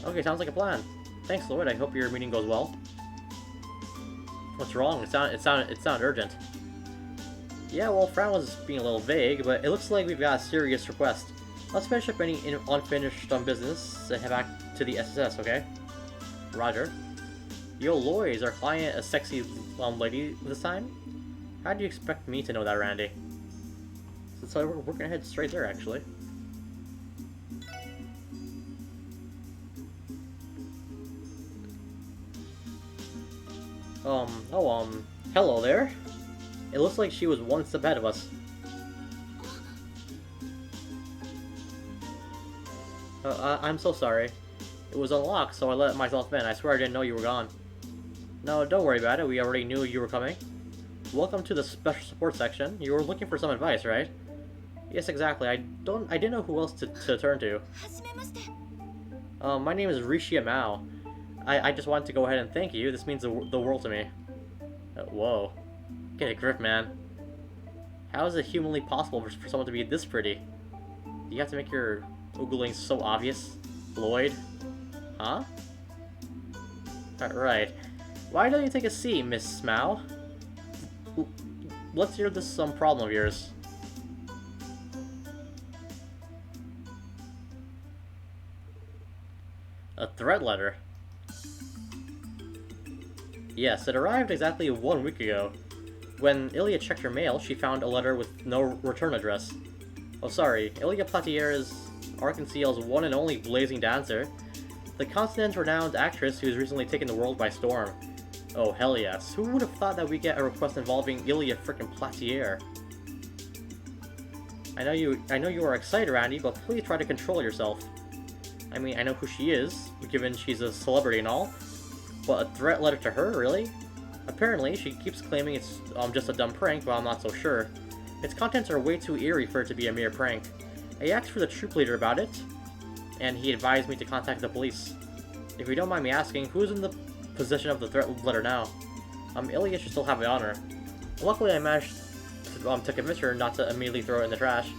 A: Okay, sounds like a plan. Thanks, Lloyd. I hope your meeting goes well. What's wrong? It sounded urgent. Yeah, well, Fran was being a little vague, but it looks like we've got a serious request. Let's finish up any unfinished business and head back to the SSS, okay? Roger. Yo, Lloyd, is our client a sexy lady this time? How do you expect me to know that, Randy? So we're gonna head straight there, actually. Hello there. It looks like she was one step ahead of us. I'm so sorry. It was unlocked, so I let myself in. I swear I didn't know you were gone. No, don't worry about it. We already knew you were coming. Welcome to the special support section. You were looking for some advice, right? Yes, exactly. I didn't know who else to turn to. My name is Rishia Mao. I just wanted to go ahead and thank you. This means the world to me. Whoa. Get a grip, man. How is it humanly possible for someone to be this pretty? Do you have to make your oogling so obvious? Lloyd? Huh? Right. Why don't you take a seat, Miss Mao? Let's hear this problem of yours. A threat letter? Yes, it arrived exactly 1 week ago. When Ilya checked her mail, she found a letter with no return address. Oh, sorry. Ilya Platier is Arc-en-Ciel's one and only blazing dancer. The continent-renowned actress who's recently taken the world by storm. Oh, hell yes. Who would have thought that we get a request involving Ilya frickin' Platier? I know you are excited, Randy, but please try to control yourself. I mean, I know who she is, given she's a celebrity and all, but a threat letter to her, really? Apparently, she keeps claiming it's just a dumb prank, but I'm not so sure. Its contents are way too eerie for it to be a mere prank. I asked for the troop leader about it, and he advised me to contact the police. If you don't mind me asking, who's in the possession of the threat letter now? Ilya should still have the honor. Luckily, I managed to convince her not to immediately throw it in the trash.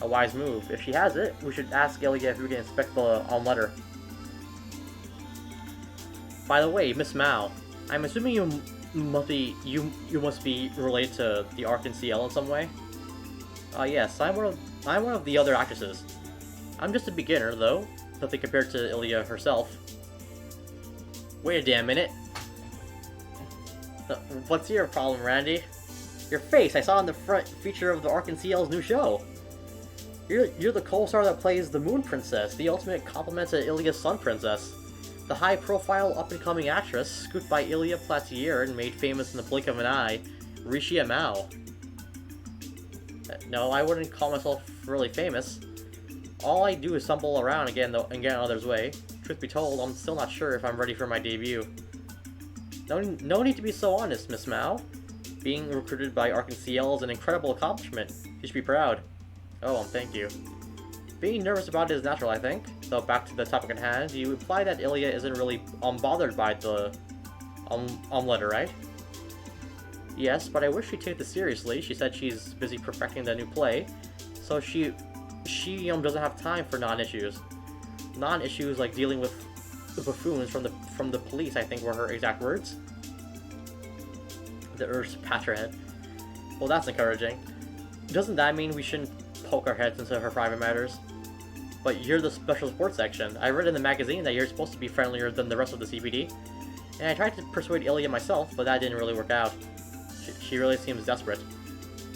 A: A wise move. If she has it, we should ask Ilya if we can inspect the letter. By the way, Miss Mao, I'm assuming you must be related to the Arc-en-Ciel in some way. Yes, I'm one of the other actresses. I'm just a beginner, though, nothing compared to Ilya herself. Wait a damn minute. What's your problem, Randy? Your face I saw in the front feature of the Arc-en-Ciel's new show. You're the co-star that plays the Moon Princess, the ultimate complement to Ilya's Sun Princess. The high-profile, up-and-coming actress, scooped by Ilya Platier and made famous in the blink of an eye, Rixia Mao. No, I wouldn't call myself really famous. All I do is stumble around and get in others' way. Truth be told, I'm still not sure if I'm ready for my debut. No need to be so honest, Miss Mao. Being recruited by Arc-en-Ciel is an incredible accomplishment. You should be proud. Oh, thank you. Being nervous about it is natural, I think. So back to the topic at hand, you imply that Ilya isn't really bothered by the letter, right? Yes, but I wish she'd take this seriously. She said she's busy perfecting the new play, so she doesn't have time for non-issues. Non-issues like dealing with the buffoons from the police, I think were her exact words. The urge to pat her head. Well, that's encouraging. Doesn't that mean we shouldn't poke our heads into her private matters? But you're the special support section. I read in the magazine that you're supposed to be friendlier than the rest of the CPD. And I tried to persuade Ilya myself, but that didn't really work out. She really seems desperate.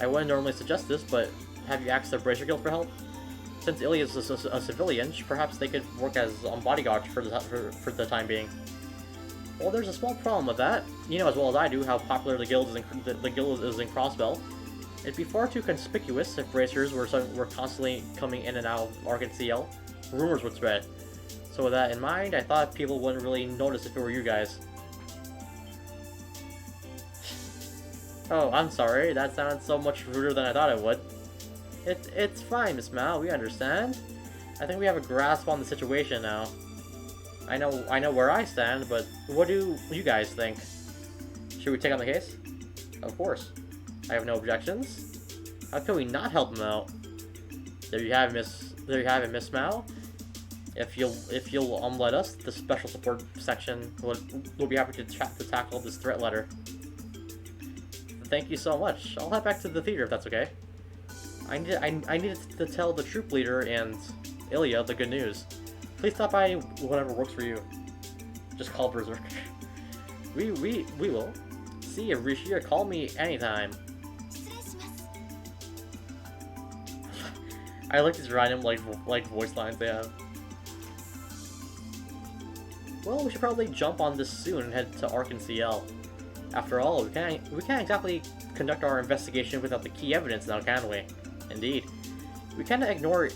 A: I wouldn't normally suggest this, but have you asked the Bracer Guild for help? Since Ilya is a civilian, perhaps they could work as bodyguards for the time being. Well, there's a small problem with that. You know as well as I do how popular the guild is in Crossbell. It'd be far too conspicuous if bracers were constantly coming in and out of Arc-en-Ciel. Rumors would spread. So with that in mind, I thought people wouldn't really notice if it were you guys. Oh, I'm sorry. That sounds so much ruder than I thought it would. It's fine, Miss Mao. We understand. I think we have a grasp on the situation now. I know where I stand, but what do you guys think? Should we take on the case? Of course. I have no objections. How can we not help him out? There you have it, Miss Mao. If you'll let us, the special support section will be happy to tackle this threat letter. Thank you so much. I'll head back to the theater if that's okay. I needed to tell the troop leader and Ilya the good news. Please stop by whatever works for you. Just call Berserk. We will. See if Rixia, call me anytime. I like these random like voice lines they have. Well, we should probably jump on this soon and head to Arc-en-Ciel. After all, we can't exactly conduct our investigation without the key evidence now, can we? Indeed. We cannot ignore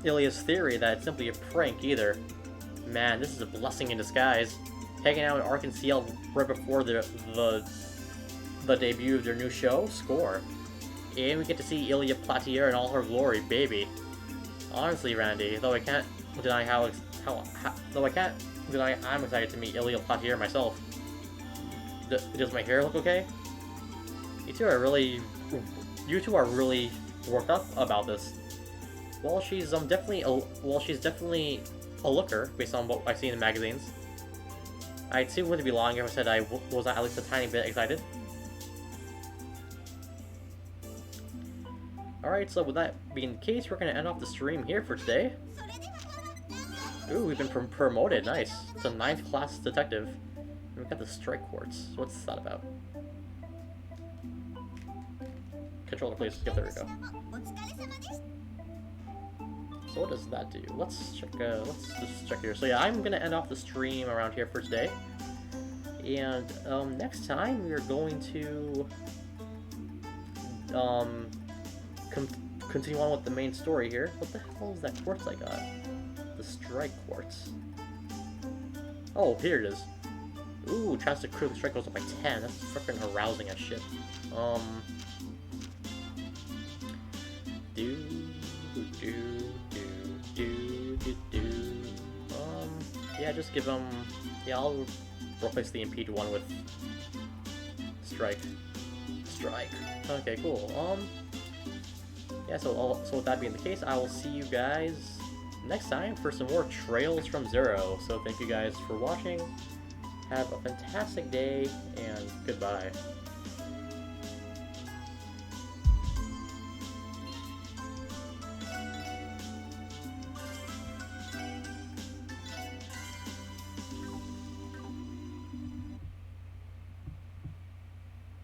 A: Ilya's theory that it's simply a prank either. Man, this is a blessing in disguise. Hanging out in Arc-en-Ciel right before the debut of their new show, Score. And we get to see Ilya Platier in all her glory, baby. Honestly, Randy, though I can't deny I'm excited to meet Ilya Platier myself. Does my hair look okay? You two are really worked up about this. Well, she's definitely a looker based on what I see in the magazines. I too wouldn't be lying if I said I was at least a tiny bit excited. Alright, so with that being the case, we're gonna end off the stream here for today. Ooh, we've been promoted, nice. It's a 9th class detective. And we've got the strike quartz. What's that about? Controller, please. Yep, there we go. So what does that do? Let's check. Let's just check here. So yeah, I'm gonna end off the stream around here for today. And next time we are going to continue on with the main story here. What the hell is that quartz I got? The strike quartz. Oh, here it is. Ooh, tries to critical strike goes up by 10. That's freaking arousing as shit. Yeah, just give him. Yeah, I'll replace the impede one with strike. Strike. Okay, cool. Yeah, so with that being the case, I will see you guys next time for some more Trails from Zero. So thank you guys for watching. Have a fantastic day, and goodbye.